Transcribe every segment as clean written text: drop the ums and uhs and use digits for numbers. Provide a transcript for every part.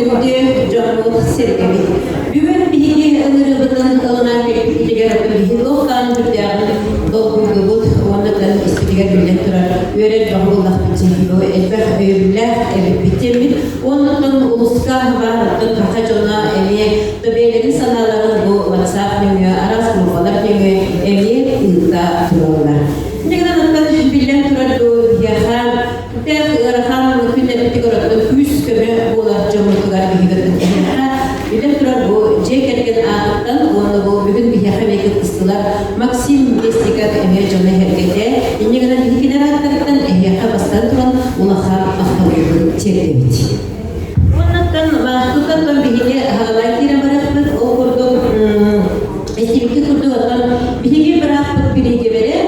Günde canlı sergili. Bugün bilgi alırıbından alınan bilgiler bilgi olsan bir değerli dolguydu. Ondan istiger biletler öğret bağlılık biçim bu elbette övüller bitim. Ondan uluska var takacına emeğe tabelerin sanaların bu WhatsApp nüme aras gruplar nüme emeğe ılda turlar. Ne kadar bilen turar bu yahan rahan küllet tigoratın üst köme bolar jamurtugar bihigatın bilen turar bu ceketken ağıttan onu bu bugün bir yahan kıstılar Maksim Destikat emeğe canı herkete ne kadar bilgiler aktarıktan yaha bastan turan ulaha aktarıktan çekti. Ondan mahtutan bilgi halaytira bırakmak o kurdu estimki kurdu atan bilgi bırakmak bilgi vere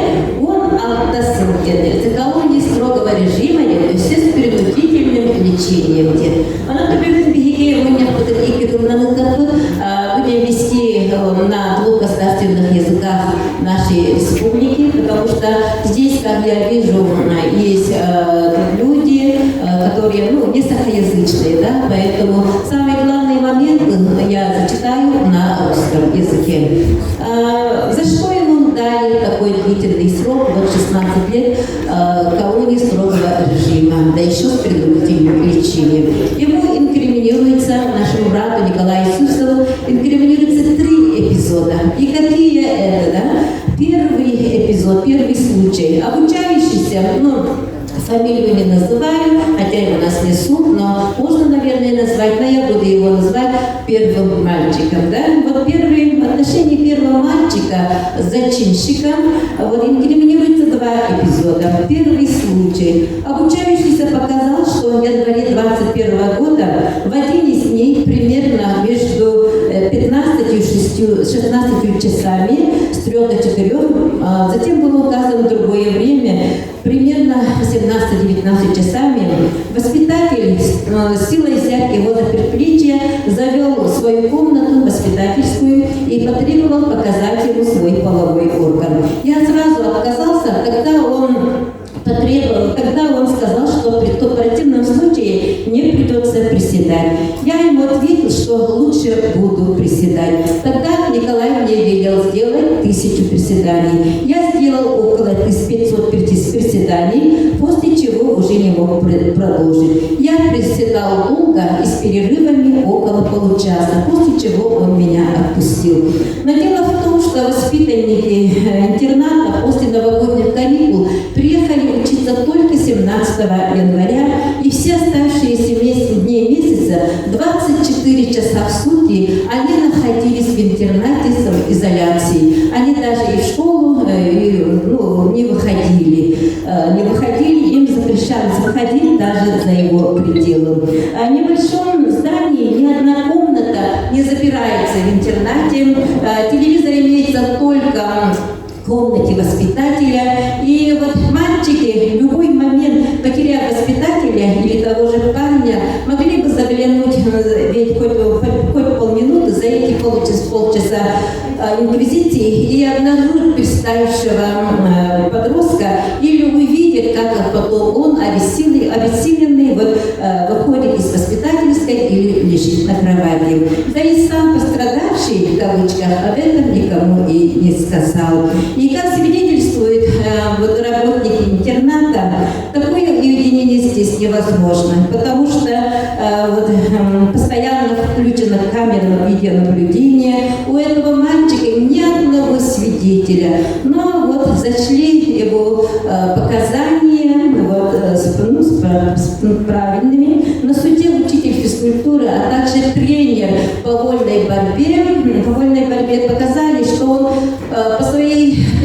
он автосинтез. Колонии строгого режима с принудительным лечением. Она также беги у меня будем вести на двух государственных языках нашей республики, потому что здесь, как я вижу, есть люди, которые не сахоязычные, да, поэтому самый главный момент я зачитаю на русском языке. За что ему дали такой длительный срок, вот 16 лет колонии строгого режима, да еще с принудительным лечением. Ему инкриминируется, нашему брату Николаю Сусову, инкриминируется 3 эпизода. И какие это, да? Первый эпизод, первый случай, обучающийся, фамилию не называю, хотя его у нас не суд, но можно, наверное, назвать, но я буду его называть первым мальчиком, да? Вот в отношении первого мальчика с зачинщиком инкриминируется 2 эпизода. Первый случай. Обучающийся показал, что в январе 2021 года в один из дней примерно между 15 и 16 часами с 3 до 4, затем было указано другое время, примерно 18-19 часами, воспитатель силой взять его за предплечье завел в свою комнату воспитательскую и потребовал показать ему свой половой орган. Я сразу отказался, когда он сказал, что в противном случае мне придется приседать. Я ему ответил, что лучше буду приседать. Тогда Николай мне велел сделать 1000 приседаний. Я сделал около 500 приседаний, после чего уже не мог продолжить. Я приседал долго и с перерывами около получаса, после чего он меня отпустил. Но дело в том, что воспитанники интерната после новогодних каникул приехали учиться только 17 января, и все оставшиеся дни месяца, 24 часа в сутки, они находились в интернате самоизоляции. Они даже и в школу не выходили, им запрещалось выходить даже за его пределы. В небольшом здании ни одна комната не запирается в интернате, телевизор имеется только в комнате воспитателя, и вот мальчики в любой момент, потеряв воспитателя или того же парня, могли бы заглянуть ведь хоть полминуты за эти полчаса инквизиции и обнаружить представившего подростка или увидеть, как потом он обессиленный выходит из воспитательской или лежит на кровати. Да и сам пострадавший, в кавычках, об этом никому и не сказал. И как свидетельствуют работники интерната, такое уединение здесь невозможно, потому что постоянно включена камера видеонаблюдения. У этого мальчика ни одного свидетеля. Но зашли его показания с правильными. На суде учитель физкультуры, а также тренер по вольной борьбе показали, что он по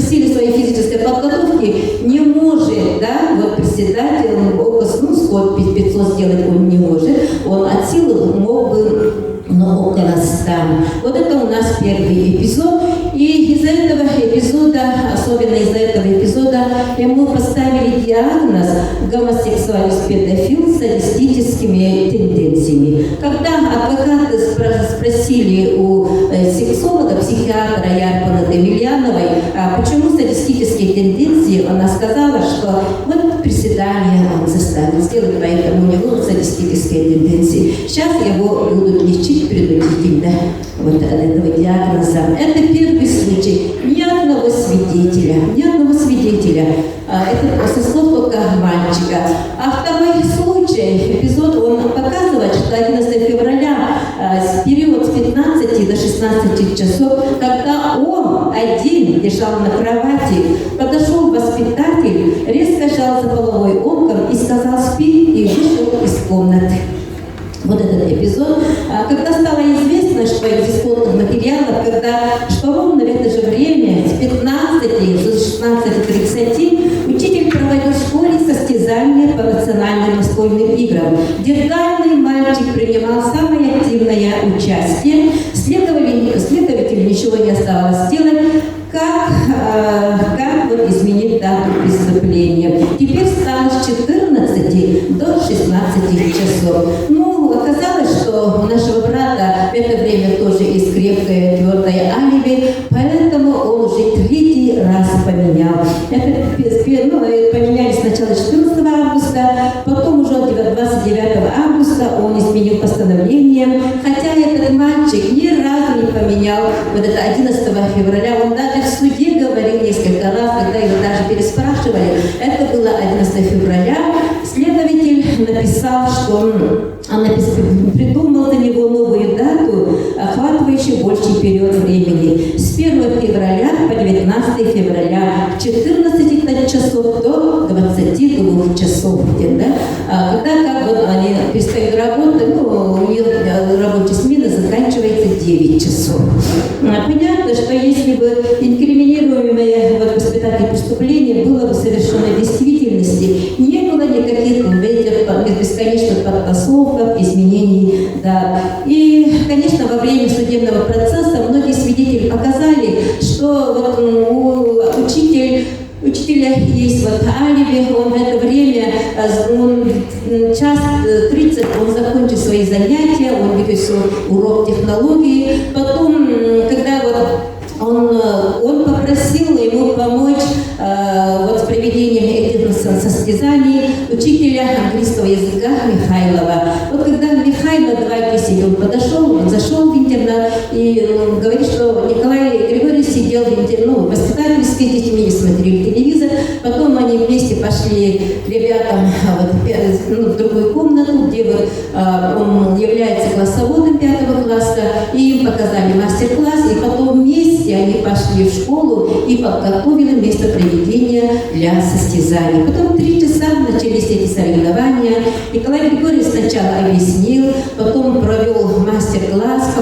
силе своей физической подготовки не может, приседать, скот 500 сделать он не может, он от силы мог бы около 100. Это у нас первый эпизод. И из-за этого эпизода, особенно из-за этого эпизода, ему поставили диагноз гомосексуалист педофил с садистическими тенденциями. Когда адвокаты спросили у сексолога, психиатра Ярпана Демельяновой, почему садистические тенденции, она сказала, что приседания он заставил сделать, поэтому у него садистические психические тенденции. Сейчас его будут лечить принудительно вот от этого диагноза. Это первый случай. Ни одного свидетеля, ни одного свидетеля. Это со слов только мальчика. А второй случай, эпизод, он показывает, что 11 февраля, период с 15 до 16 часов, когда он один лежал на кровати, подошел воспитатель, резко сжал за головой омком и сказал «спи», и вышел из комнаты. Вот этот эпизод. Когда стало известно, что из исходных материалов, что ровно в это же время, с 15 до 16:30, учитель проводил в школе состязания по национальным настольным играм, где данный мальчик принимал самое активное участие. Следователю ничего не оставалось сделать, как вот изменить дату преступления. Теперь стало с 14 до 16 часов. Оказалось, что у нашего брата в это время тоже есть крепкое, твердое алиби, поэтому он уже третий раз поменял. Поменяли сначала 14 августа, потом уже 29 августа он изменил постановление, хотя этот мальчик ни разу не поменял вот это 11 февраля. Он даже в суде говорил несколько раз, когда его даже переспрашивали. Это было 11 февраля. Следователь написал, что он придумал для него новую дату, охватывающую больший период времени. С 1 февраля по 19 февраля, 14 часов до 22 часов. Когда они перестают работать, у них рабочая смена заканчивается 9 часов. Понятно, что если бы инкриминируемое воспитательное преступление было бы совершено в действительности, не было никаких бесконечных подтасовок, изменений. Да. И, конечно, во время судебного процесса многие свидетели показали, что у учителя есть алиби, он в это время, час 30 он закончил свои занятия, он ведет урок технологии. Потом, когда он попросил ему помочь в проведении этих состязаний учителя английского языка Михайлова. Когда Михайлов, он подошел, он зашел в интернат и говорит, что Николай Григорьевич сидел в воспитательской, с детьми смотрели телевизор, потом они вместе пошли ребятам в другую комнату, где он является классоводом 5 класса, и им показали мастер-класс, и потом вместе они пошли в школу и подготовили место проведения для состязаний. Потом 3 часа начались эти соревнования. Николай Григорьевич сначала объяснил, потом провел мастер-класс,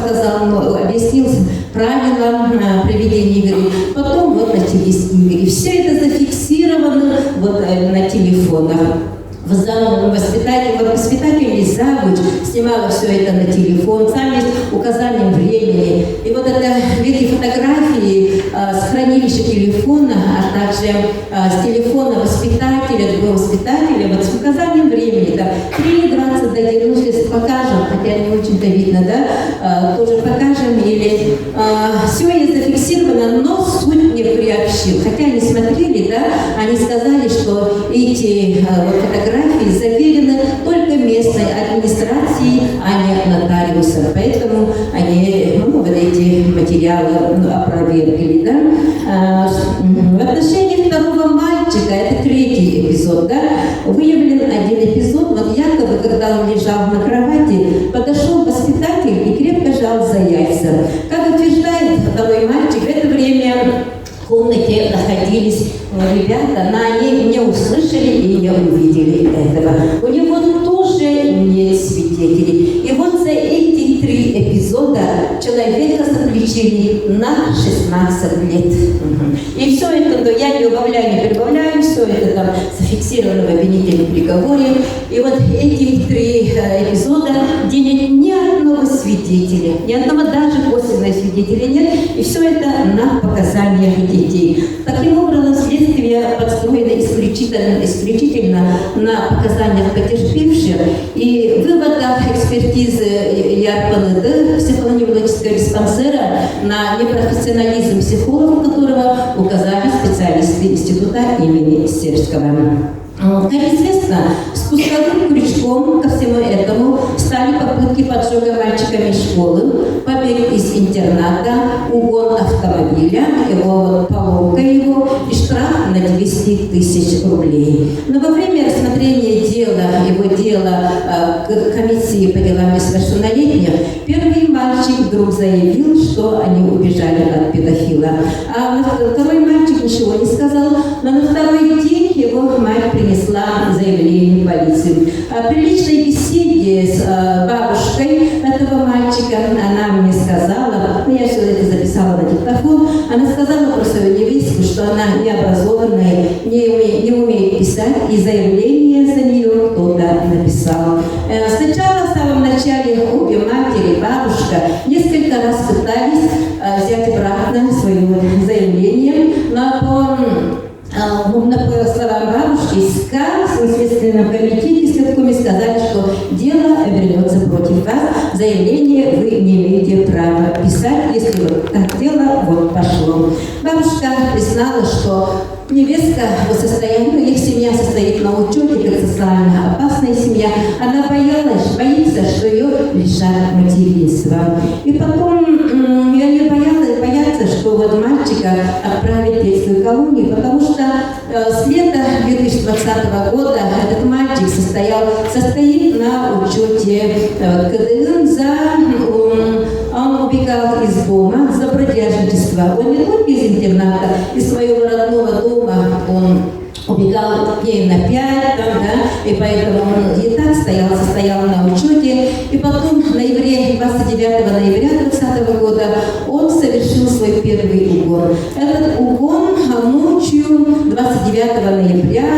объяснил правила проведения игры, потом начались игры. Все это зафиксировано на телефонах. Воспитательный завуч снимала все это на телефон, там есть указание времени. И эти фотографии с хранилища телефона, а также с телефона воспитателя, другого воспитателя, с указанием времени, 3:20 если покажем, хотя не очень-то видно, тоже покажем, или все это зафиксировано, но суть не приобщил. Хотя они смотрели, они сказали, что эти фотографии заверены только местной администрацией, а не нотариусом. Поэтому они эти материалы опровергли. В отношении второго мальчика, это третий эпизод, выявлен один эпизод, якобы, когда он лежал на кровати, подошел воспитатель и крепко жал за яйца. Как утверждает второй мальчик, в это время в комнате находились ребята, но они не услышали и не увидели этого. У него тоже нет свидетелей. И за эти 3 эпизода человека заключили на 16 лет. И все это, я не убавляю, не прибавляю, все это зафиксировано в обвинительном приговоре. И эти 3 эпизода, где нет ни одного свидетеля, ни одного даже косвенного свидетеля нет, и все это на показаниях детей. Таким образом, следствие подстроено исключительно на показаниях потерпевших и выводах экспертизы ЯРПНД, психоневрологического диспансера, на непрофессионализм психолога, которого указали специалисты института имени Сербского. Как известно, спусковым крючком ко всему этому стали попытки поджога мальчиками школы, побег из интерната, угон автомобиля, его поломка его и штраф на 200 тысяч рублей. Но во время рассмотрения его дела комиссии по делам несовершеннолетних, первый мальчик вдруг заявил, что они убежали от педофила. А второй мальчик ничего не сказал, но на второй день его мать принесла заявление в полицию. При личной беседе с бабушкой этого мальчика она мне сказала, я все это записала на диктофон, она сказала про свою невестку, что она необразованная, не умеет писать, и заявление за нее кто-то написал. Сначала, в самом начале, обе матери, бабушка, несколько раз пытались взять обратно свое заявление, но по словам бабушки, в Следственном комитете Следкоме сказали, что дело вернется против вас, заявление вы не имеете права писать, если вот так дело вот пошло. Бабушка признала, что невестка в состоянии, их семья состоит на учете, как социально опасная семья, она боится, что ее лишат материнства. И потом они боятся, что вот мальчика отправят в детскую колонию, потому что с лета 2020 года этот мальчик состоит на учете КДН он убегал из дома за бродяжничество. Он не только из интерната, из своего родного дома, он убегал дней на 5, и поэтому он и так состоял на учете. И потом в ноябре, 29 ноября 2020 года он совершил свой первый угон. Этот угон ночью 29 ноября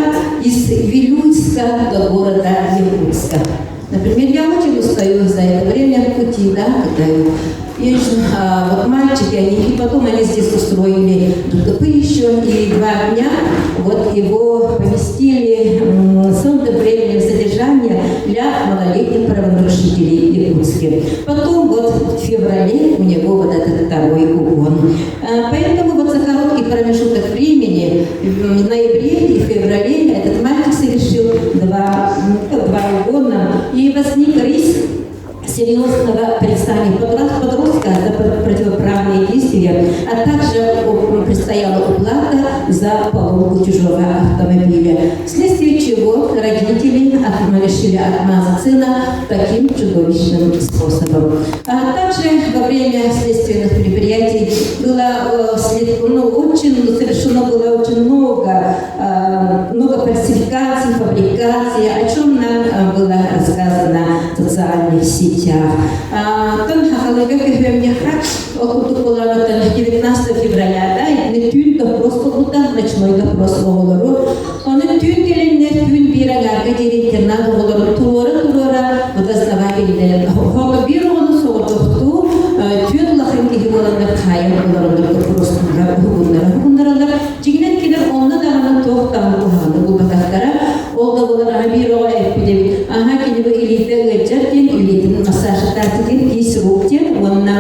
из Вилюйска до города Якутска. Например, я очень устаю за это время в пути, когда и вот мальчики, и потом они здесь устроили ДТП еще, и 2 дня вот его поместили в сон временного содержания для малолетних правонарушителей Якутске. Потом вот в феврале у него вот этот второй угон. Поэтому вот за короткий промежуток времени, в ноябре и феврале, этот мальчик совершил 2 угона, и возник риск серьезного предстания подростка за противоправные действия, а также предстояла уплата за поломку чужого автомобиля, вследствие чего родители решили отмазать сына таким чудовищным способом. А также во время следственных мероприятий было совершено было очень много фальсификаций, фабрикаций, о чем нам было рассказано в социальных сетях. Тон хахалыга кефемняхра окутукулана 19 февраля, не тюн допрос болута, ночной допрос болуру. Он тюн келеннер тюн бираларга директорна болуру туора водознавательный. Хога бирогону соотохту тюн лахынки хиболандар хайым болуру допрос гуннаралар. Жигнен кидер онна дагана тохтан куханы булбатактара. Олда болар бирога эпидемик. Ага кинебе илите гечеркен илитин асашататикен кисруктен онна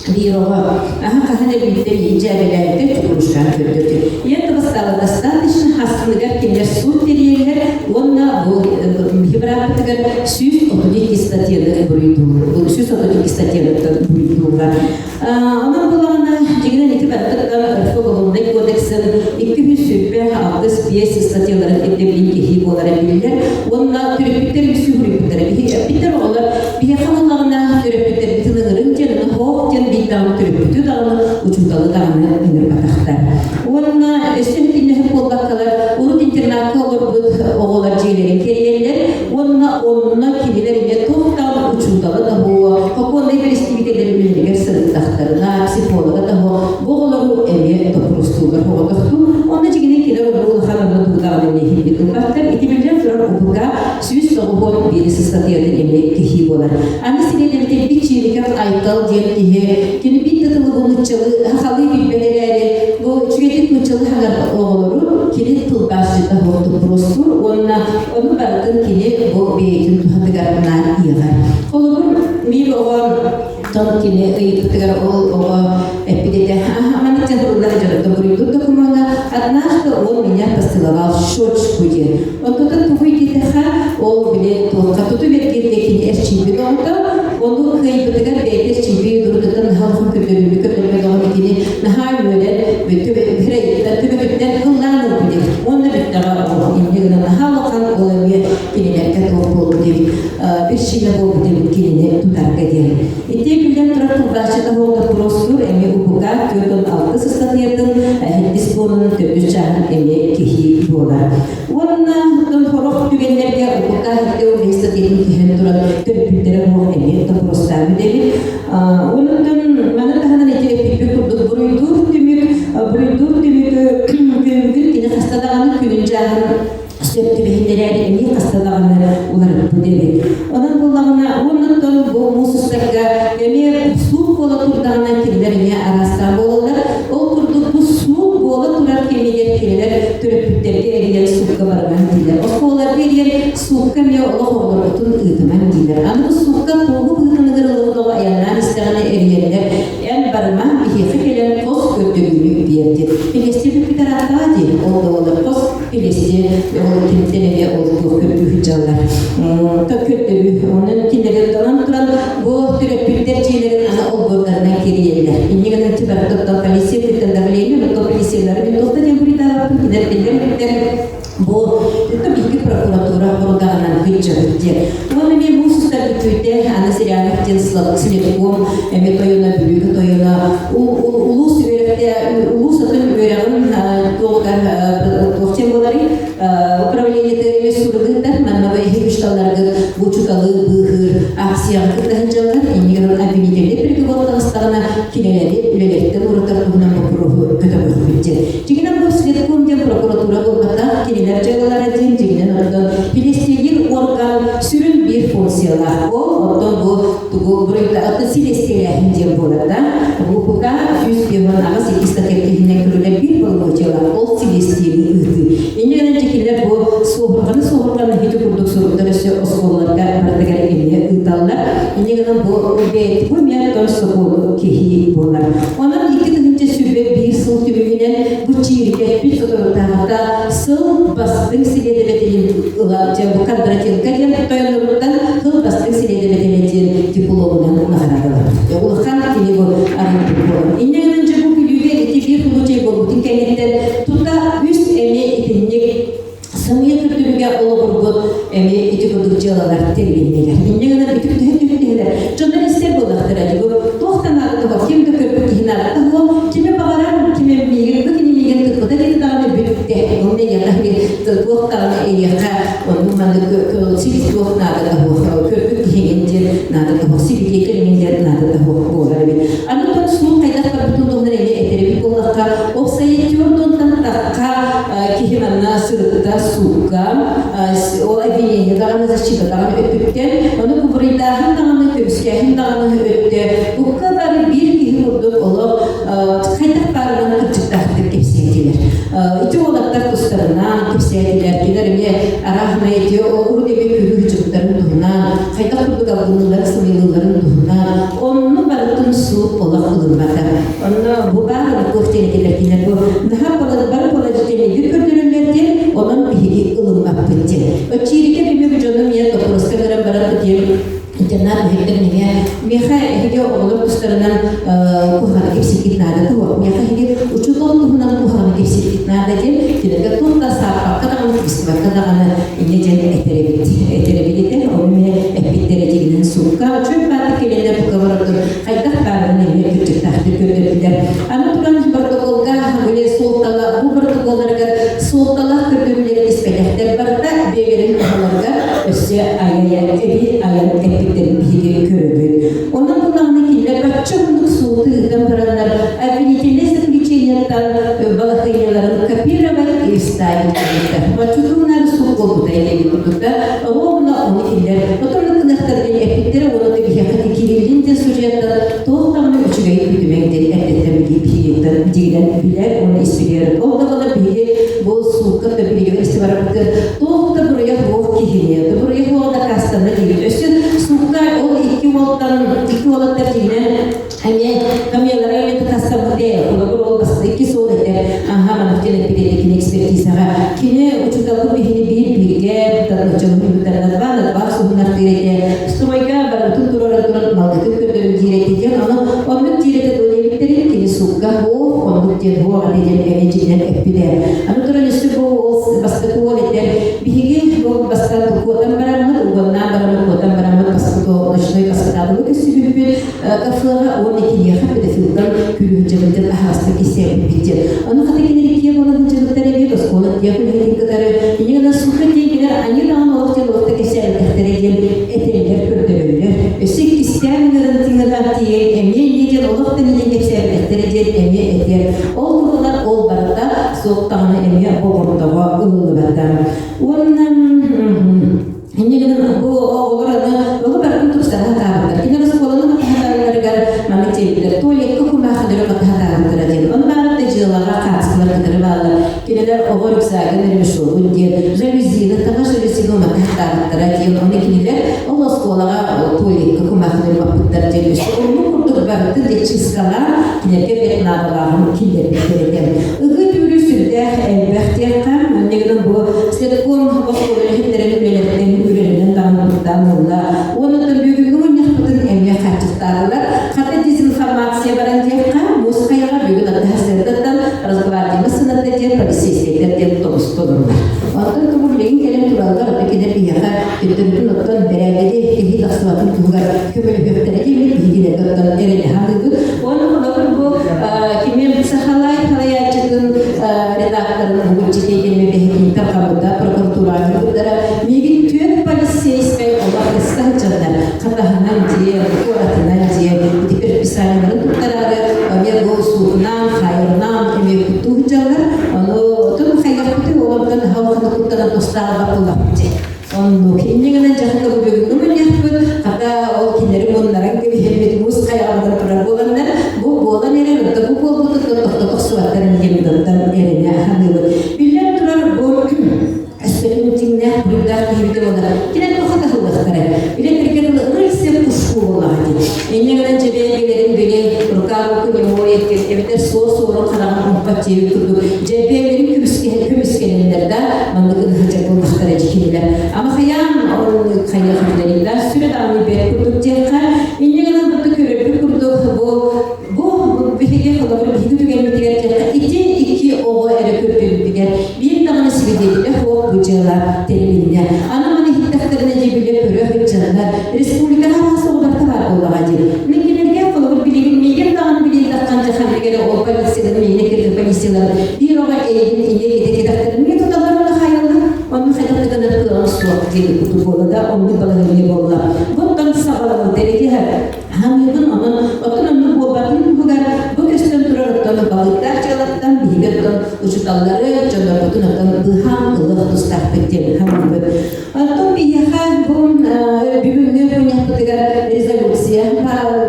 бирога. Ага кахане битте ижабелерде чукурушкан көрдөрдү. И этого стало достаточно. Хаскылыгар кемер суд терьерлер онна хибрапытыгар сүйс отудики статьяны буйдулар. Сүйс отудики статьяны буйдулар. Она была на жигнен итибаттыктан Фоголундай кодексен 205 статьяларын эптеблинки хиболары билдер. Онна түрөпүттер сүйрүпүттер. Биттер олар бияханаларына түрөпүттер битинин рынтен хоктен биттан түрөпүттү дагы учундалы дагы инер батактар. Онна эстентинне болбакалар урут интернатка олорбут оголар жейлерин кериерлер. Онна кибилер токтан учундалы дагы хокондай престивителер билдер сырыктактарына психолога дагы боголору эме топростулар хоготукту. Онна жигине килер обул ханада дугдагы хибитул бактар итибилер турар обуга сүйс тогон бериси статьяды эме кихиболар. Аны сибелерде бичиликер айтал ден кини биттетылы булуччалы халы билбелери бу чүгетик мучалы хагар оголору кини тылбашчыда хорту простур оны бартын кини бу бейтин тухатыгарына иягар. Олор мир огон Tonkini iptigar о эпидете. Мама тянула на говорит, тут команда. Однажды он меня поцеловал в щечку. Он тут выйдет, он билет, тут верки эшчи он иптигар эшчи дурдан халкын көтөрүлү нахай мөле битүбе тәтүбе кылланы бит. Он биттага индигенә халкын олы кинеләргә толып дип. Bir şeyle bu dilini tutar gelir. İttiğinden tarafı başta oldu prostur emi hukuka kötün altı sıstatıyatın disponun töpüşçahın emi kihi bolar. Onun tüm horok tügenlerge hukuka hitte o istatiyatın kihen duran töpüklere bu emi de prostar müdeli. Onun tüm manı tahanan etire bir kurduk buruydur tümük gün kine hastadağını külüncahın Sürekli behindelerini emi kastadağını ularıp bu dedik. Onun bullağına, onun bu mususlarga emi suğuk ola turdağına kirlerine arastan bolurlar. O turduk bu suğuk ola turar kemiler kirler, törüpüklerge eriyen suğukka barman diler. O koğular bir yer suğukka me ola olur, otun ıdıman diler. Ama bu suğukka toğu bıhtınıdır oluğu ayağından istağına eriyenler. En barman bir gelen toz kötülüğünü birdir. Bilesti bir tarafta değil, oldu olur toz. Bilesti Kimseleye olduğu kötü hüccalar. Ta kötü, onun kinleri dolan duran bu türepükler şeylerin ana olgularına giriyeler. İndiğinin tibarı totalisi tütendavleyini ve totalisiyeleri bir totalini burada var. Kinler bu tabii ki prokuratura kurulağından hüccatı. Onun bir bu sustar bütüde ana seriyanak cinslik silipkum toyuna büyük toyuna ulus üyerekte ulus atın üyereğin doğudan doğçemboları upravlение terimi surgıdır. Manna ve hüccalarga bu çukalı bıhır aksiyan kırtahıncalar ingirin abiniteli pergüvotlarına kineleri ülelerden uğratarduğundan bakıruhu kötü bütçe. Çünkü bu silipkum diye prokuratura kurulağında kineler cagalara zincirinin oradan filistiyir organ sürün bir fonksiyalar. Oradan bu buraya atı silistiyler hindiye burada. Bu hukuka 100 yılın ağız istatekliğine kırılan bir bölgeciler. O silistiyini ırdı. İncelencekiler bu soğurlarını hiç kurduk soğurları işte o soğurlarga bardagar eline ıtallar. İncelen bu beyt bu miyattan soğurlu kehi bunlar. Onun iki tınca sübe bir sıl tümümünen bu çiğrike bir soğurlarında sıl bastın siledemetelin bu kadratın kayan toyanlarından sıl bastın siledemetelin diplomundan naharadılar. Ulkan kini bu arayıp bu. İncelence bu külüge iti bir kulucay bu. Tinkenetten tuta üst emi itinlik samiyet kültürüge olur bu emi iti kudukçalar terbiyeliler. İncelene bitip tühütühütühüler. Jurnalistler bulaktır acı bu. Tohtan ağrıda var. Kim de köpük kihin ağrıda var. Kime bağıran, kime bilgin, bu kini bilgin tıkıda dedi dağını büyükte. Ondan yakın tohtan eyaka. Onun mandı silis tohtan ağrıda var. Köpük kihindir, ağrıda var. Silik ekerindir, ağrıda var. Anıtan suğuk kaydatta bütün doğumdan eli eterebi kolakka. O sayı yordondan takka kihimanna sırıkta suğukka. O evini dağını zaşçıda dağını öpükten. Onu kuburayda dağını köpüske, dağını öptü. Bu kadar bir kihi vurduk olup kaydak küçüktaktır kepsiyetiler. İki oğlaklar kuslarından kepsiyetiler. Kilerimi arahma ediyor. O uru demek külü hücukların duhundan. Kaydak kurduk abunluların sımıylıların duhundan. Onu barıtın suğuk olak olunmadan. Onu bu bağırlık kohtelikiler kiler bu. Daha barık olacağını bir kördürürlerdi. Onun bir ılınmak bitti. O çiğrike bir mücanım ya toproska gören barık diye. Cenab hekterine meha hege oğlum kuslarından kuhana kepsikit nada tuh. Meha hege uçuk oğlumundan kuhana kepsikit nada diye. Kilerge tuğda sarpa kadağını kısma kadağını ince cennet eterebilite. Onu me epitlereciğinin suğuka. Çöp batı kelender bu kavarıdır. Kaydak bağırın emir küçük tahtir gördürdüler. Ama turan protokolga böyle soğuktalar. Bu protokollarga soğuktalar kördürüleri ispelekler. Barda beğerin kuhalarga össe ayaya ebi ayarın epitlerin biri körübü. Onun kulağına kiler bakçamlık soğukta hıdan paranlar. Abilitinde sıklıçeylerden balakayyaların kapira ve istaylı kayıtlar. Bakçuduğunlar soğuk oldu da ele yurdukta. Oğluna onu kiler. Oturluk kınaklarının epitleri onu da bir yakıtı kirillince sürüyatlar. Doğuklarını üçügeyi güdümekleri epitlemeli bir yıktan dilen biler onu ispiliyor. Oğluna biri bu soğukta da bir gibi istivaraptır. Doğukta buraya boğuk kihiniyordu. Buraya boğda kastanda değil. Üstün soğukta o iki voltlar diline duran malgı kördüm diretiyen onun direti dolebitlerin ki sukka o onun diye bu adeden emecinden epide. Duran işte bu baskı tuvaletler bihigi bu baskı tuvaletler beramad ubanna beramad tuvaletler beramad baskı tuvaletler baskı tadı ki sübübü kaflara o nekiliye hafif de filden külü cebinde ahasta kesip bitir. Onun katekileri kiye bana cebinde bir baskı diye kullandığı kadar yine de sukka diye gider aynı zaman orta kesip dertleri eteller kördürürler. Ösek isteyenlerin tınırlar diye emiye nedir olup da neden kesip dertleri emiye eder. Olmadılar ol barada soğuktanı emiye boğurdağa ılılı benden. Onun bu oğullarını oğul barın tutuşlara hatalıdır. Yine de skolanın hatalıları gar mamit çevirir. Tuvalet kukumakları hatalıdır diye. Onun barada cığılağa katkıları kıtırı bağlı. Yine de oğul yükselgen ermiş olun diye. Reviziyini tabaş reviziyini olmak hatalıdır diye. Onun ikineler oğul skolağa tuvalet kukumakları mapıtlar diye. Onu kurduk barıdı de çizkalar. Yine de bir nadalarını kinder bitirelim. Iğı dürüsünde elbette tam. Negeden bu setkom okulları ürelerinden damladıklarında onu da büyüğünün yapıdığın emniyet kaçtıklarlar. Hatta dezinformasiya varan diyekka muskaya büyüğün adı hasırdıktan razgıvardiyemiz sınırda diye polisi isteklerden toğustudurlar. Ondan kabulleyin gelen turallar peki de bir yaka götürüldüğün ottan beraber ehi tasvatın tuğgar kömülü köftere gibi bilgiler ottan ereli halıdır. Onun bu kimin sahalay halayacıdın redaktörünün bu ciddiğini ve hekim takabında prokuratura hükümdara migin tüyet polisi istek olarak ıstahçalar katahından diye, kuratından diye dikir pisanelerin tuttararı ve bu usulundan, hayırından kimi kutuğucalar onu tüm hayır kutu olandan havasını kuttaran dostlarla kullanıcı. Onu kendine cahil bu bölümünü yapıyor. Hatta o kinleri bunların gibi hemmet mus hayalları bırakılanlar bu olan yerler bu kol bu suatların yemeden yerine hanılı. Bilen durar bu Esperimentinler burada gibi olarak yine de o kadar hızlıdır. Bilen erkekler ise kuşku oladı. Enyeğden cebeyelerin böyle rukaru kuyumoyet evler soğuk karanlık muhabbeti kurdu. Cebeyelerin kübüskenlerde mandıkın hacak olmakları çekildiler. Ama hayal onun kaynaklarıyla süreden bir kurduk diyekler. Enyeğden burada körüp kurduk bu bir kadar bir hüdü gelmediler diyekler. İki oğu ere körüp bir tane sividiydiler. Bıcılar teriminde. Anamana hittaklarına cebile pörü hıccanlar. Respublika havası olarak da var olacağı. Nekilerge kılıbı bilgin meygin dağını bilgin dakkanca hamlegere o polisiyaların meyine kirdi polisiyaların. Bir oğa eğilin iyiye gidek edaklarını ne tutarlarına hayallar. Onun hayatlıklarına kılan suak gibi kutup olada, onun balığını bolla. Bundan sabahlı derece her. Hamidun onun otonomlu boğbarının bu gösteren duraraktan balıklar çalattan bilgilerden uçutalları canlardan bıham ılık ıslah bekleyen hamid. Altın bir yaha bugün bu yapıdıgar rezolüksiya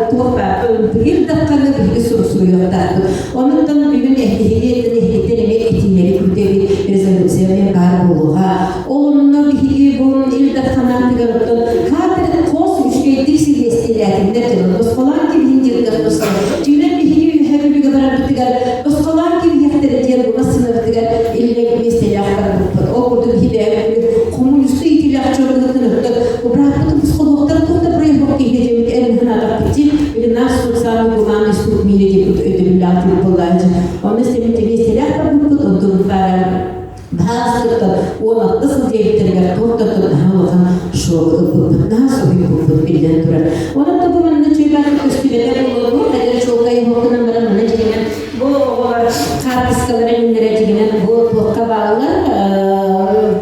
tuhfa bir dakikalı bilgi sorusu yoktardı. Ondan bugün ehliyetlerini eğitimleri kütüğü rezolüksiya ve karboluğa. Olumlu bilgi bu ilde kanatlıgarıdan kadir kos üçgey diksi destilerinde canımız falan gibi hindirde dostlar. Cülen bilgi her bir kadar bittigar dostlar gibi yaktere diye buna sınırdıgar ilde mesele aktardık. O kurdu gibi komünist itilaf çorluğunu bu bırakmadı psikologlar da buraya bak gideceğim en hanadak için bir nasıl sağlık bulan üstü milli ödülüller yapılancı. Onun seminte mesele aktardık ondan para bahasıda ona nasıl devletlerine tortatıp havadan nasıl bir kumpul bilen durar. Onun da bu bana çöğülerlik üstüleler olur. Hadi çoğukayı hokunun bana çeğinen bu karpiskaların indireceğinen bu tohka bağlar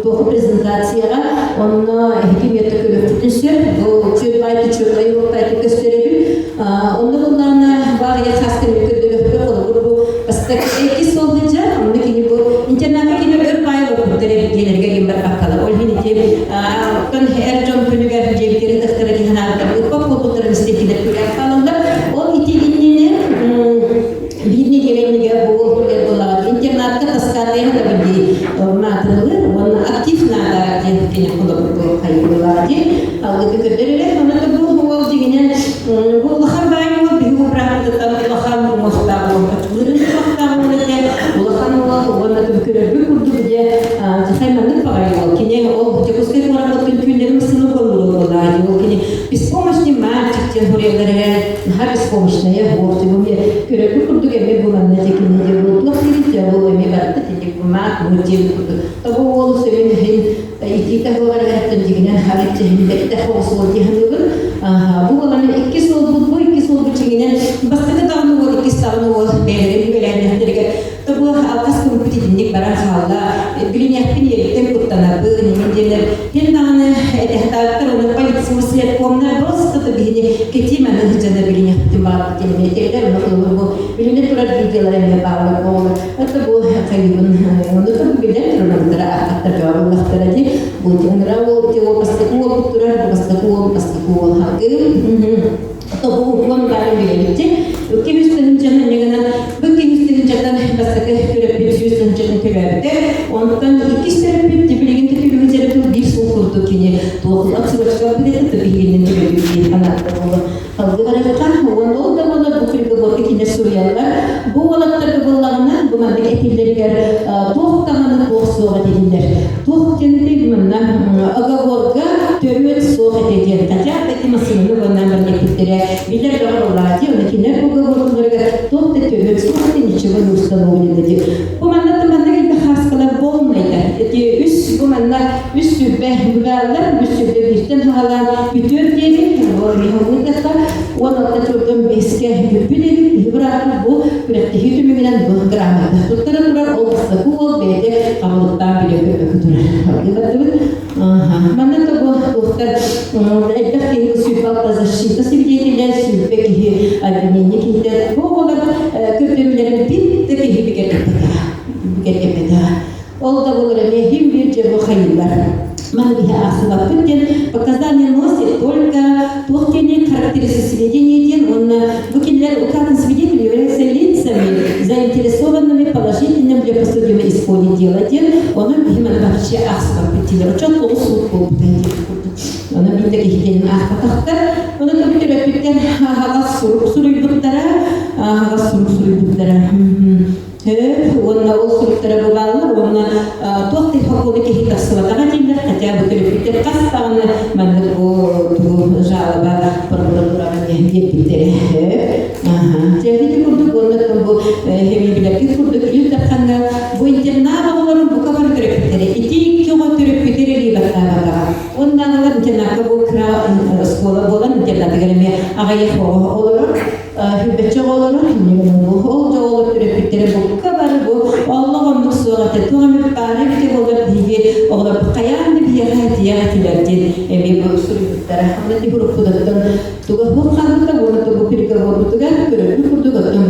tohku prezentasyaya onu hekimiyete kölüftüsü bu çöğülayı hokkayı gösterebilir. Onda bunlarına bağıya kastım yükürdülüktür olur. Bu aslında ekis olunca ondaki bu internatı yine bir bayılıp gelirge gibi bakalım. Olhin ki kan her can pünüger cebleri dıktırı ki hanarlar. Kop koputların istekler kürek kalınlar. O itiginliğine birini gelenlige bu internatta kaskataya da bir matırılır. Onun aktif nada kine kullanıp kayıplılar diye. Aldık kötülere ona da bu hava diginen bu lahar bayı bu bir bıraktıktan lahar muhtar olmak. Bunun muhtar olmak ona da bir kurdu diye hemen pagayol kine o çekoske kuranın küllerim sınıf olur olacağı o kine biz pomощи мальчик бурелерге беспомощная вот его мне көрөкү курдук эме буланна жекине же булук тирите бул эме барты тиник бумак мутил табу ол севин хин итита боларгаттан жигинен харит жемдетте хосол диханыбын бу баланы 2 сол бу 2 сол жигинен бастыка дагы ол 2 сагыны ол берем беленерге табу алкас компетитник бара халла билинякпин ерттен куттана бу немендер хин дагы этехтаттар оны полиция след комна просто табине кетима жана билинякпин бар телеметтер но билине турат видеоларга баалар болду это бул кайбын оны табу билет ронандыра аттар Аллахтара ди бу генерал те опастакуа турар опастакуа хагы табу комнары билетте кемистен жана негана бу кемистен жана бастакы көрөп сүзүн жана көрөптө онтан 2 серпит билигинде билигинде бир суу курду кене тоокулап сыбачка билет билигинде билет анатта болду алгыгаракан ондол да болду бу кирге кене сурьялар бу балаттарды боллагына бу мандык этилерге токтаганы тоосуга дегендер токтенди мына оговорга төрөт соо деген тажа эти маселени гоннан бирдиктере билер жагылады оны кинер оговорларга токте төрөт соо ничего не установлено деп бу мандык мандык хаскалар болмайды эти үс бу мандык үс сүббе булалар үс сүббе биртен халар бүтөр деди орнугата онда төрдөн беске бүпүледи ибрат бу биректи хитүмүнөн бу граммада туттара турар областта кул беде камылыктан биле көпүтүр мана то доктор это кем сюпа защита свидетеля сюпеки обвинения бу болар көпүлөрүн битте кепета ол да болар эме хим бирже бу хайылдар мана биха асыла бүттен показания носит только тохтене характеристики сведения он выкиляет указан свидетель является лицами заинтересованными положительным для подсудимого исхода дела он именно вообще асыла бүттен учет ол суд болуп он бит таких ден ахпатахта он компьютер бүттен хагас суруйбуттара он ол суруктара бабалар он тохты хакуны кехитасылатага дейдер хотя бы көрөптер кастаганы мандык бу жалоба прокуратурага бериптере жергите курдук онда бу хемибилерге курдук илдакканда бу интернат болорун бука бар көрөптери ити кого көрөптери либаттага ондагалар интернатка бу школа болан интернатга эме агайы олорор хүббече олорор ол жолор көрөптери бука бар бу Allah'ın suratı tuğamı parikte olur diye olur kayandı bir hayatiyatlardan evi bu sürüklere hamle gruplardan tuğ bu kanunda bunu tuğ pirka bu tuğ körüp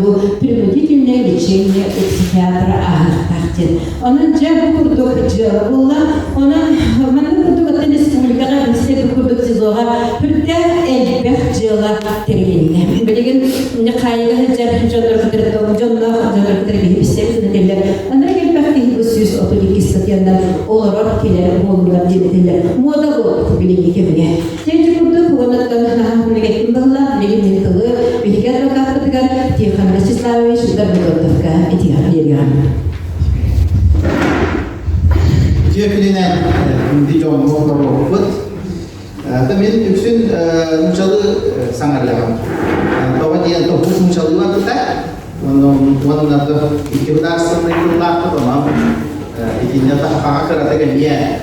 bu prioritetine geçince psikiyatra ahtartın onun cevap kurdu cevabla onun hemen kurdu tenis kulübüne istek kurdu sizoga pürte elbet cevap terginde bilgin ne kayga cevap cevap bir sevdiler Anda gelpekti bu süs otolik isteyenler olarak kiler bollar dediler. Moda bu bilgi kemge. Çünkü burada onlardan negetin dağlar, negetin tığı, bilgi advokatlıklar, Tihan Rasislavi, şurada bulundukka ihtiyar veriyor. Tiyakilinen videom motoru bud. Tamen üçün münçalı sanarlagan. Baba diyen topuz münçalı var da onun adı iki gıdarsızlığı yıllardır ama ikinci tahakara da geliye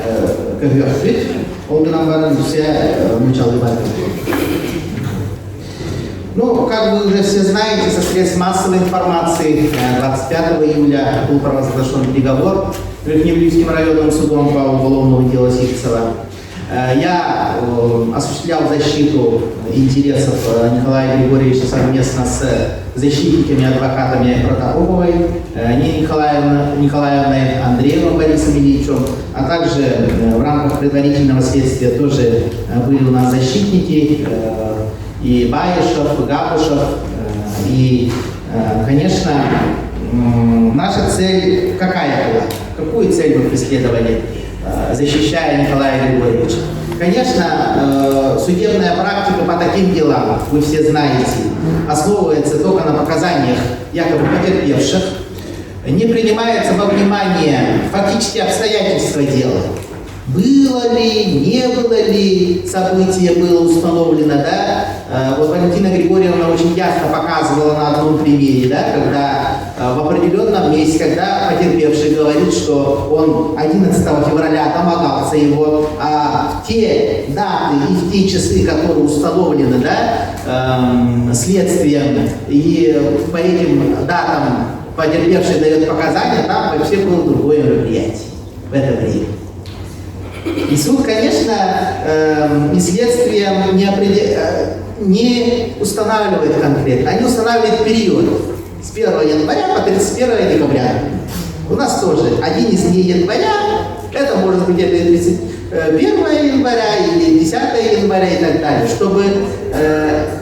köhüyoruz. Ondan bana все мучалы баки. Ну, как вы уже все знаете, со средств массовой информации 25 июля был провозглашен приговор Верхнеуфимским районным судом по уголовному делу Сивцева. Я осуществлял защиту интересов Николая Григорьевича совместно с защитниками, адвокатами Протопоповой, Ниной Николаевной, Андреевым Борисом Ильичем, а также в рамках предварительного следствия тоже были у нас защитники, и Баишев, и Габушев, и, конечно, наша цель какая была? Какую цель мы преследовали, защищая Николая Григорьевича? Конечно, судебная практика по таким делам, вы все знаете, основывается только на показаниях якобы потерпевших, не принимается во внимание фактические обстоятельства дела. Было ли, не было ли событие было установлено, да? вот Валентина Григорьевна очень ясно показывала на одном примере, да, когда в определенном месте, когда потерпевший говорит, что он 11 февраля домогался его, а в те даты и в те часы, которые установлены, да, следствием, и по этим датам потерпевший дает показания, там вообще было другое мероприятие в это время. И суд, конечно, и следствие не устанавливает конкретно, они устанавливают период с 1 января по 31 декабря. У нас тоже один из дней января, это может быть это 31 января или 10 января и так далее, чтобы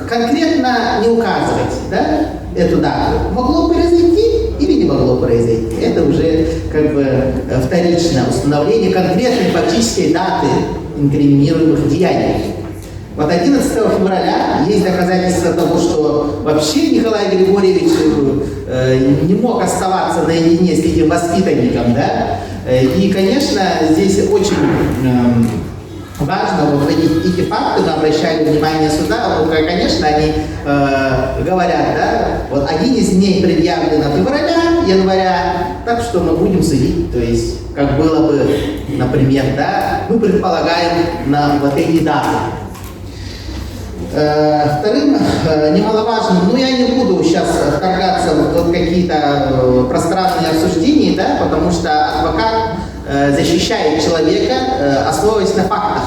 конкретно не указывать, да, эту дату. Могло произойти или не могло произойти. Это уже как бы вторичное установление конкретной фактической даты инкриминируемых деяний. Вот 11 февраля есть доказательства того, что вообще Николай Григорьевич не мог оставаться наедине с этим воспитанником, да? И, конечно, здесь очень важно, вот эти факты, мы обращали внимание сюда, вот, конечно, они говорят, да, вот один из дней предъявлен от января, так что мы будем судить, то есть, как было бы, например, да, мы предполагаем на вот эти даты. Вторым немаловажным, ну я не буду сейчас вторгаться в вот какие-то пространные обсуждения, да, потому что адвокат защищает человека, основываясь на фактах.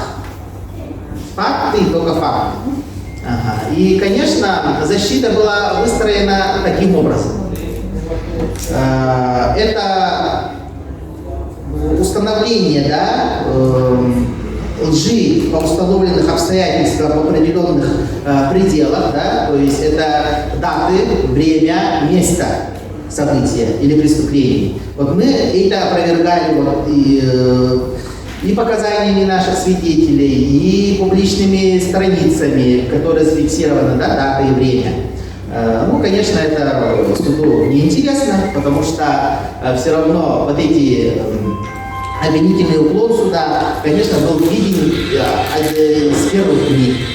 Факты и только факты. Ага. И, конечно, защита была выстроена таким образом. Это установление, да, лжи по установленных обстоятельствах в определенных пределах, да, то есть это даты, время, место события или преступлений. Вот мы это опровергали вот, и показаниями наших свидетелей, и публичными страницами, которые зафиксированы, да, дата и время. Ну, конечно, это суду неинтересно, потому что все равно вот эти обвинительный уклон суда, конечно, был виден с первых дней.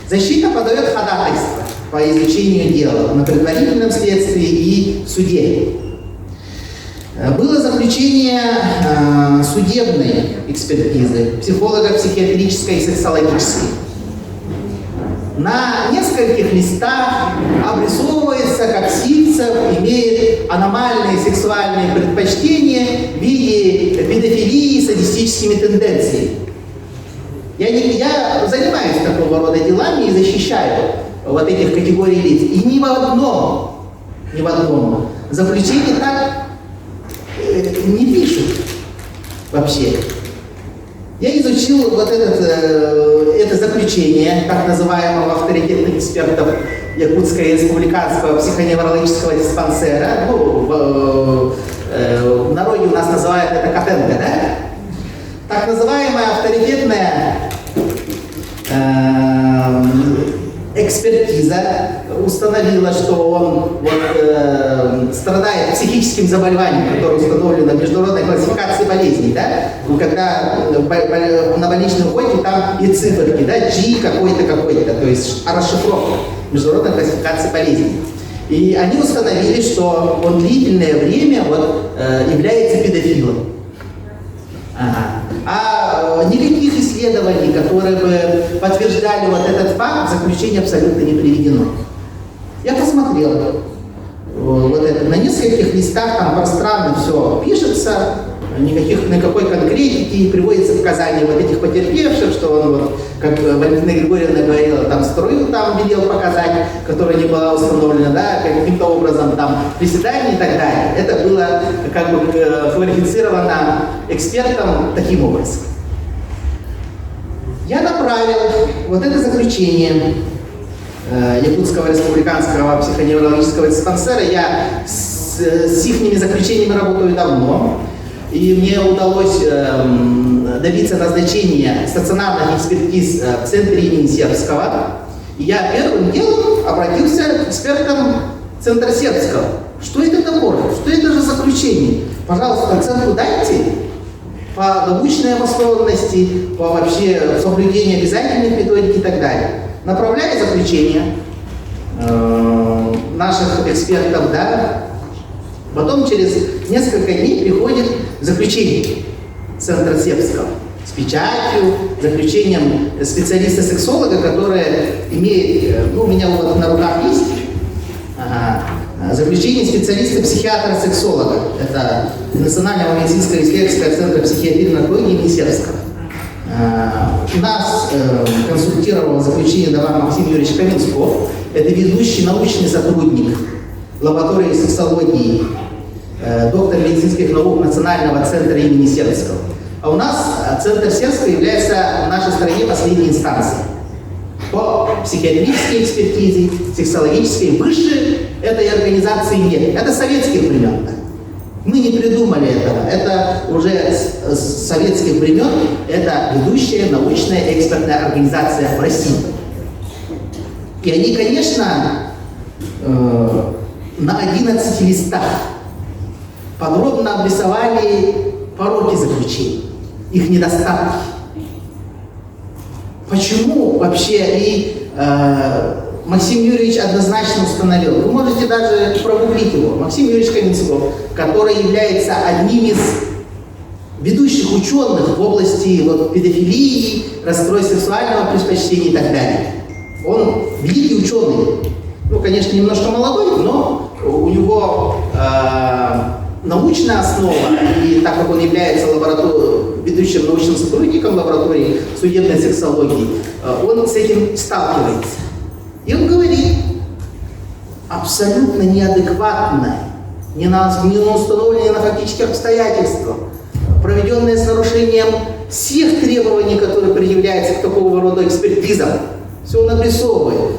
Защита подает ходатайство по изучению дела на предварительном следствии и в суде. Было заключение судебной экспертизы, психолого-психиатрической и сексологической. На нескольких листах обрисовывается, как Сивцев имеет аномальные сексуальные предпочтения в виде педофилии и садистическими тенденциями. Я занимаюсь такого рода делами и защищаю вот этих категорий лиц. И ни в одном заключении так не пишут вообще. Я изучил вот это заключение так называемого авторитетных экспертов Якутского республиканского психоневрологического диспансера. Ну, в народе у нас называют это Котенко, да? Так называемая авторитетная экспертиза установила, что он вот, страдает психическим заболеванием, которое установлено в международной классификации болезней, да? Когда на больничном коде там и циферки, да, G какой-то, то есть расшифровка международной классификации болезней. И они установили, что он длительное время вот, является педофилом. Ага. А никаких исследований, которые бы подтверждали вот этот факт, в заключение абсолютно не приведено. Я посмотрел вот это, на нескольких листах там пространно все пишется, никакой конкретики, приводится показания вот этих потерпевших, что он, вот, как Валентина Григорьевна говорила, там струю там велел показать, которая не была установлена, да, каким-то образом там приседания и так далее. Это было как бы квалифицировано экспертом таким образом. Я направил вот это заключение Якутского республиканского психоневрологического диспансера. Я с их заключениями работаю давно. И мне удалось добиться назначения стационарных экспертиз в центре имени Сербского. И я первым делом обратился к экспертам центра Сербского. Что это такое? Что это за заключение? Пожалуйста, оценку дайте по научной обоснованности, по вообще соблюдению обязательных методик и так далее. направляет заключение наших экспертов, да, потом через несколько дней приходит заключение Центра Сербского с печатью, заключением специалиста-сексолога, который имеет, ну, у меня вот на руках есть, заключение специалиста-психиатра-сексолога. Это Национального медицинского исследовательского центра психиатрии и наркологии имени Сербского. Нас консультировал заключение дала Максим Юрьевич Каменсков. Это ведущий научный сотрудник лаборатории сексологии, доктор медицинских наук Национального центра имени Сербского. А у нас Центр Сербского является в нашей стране последней инстанцией по психиатрической экспертизе, сексологической. Выше этой организации нет. Это советских времен. Мы не придумали этого. Это уже с советских времен. Это ведущая научная экспертная организация в России. И они, конечно, на 11 листах подробно обрисовали пороки заключения, их недостатки. Почему вообще и Максим Юрьевич однозначно установил, вы можете даже прогуглить его, Максим Юрьевич Каменсков, который является одним из ведущих ученых в области вот, педофилии, расстройств сексуального предпочтения и так далее. Он великий ученый, ну, конечно, немножко молодой, но у него научная основа, и так как он является ведущим научным сотрудником лаборатории судебной сексологии, он с этим сталкивается. И он говорит, абсолютно неадекватное, не установленное на фактических обстоятельствах, проведенное с нарушением всех требований, которые предъявляются к такого рода экспертизам. Все он обрисовывает.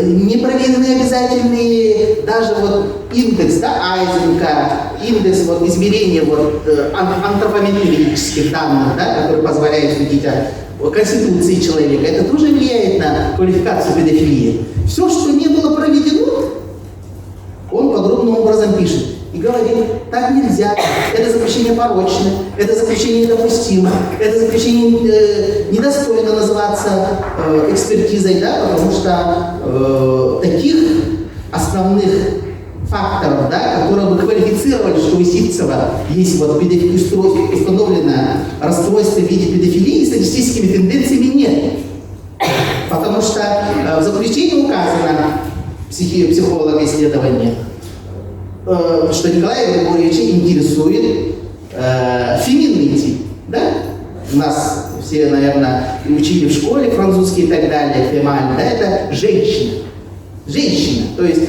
Не проведены обязательные даже вот индекс, да, Айзенка, индекс вот, измерения вот, антропометрических данных, да, которые позволяют судить о конституции человека. Это тоже влияет на квалификацию педофилии. Все, что не было проведено, он подробным образом пишет. И говорит, так нельзя, это заключение порочное, это заключение недопустимо, это заключение недостойно называться экспертизой, да, потому что таких основных факторов, да, которые бы квалифицировали, что у Сивцева есть вот установленное расстройство в виде педофилии, статистическими тенденциями нет. Потому что в заключении указано психолога исследования, что Николая Григорьевича интересует феминный тип, да? У нас все, наверное, учили в школе французский и так далее, фемаль, да, это женщина. Женщина, то есть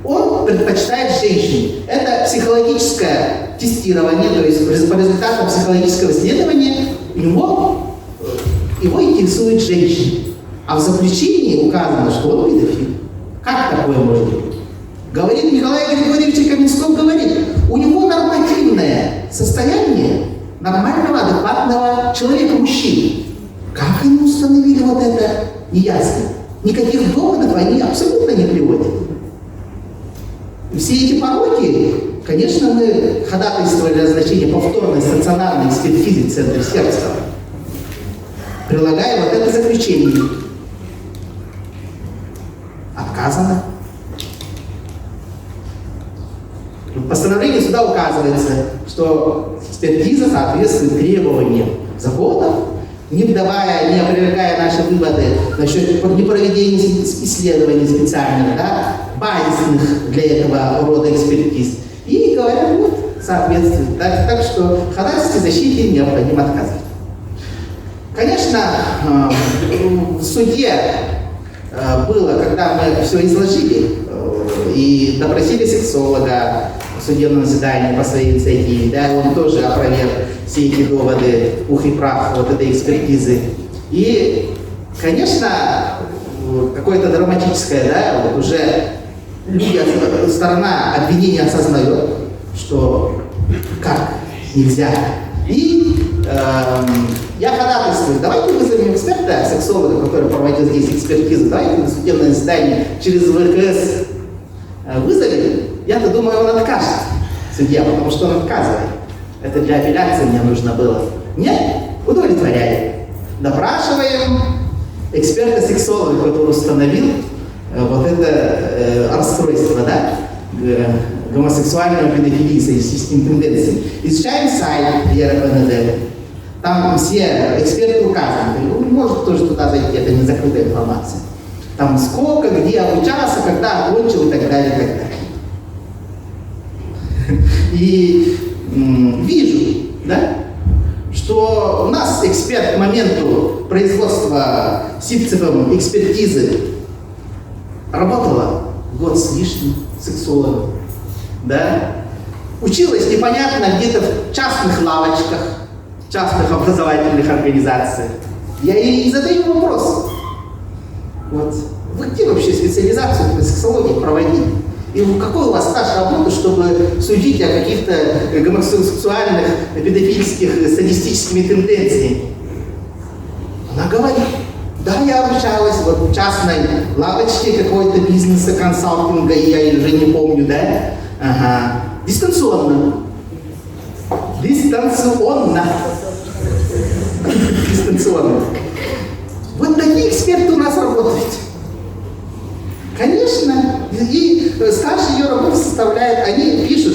он предпочитает женщин. Это психологическое тестирование, то есть по результатам психологического исследования его интересует женщина. А в заключении указано, что он педофил. Как такое может быть? Говорит Николай Григорьевич Каменсков, говорит, у него нормативное состояние нормального, адекватного человека-мужчины. Как они установили вот это, неясно. Никаких доводов они абсолютно не приводят. И все эти пороки, конечно, мы ходатайствовали о назначении повторной стационарной экспертизы в Центре Сербского, прилагая вот это заключение. Отказано. В постановлении суда указывается, что экспертиза соответствует требованиям законов, не опровергая наши выводы насчет непроведения исследований специальных, да, базисных для этого рода экспертиз. И говорят, вот, соответствует. Так что ходатайстве защите необходимо отказать. Конечно, в суде было, когда мы все изложили и допросили сексолога в судебном заседании по своей инициативе, да, он тоже опроверг все эти доводы, пух и прах вот этой экспертизы. И, конечно, какое-то драматическое, да, вот уже люди, сторона обвинения осознает, что как нельзя. И я ходатайствую, давайте вызовем эксперта, сексолога, который проводил здесь экспертизу, давайте на судебное заседание через ВКС вызовем. Я-то думаю, он откажет, судья, потому что он отказывает. Это для апелляции мне нужно было. Нет, удовлетворяем. Допрашиваем эксперта-сексолога, который установил вот это расстройство, да, гомосексуального педофилии с сексистскими тенденциями. Изучаем сайт ЕРПНД. Там все эксперты указаны. Вы можете тоже туда зайти, это не закрытая информация. Там сколько, где обучался, когда окончил и так далее, и так далее. И вижу, да, что у нас эксперт к моменту производства Сивцевым экспертизы работала год с лишним сексологом, да, училась непонятно где-то в частных лавочках, частных образовательных организациях. Я ей задаю вопрос. Вот. Вы где вообще специализацию по сексологии проводили? И какой у вас стаж работы, чтобы судить о каких-то гомосексуальных, педофильских, садистическими тенденциями? Она говорит, да, я обучалась вот в частной лавочке какой-то бизнеса, консалтинга, я уже не помню, да? Ага. Дистанционно. Дистанционно. Вот такие эксперты у нас работают. Конечно, и стаж ее работы составляет, они пишут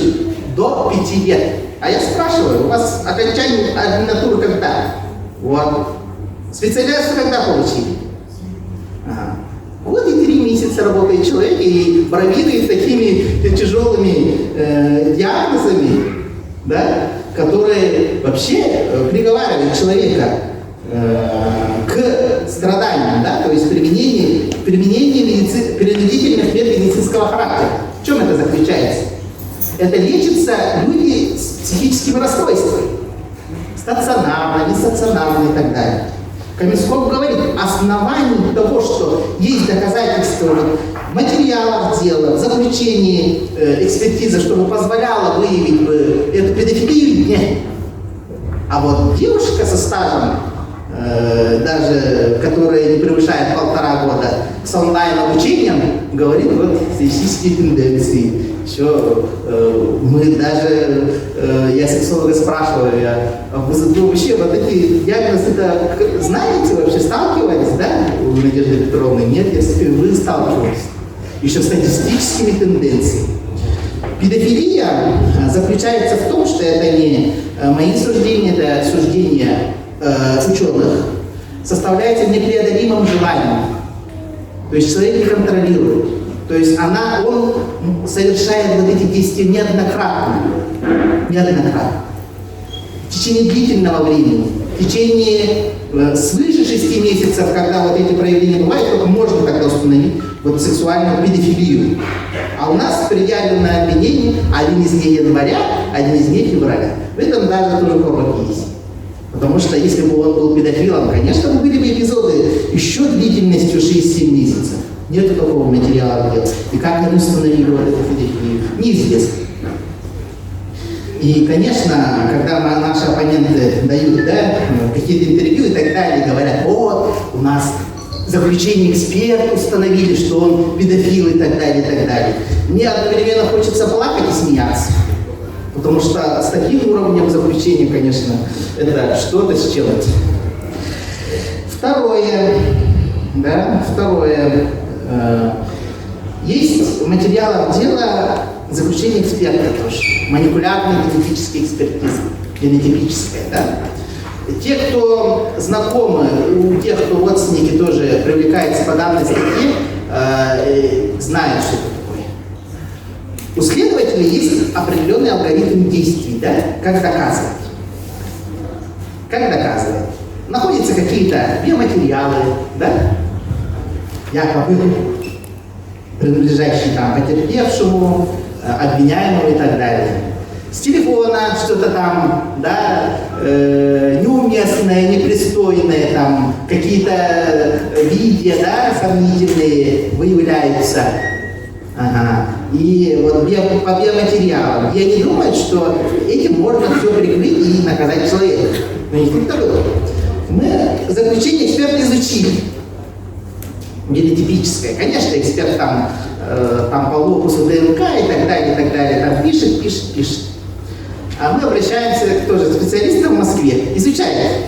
до 5 лет. А я спрашиваю, у вас окончание ординатуры когда? Вот. Специализацию когда получили? Ага. Вот и 3 месяца работает человек и бравирует такими тяжелыми диагнозами, да, которые вообще приговаривают человека к страданиям, да, то есть применение принудительных мер медицинского характера. В чем это заключается? Это лечатся люди с психическими расстройствами. Стационарно, нестационарно и так далее. Комиссов говорит, оснований того, что есть доказательства материалов дела, в заключении экспертизы, чтобы позволяло выявить бы эту педофилию, нет. А вот девушка со стажем, даже которая не превышает 1,5 года, с онлайн-обучением, говорит, вот, сексистские тенденции. Еще мы даже, я сексолога спрашиваю, вы вообще вот эти диагнозы, знаете, вообще сталкивались, да, у Надежды Петровны? Нет, если вы сталкивались. Еще с статистическими тенденциями. Педофилия заключается в том, что это не мои суждения, это суждения ученых, составляется непреодолимым желанием. То есть человек не контролирует. То есть он совершает вот эти действия неоднократно. В течение длительного времени. В течение свыше 6 месяцев, когда вот эти проявления бывают, только можно тогда установить вот сексуальную педофилию. А у нас предъявлено обвинение 1 из дней января, 1 из дней февраля. В этом даже тоже пробы есть. Потому что если бы он был педофилом, конечно, были бы эпизоды еще длительностью 6-7 месяцев. Нет такого материала дела. И как они установили вот эту педофилию, неизвестно. И, конечно, когда наши оппоненты дают, да, какие-то интервью и так далее, говорят, вот, у нас заключение эксперт установили, что он педофил и так далее, и так далее. Мне одновременно хочется плакать и смеяться. Потому что с таким уровнем заключения, конечно, это что-то с чем-то. Второе. Есть в материалах дела заключение эксперта тоже. Молекулярная генетическая экспертиза. Генетическая, да? Те, кто знакомы, у тех, кто родственники тоже привлекаются по данной статье, знают, что это такое. У следователя есть определенный алгоритм действий, да? Как доказывать. Находятся какие-то биоматериалы, да? Якобы принадлежащие там потерпевшему, обвиняемому и так далее. С телефона что-то там, да, неуместное, непристойное, там, какие-то видео, да, сомнительные выявляются. Ага. И вот по биоматериалам. Я не думаю, что этим можно все прикрыть и наказать человека. Но не второе. Мы заключение эксперта изучили. Генетипическое. Конечно, эксперт там по локусу ДНК и так далее, там пишет. А мы обращаемся тоже к специалистам в Москве, изучаем.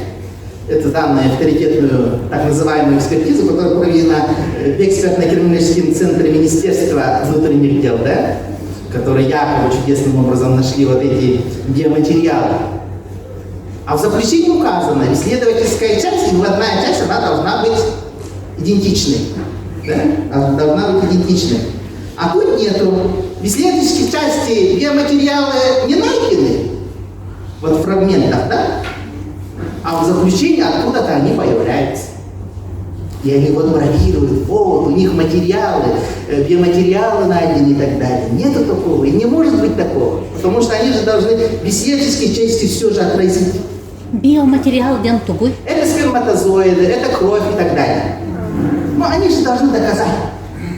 это данные авторитетную так называемую экспертизу, которая проведена в экспертно-криминалистическом центре Министерства внутренних дел, да, которые якобы чудесным образом нашли вот эти биоматериалы. А в заключении указано, исследовательская часть и выводная часть, она должна быть идентичной. Да? Она должна быть идентичной. А тут нету. В исследовательской части биоматериалы не найдены, вот в фрагментах, да? А в заключении откуда-то они появляются. И они вот бравируют, вот, у них материалы, биоматериалы найдены и так далее. Нету такого, и не может быть такого. Потому что они же должны в исследовательской части все же отразить. Биоматериал ден тугой. Это сперматозоиды, это кровь и так далее. Но они же должны доказать.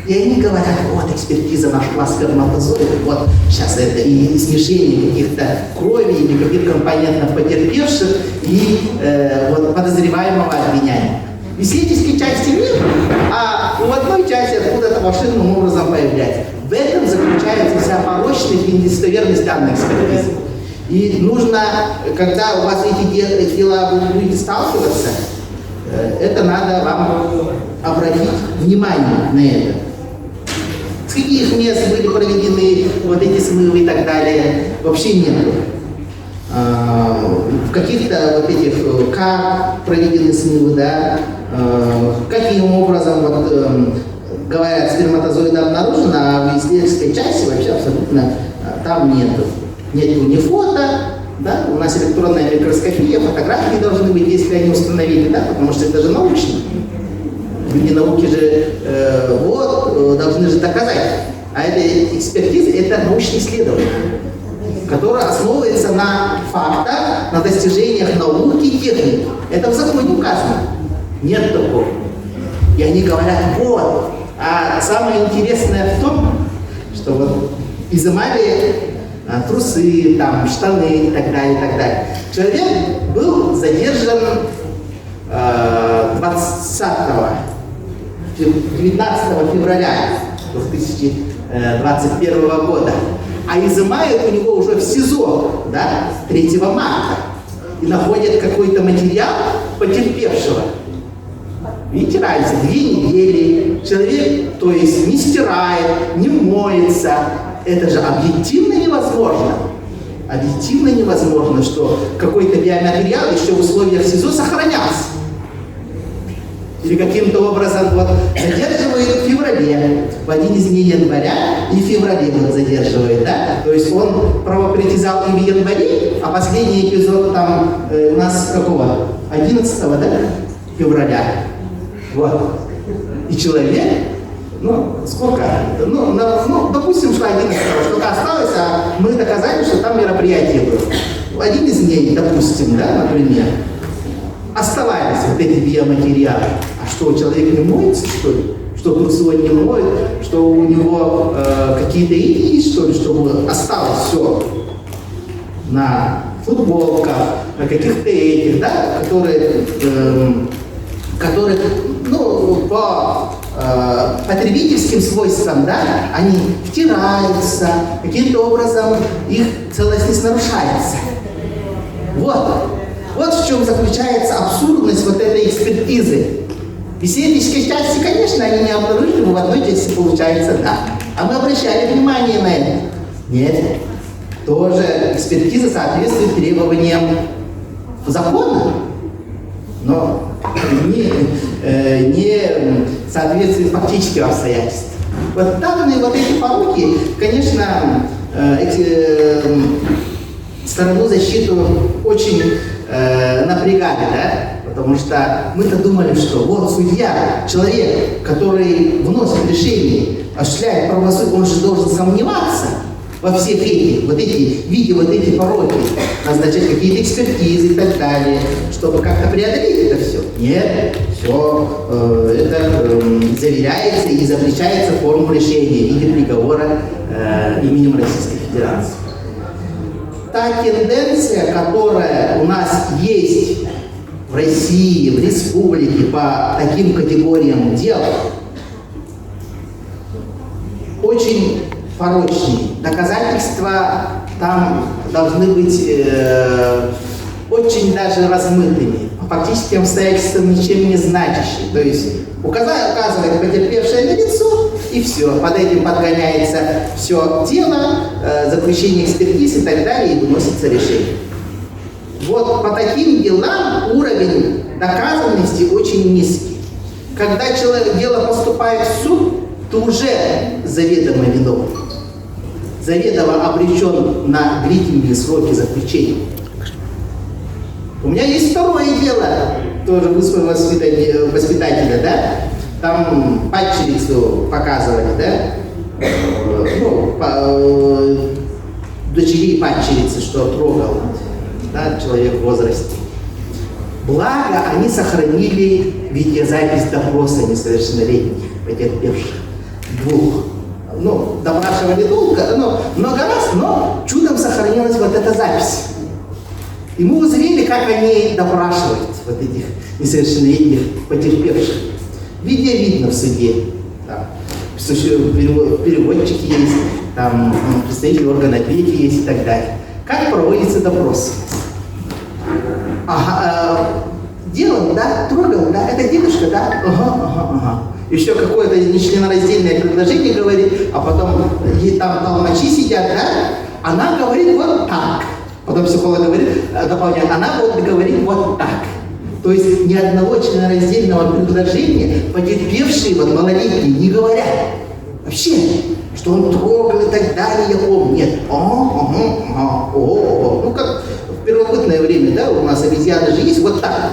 И они говорят, вот экспертиза нашла сперматозоиды, вот сейчас это и смешение каких-то крови или каких-то компонентов потерпевших и вот подозреваемого обвиняемого. В исследовательской части нет, а в одной части откуда-то волшебным образом появляется. В этом заключается вся порочность и недостоверность данной экспертизы. И нужно, когда у вас эти дела будете сталкиваться, это надо вам обратить внимание на это. С каких мест были проведены вот эти смывы и так далее, вообще нету. В каких-то вот этих, как проведены смывы, да, каким образом, вот, говорят, сперматозоиды обнаружены, а в исследовательской части вообще абсолютно там нету. Нету ни фото, да, у нас электронная микроскопия, фотографии должны быть, если они установили, да, потому что это же научно. Люди науки же должны же доказать. А эта экспертиза – это научное исследование, которое основывается на фактах, на достижениях науки и техники. Это в законе указано. Нет такого. И они говорят, вот. А самое интересное в том, что вот изымали трусы, там, штаны и так далее, и так далее. Человек был задержан 19 февраля 2021 года, а изымают у него уже в СИЗО, да, 3 марта, и находят какой-то материал потерпевшего. Видите, разница, 2 недели, человек, то есть, не стирает, не моется. Это же объективно невозможно. Объективно невозможно, что какой-то биоматериал еще в условиях СИЗО сохранялся. Или каким-то образом вот задерживают в феврале, в один из дней января и в феврале вот задерживает, да? То есть он правопритязал и в январе, а последний эпизод там у нас какого? 11, да? Февраля. Вот. И человек, сколько? Допустим, что 11, что-то осталось, а мы доказали, что там мероприятие было. Один из дней, допустим, да, например, оставались вот эти биоматериалы. А что, человек не моется, что ли? Что трусы он не моет? Что у него какие-то идеи есть, что ли, чтобы осталось все на футболках, на каких-то этих, да, которые по потребительским свойствам, да, они втираются, каким-то образом их целостность нарушается. Вот в чем заключается абсурдность вот этой экспертизы. В исследовательской части, конечно, они не обнаружили, но в одной части получается да. А мы обращали внимание на это? Нет. Тоже экспертиза соответствует требованиям закона, но не соответствует фактическим обстоятельствам. Вот данные вот эти пороки, конечно, сторону защиту очень напрягали, да? Потому что мы-то думали, что вот судья, человек, который вносит решение, осуществляет правосудие, он же должен сомневаться во всех этих, видя вот эти пороки, назначать какие-то экспертизы и так далее, чтобы как-то преодолеть это все. Нет, все это заверяется и запрещается форму решения в виде приговора именем Российской Федерации. Та тенденция, которая у нас есть в России, в республике по таким категориям дел, очень порочнее. Доказательства там должны быть очень даже размытыми. фактическим обстоятельствам ничем не значащий. То есть указывает потерпевшее на лицо, и все. Под этим подгоняется все тело, заключение экспертиз и так далее, и выносится решение. Вот по таким делам уровень доказанности очень низкий. Когда дело поступает в суд, то уже заведомо виновен, заведомо обречен на длительные сроки заключения. У меня есть второе дело, тоже вызвало воспитателя, да? Там падчерицу показывали, да? Дочерей падчерицы, что трогал, да, человек в возрасте. Благо, они сохранили видеозапись допроса несовершеннолетних потерпевших. Двух. Допрашивали долго, много раз, но чудом сохранилась вот эта запись. И мы узрели, как они допрашивают вот этих несовершеннолетних потерпевших. Видео видно в суде. Там, переводчик есть, там представитель органа опеки есть и так далее. Как проводится допрос? Делал, да, трогал, да, это дедушка, да, ага. Еще какое-то нечленораздельное предложение говорит, а потом там толмачи сидят, да, она говорит вот так. Потом психолог говорит, дополняет, она вот говорит вот так. То есть ни одного членораздельного предложения потерпевшие, вот малолетние, не говорят. Вообще, что он трогал и так далее, я помню. Нет. Ну как в первобытное время, да, у нас обезьяны же есть, вот так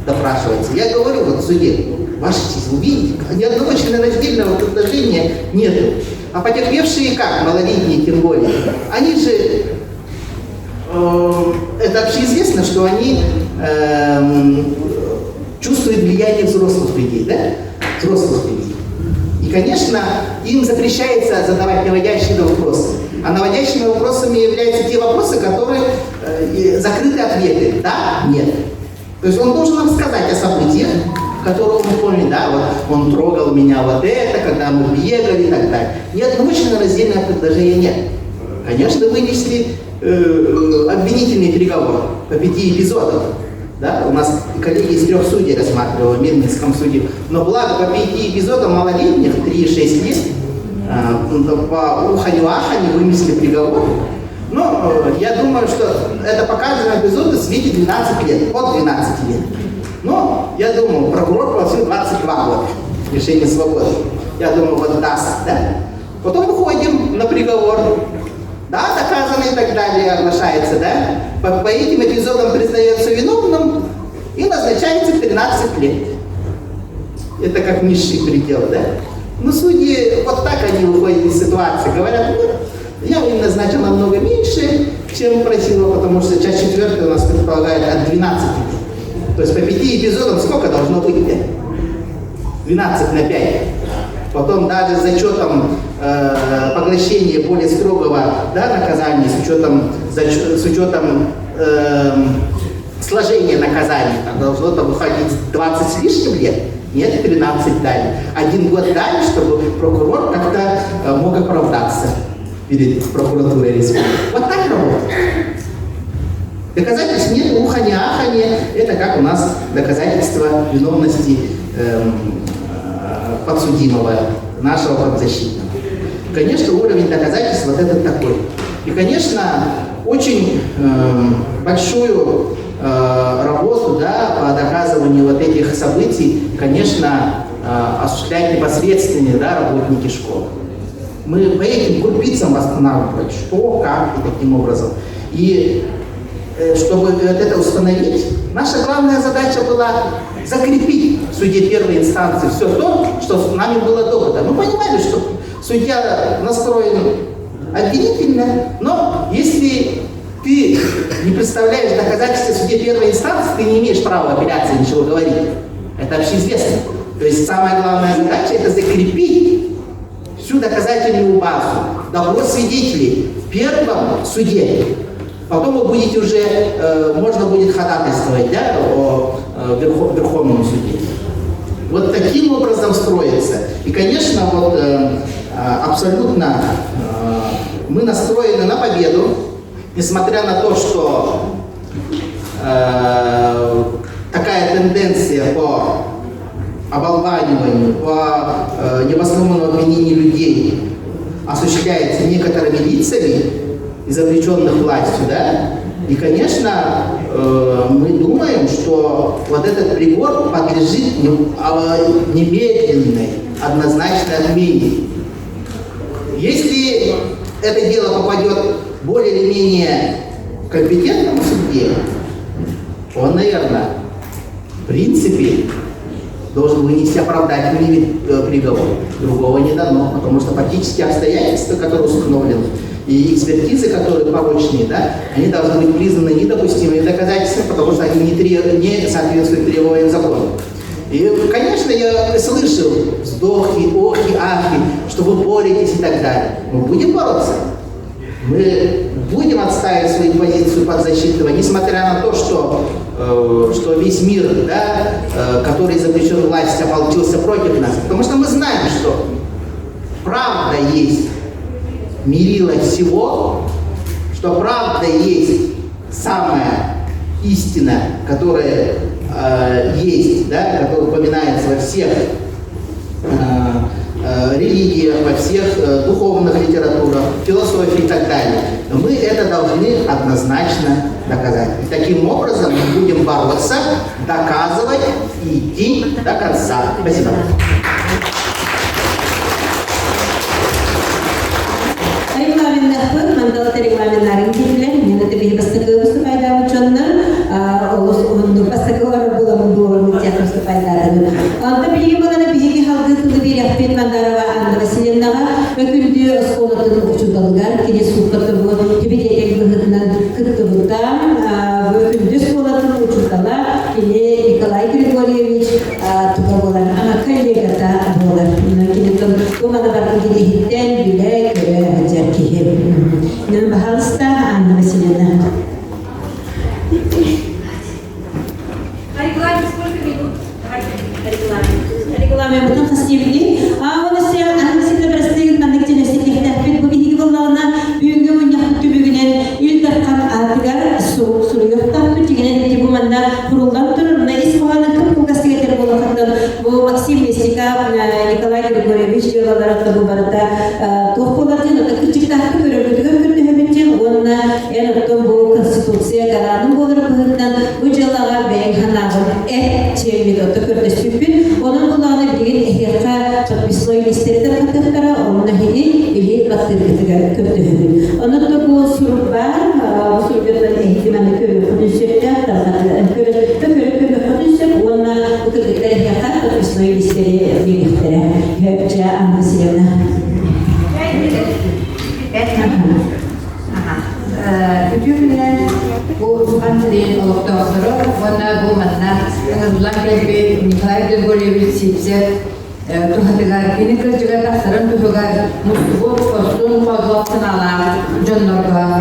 допрашивается. Я говорю вот в суде, ваша честь, вы видите, ни одного членораздельного предложения нету. А потерпевшие как, малолетние тем более, они же, это общеизвестно, что они чувствуют влияние взрослых людей, да? Взрослых людей. И, конечно, им запрещается задавать наводящие вопросы. А наводящими вопросами являются те вопросы, которые закрыты ответы. Да, нет. То есть он должен нам сказать о событиях, которые он помнит, да, вот он трогал меня вот это, когда мы бегали и так далее. Ни одного членораздельного предложения нет. Конечно, вынесли обвинительный приговор по 5 эпизодам. Да? У нас коллеги из 3 судей рассматривали в Минском суде. Но благо по 5 эпизодам малолетних, 3-6 лет, по уханю-аханю вынесли приговор. Но я думаю, что это по каждому эпизоду светит 12 лет, от 12 лет. Но я думаю, прокурор получил 22 года лишения свободы. Я думаю, вот даст, да? Потом выходим на приговор. Да, доказано и так далее, оглашается, да? По этим эпизодам признается виновным и назначается 13 лет. Это как низший предел, да? Но судьи, вот так они выходят из ситуации, говорят, я им назначил намного меньше, чем просила, потому что часть 4 у нас предполагает от 12 лет. То есть по 5 эпизодам сколько должно быть? 12 на 5. Потом даже с зачетом поглощения более строгого, да, наказания, с учетом сложения наказания, там должно выходить 20 с лишним лет, нет, 13 дали. 1 год дали, чтобы прокурор как-то мог оправдаться перед прокуратурой республики. Вот так работает. Доказательств нет, уханье-аханье, это как у нас доказательство виновности подсудимого, нашего подзащитного. Конечно, уровень доказательств вот этот такой. И, конечно, очень большую работу, да, по доказыванию вот этих событий, конечно, осуществляют непосредственные, да, работники школы. Мы по этим крупицам восстанавливаем, что, как и каким образом. И чтобы это установить, наша главная задача была закрепить в суде первой инстанции все то, что с нами было добыто. Мы понимали, что судья настроен обвинительно, но если ты не представляешь доказательства в суде первой инстанции, ты не имеешь права апелляции ничего говорить. Это общеизвестно. То есть самая главная задача – это закрепить всю доказательную базу, допрос свидетелей в первом суде. Потом вы будете уже, можно будет ходатайствовать, да, о Верховном суде. Вот таким образом строится. И, конечно, вот абсолютно мы настроены на победу, несмотря на то, что такая такая тенденция по оболваниванию, по невосстановленному обвинению людей осуществляется некоторыми лицами, изобретенных властью, да? И, конечно, мы думаем, что вот этот приговор подлежит немедленной, однозначной отмене. Если это дело попадет более или менее компетентному судье, он, наверное, в принципе, должен вынести оправдательный приговор. Другого не дано, потому что фактически обстоятельства, которые установлены, и экспертизы, которые порочные, да, они должны быть признаны недопустимыми доказательствами, потому что они не соответствуют требованиям закона. И, конечно, я слышал вздохи, охи, ахи, что вы боретесь и так далее. Мы будем бороться. Мы будем отстаивать свою позицию подзащитного, несмотря на то, что весь мир, да, который изобретен властью, ополчился против нас. Потому что мы знаем, что правда есть мерило всего, что правда есть самая истина, которая есть, да, которая упоминается во всех религиях, во всех духовных литературах, философии и так далее. Но мы это должны однозначно доказать. И таким образом мы будем бороться, доказывать и идти до конца. Спасибо. Регламентарин килен, мен это били бастыгы выступайда учённан, бастыгылар буламын театр выступайда. Анда били боланы биги халгы тылы бери аппет мандарова Анна Васильевнага өкүлдү школатын учудалгар кине суккаты бу тибидеге гыгынан кыттыбытан өкүлдү школатын учудала кине Николай Григорьевич тукаболар коллегата болар. Кине томана бар кине хиттен биле көрө ажакие. Пожалуйста, Анна Васильевна. Регламент сколько минут? Регламент потом хастивли. А вот если Анна Васильевна простыгит, мандыктен өстекехтәппет, бу биһиги боллағына үйінгі мөньяқты түбігінен үлдірқан атыгар суруйоқтаппы тигенен бу манда құрылған тұрырына исмағаны кім кулгастыгетер болақырдан бу Максим Лесиков, Николай Григорьевич жолаларында бу барыта тоқполардың кычыктақты көрілдігі онна энотон бу конституция гаранын болыры быһыттан уҗалага бәйг ханагын чемидоты көрдөспүппүн онун буланы билген эхиякка подписной листерден каттыктара онна хини или баттыргытыга көрдөһүн онотто бу сурба сурбеттен эхтиманы көрүп күнүсөттөр көрүп онна укырдыктар эхиякка подписной листери билгиктери хөпча Анна Васильевна. Bütün bu kantriyin oluktuğları, ona bu manna, Anadolu'dan gelip Nikolay Grigorьевич Sipsev, tuhatıgar, beni kırcıga taksırın tuhatıgar, Mustafa Kostun fazlasını alan, John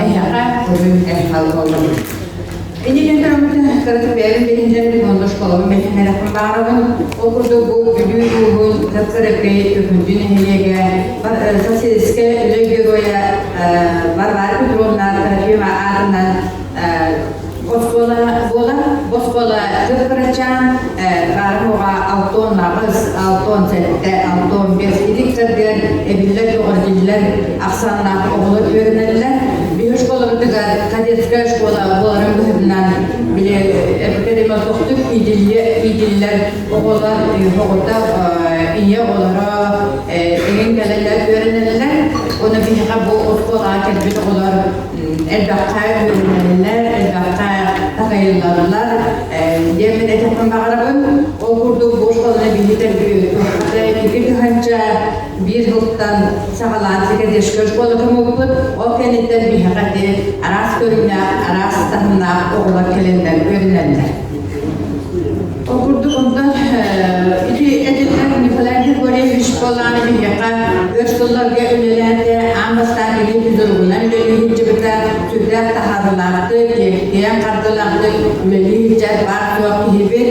ehaka, bugün ehal oldu. İnci tarafından kırıtıp yerin birinci bir kondu şkolabı mekanlarım bağırın, okurdu bu güdüğü ruhun, tıkkırıpı, tüpündüğün hilege, sasiske, lögüroya, var kudronlar, tarafıma ardından, Boskola tıkkırıçan, karımoğa auton nabız, auton sette, auton beskediklerden, ebiller doğrucular, aksanlar, oğulu öğrenirler. Bir şkola kadetler şkola oğulların bıhırından bile epkelime soktuk, idiller, oğullar, oğulda iyi oğullara egin geleler öğrenirler. Onu bir bu şkola kelbet oğullar elbette öğrenirler, elbette takayırlarlar. Demin etapın bağırabın, o kurdu boş koluna birlikte bir hanca bir yıldan sağlan sekedeşke şkola kımıpıp, o kenetler bir hakati aras görünler, aras tahınlar, oğullar kelender, öğrenirler. O kurdu ondan iki editler Nikolay Grigorьевич şkolanı bir yaka, ölçkolarga ünlülerde Amas'tan gibi bir durumdan ünlü hicibide tüyler taharılardı, diyen kardılardı, ünlü hicib var, yok gibi.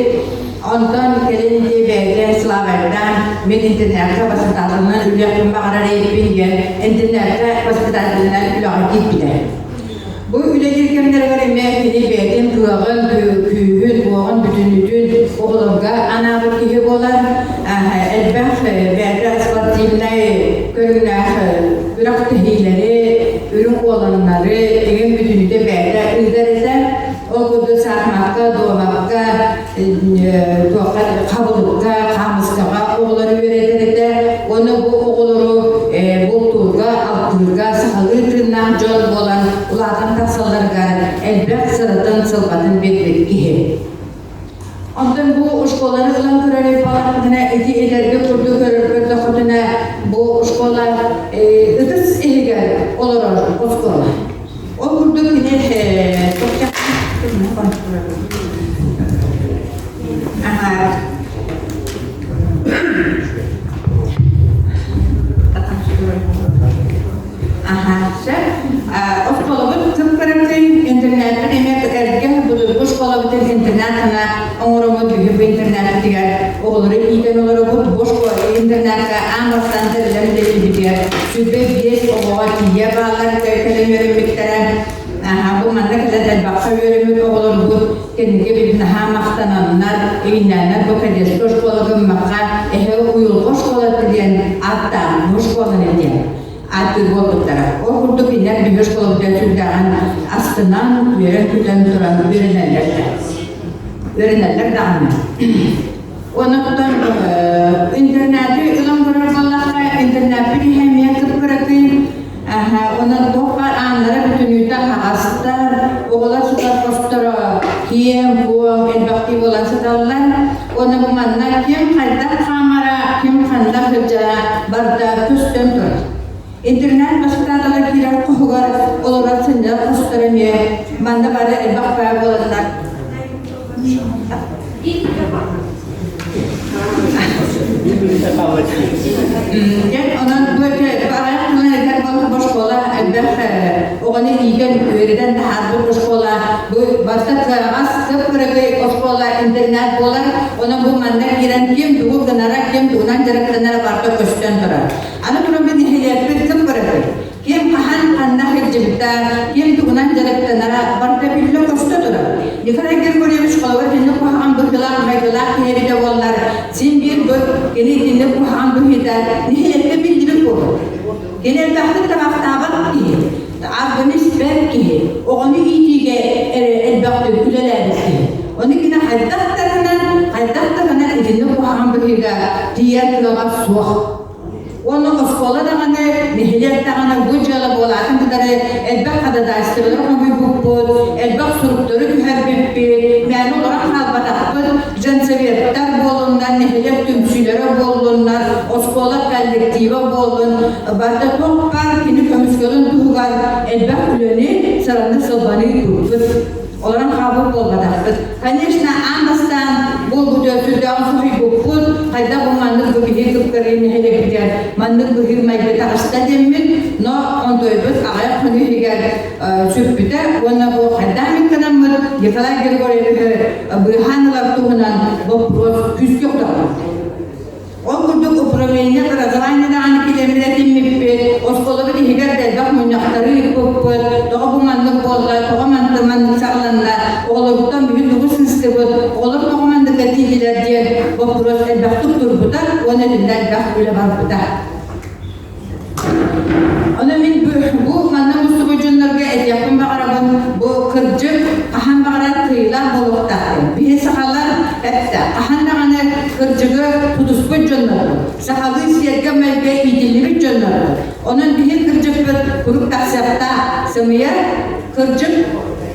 Ondan gelince belge Slaver'den ben internette basıtlarından ünlü yakın bağırır eğipince internette basıtlarından ünlü gittiler. Bu üledirkemlere göre mehini bedim, kığağın, küyüğün, boğun, bütünlüğün, oğulurga, anabı kihi bolar, elbək, bərdə asfaltiyinə, görünə, üraq tehiləri, ürün olanları, egin bütünlüğü bərdə ızdar o kudu sarmakka, doğmakka, kabılıkka, kamıskaga oğulları öğretirdi. Onu bu oğulları bulturga, altırga, sağlığı tırnak jol bolan ulardan tasallarga elbək sıratın sılbatın betlik kihi. Ondan bu uşkoları ılan köreli bağırtına eti ederge kurdu körülbürde kutuna bu uşkolar ıdız ehiger olur uşkolar. O kurdu kine tokacak. Aha. Uşkolabı tıpkırıntın internetten emek ergen bulur. Uşkolabı internetine onurumu büyük internet diğer oğulları iyiden olur. Bu boş internette anlastan terilen diğer sübbe bir oğula diye bağlar terkelen yörümlüklere bu mantıkla baksa yörümlük olur bu kendi gibi daha mahtananlar eğinlerler bu kadar uşkolabı makka uyul uşkolabı diyen attan uşkolabı diyen Atı bolluklara. O kurdu binler bir hoş kolu sürdağın astından veren küten duran öğrenenler dağına. Ona tutan interneti ulan kurar ballakta internet bir hem yakıp bırakayım. Ona dokar anlara bütün yüzden asıtlar. Oğlar sular postara kim bu elbakti olan sıdallar. Ona bu manna kim kayda kamera kim kanda hıca barda küstün durar. İnternet başlıklarla kirar kohugar olarak sınca kusturamaya manda bari elbak bayağı olanlar. Yani onun böyle bayağı kullanırken balık boş kola elbak oğlanı iyiken öğreden daha boş kola bu başta az kıpkırıkı boş kola internet bolar ona bu manda giren kim bu gınarak kim unan jaraklarına barda küstün durar. Ana durum bir nihayet bir kıpkırıkı. Kim kahan kanna hicibda, kim tuğunan jaraklarına barda billo küstü durar. Dikkat edin görüyormuş kola var dinle kuhan bıkılak mekılak heri de bollar. Sin bir bök geni dinle kuhan bıhidar. Nihayette bildirim kola. Gene tahtık taraftabat ki. Abimiz ben ki. Onu iyicige elbette küleler ki. Onu yine haydaklarına idinle kuhan bıhidar. Diğer kılama suak. Onun oskola da hani nihiliyet de hani bu cala bolatın kadarı elbek kadar da istiyorlar ama bir bukbul, elbek surupları tüher bippi, yani olarak halbatakpı, janseviyetler bolunlar, nihiliyet tümsülere bolunlar, oskola kollektiva bolun, barda tokpar, kini kömüskölün tuğgar, elbek üleni sıranı sılbanı tuttur. Olarak kabul bolmadıktır. Конечно, anlastan bu dötürde ansuhi bukul, hayda bu manlık bu bihir kıpkırıyım hele gider. Manlık bu hirmayı taşta demin, no on doybuz ağayak konu higer süppüde, ona bu hayda min kanamır, yıkalar gergoreli bu hanılar tuğunan bu küs yok da var. O kurduk upravleniya razavanyada ani kilemletin mippi, oskola bir higer delbak munyakları yıkıp, doğa bu manlık bollar, doğa manlık sağlanlar, oğluruktan büyük nüfus istebi, oğlur doğa manlık etidiler diye bu pros elbak tuttur bu da, o nedimde elbak bile var bu da. Ona min bu manna musubucunlarga etyapın bağırabın, bu kırcık, ahan bağırar kıyılar boluktaktı. Bir sakallar hepsi, ahan dağını kırcığı tudusbucunlardı. Sakalı siyerge melge idilli cunlardı. Onun bir kırcık bir kuruk taksiyapta sımıya, kırcık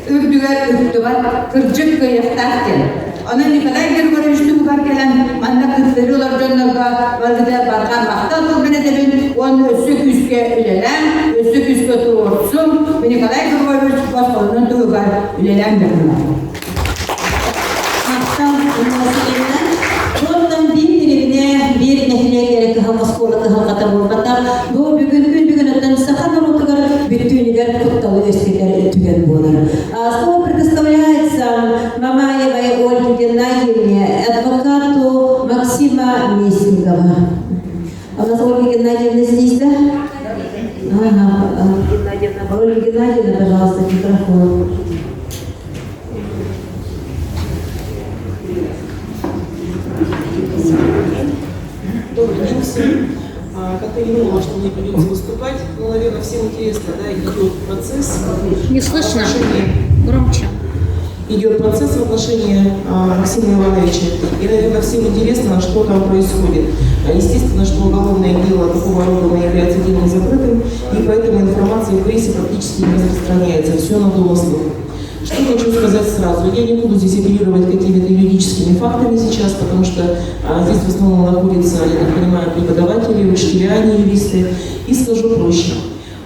ürdüger ürdüger, kırcık kıyıftaktı. Ona ne kadar görüştü bu gelen manna kızları olar cunlarga, valide barkan bakta bu beni demin, onu üstü küske ülelen, üstü küske tuğursun, beni kadar görüştü baskolunun tuğgar ülelen görünler. Haktan ünvasıyla oradan bir nehliye gerek hamas kolatı hakata bulmadan bu bugün ötten сахарно отгар bütün кутталы эстекер түген болар. Слово предоставляется Мамаевой Ольге Геннадьевне, адвокату Максима Местникова. У нас Ольга Геннадьевна здесь, да? Ольга Геннадьевна, пожалуйста, микрофон. Микрофон. Добрый день всем. Как-то не думала, что мне придется выступать, но, наверное, всем интересно, да, идет процесс. Не слышно? в отношении- Громче. Идет процесс в отношении Максима Ивановича. И, наверное, всем интересно, что там происходит. Естественно, что уголовное дело такого рода является делом закрытым, и поэтому информация в прессе практически не распространяется. Все на домыслах. Что хочу сказать сразу. Я не буду здесь оперировать какими-то юридическими фактами сейчас, потому что здесь в основном находятся, я так понимаю, преподаватели, учителя, а не юристы. И скажу проще.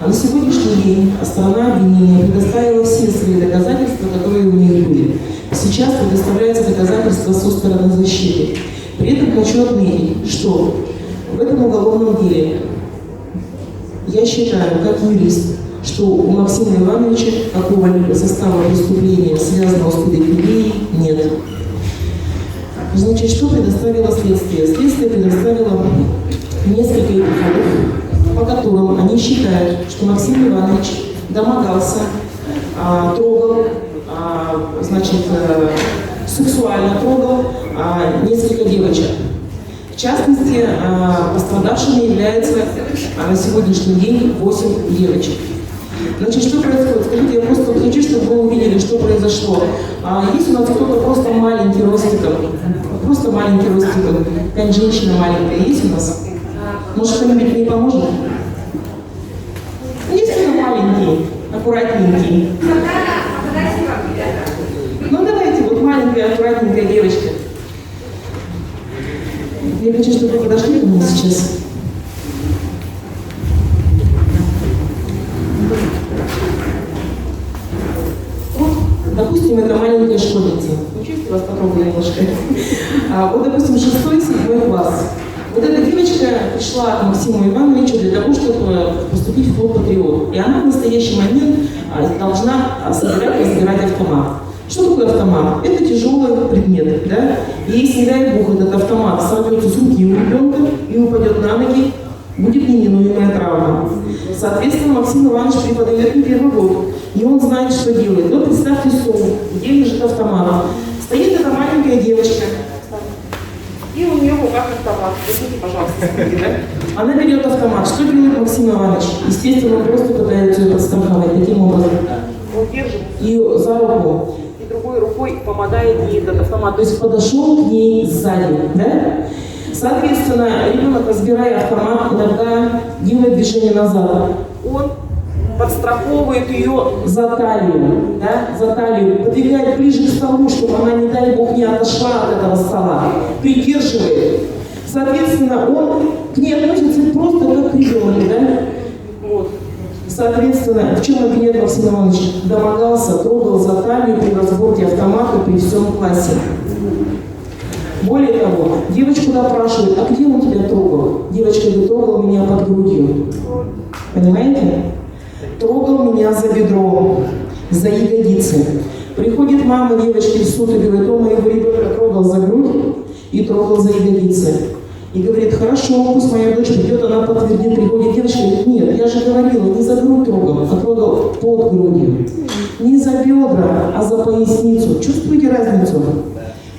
А на сегодняшний день сторона обвинения предоставила все свои доказательства, которые у них были. Сейчас предоставляются доказательства со стороны защиты. При этом хочу отметить, что в этом уголовном деле я считаю, как юрист, что у Максима Ивановича какого-либо состава преступления, связанного с педофилией, нет. Значит, что предоставило следствие? Следствие предоставило несколько эпизодов, по которым они считают, что Максим Иванович домогался, трогал, сексуально трогал несколько девочек. В частности, пострадавшими является на сегодняшний день 8 девочек. Значит, что происходит? Скажите, я просто хочу, чтобы вы увидели, что произошло. Есть у нас кто-то просто маленький ростиком? Просто маленький ростиком. Какая женщина маленькая есть у нас? Может, кто-нибудь мне поможет? Есть кто-то маленький, аккуратненький? Ну, давайте, вот маленькая, аккуратненькая девочка. Я хочу, чтобы вы подошли ко мне сейчас. Вот, допустим, это маленькая школьница. Ну, чувствуете, вас потрогали немножко. Вот, допустим, 6-7 класс. Вот эта девочка пришла к Максиму Ивановичу для того, чтобы поступить в клуб «Патриот». И она в настоящий момент должна собирать и разбирать автомат. Что такое автомат? Это тяжелый предмет, да? И если, не дай бог, этот автомат сорвется с руки у ребенка и упадет на ноги, будет неминуемая травма. Соответственно, Максим Иванович преподает на первый год, и он знает, что делает. Вот представьте стол, где лежит автомат. Стоит эта маленькая девочка, и у нее в руках автомат. Возьмите, пожалуйста, смотрите, да? Она берет автомат. Что делает Максим Иванович? Естественно, он просто пытается ее подстраховать таким образом. Он держит ее за руку и другой рукой помогает ей этот автомат. То есть подошел к ней сзади, да? Соответственно, ребенок, разбирая автомат, иногда делает движение назад. Он подстраховывает ее за талию, да, за талию, подвигает ближе к столу, чтобы она, не дай бог, не отошла от этого стола, придерживает. Соответственно, он к ней относится просто как к ребенку, да? Вот. Соответственно, в чем обвиняет Максим Иванович? Домогался, трогал за талию при разборке автомата при всем классе. Более того, девочку допрашивают, а где он тебя трогал? Девочка говорит, трогал меня под грудью. Понимаете? Трогал меня за бедро, за ягодицы. Приходит мама девочки в суд и говорит, о, моего ребенка трогал за грудь и трогал за ягодицы. И говорит, хорошо, пусть моя дочь придет, она подтвердит, приходит девочка и говорит, нет, я же говорила, не за грудь трогал, а трогал под грудью. Не за бедра, а за поясницу. Чувствуете разницу?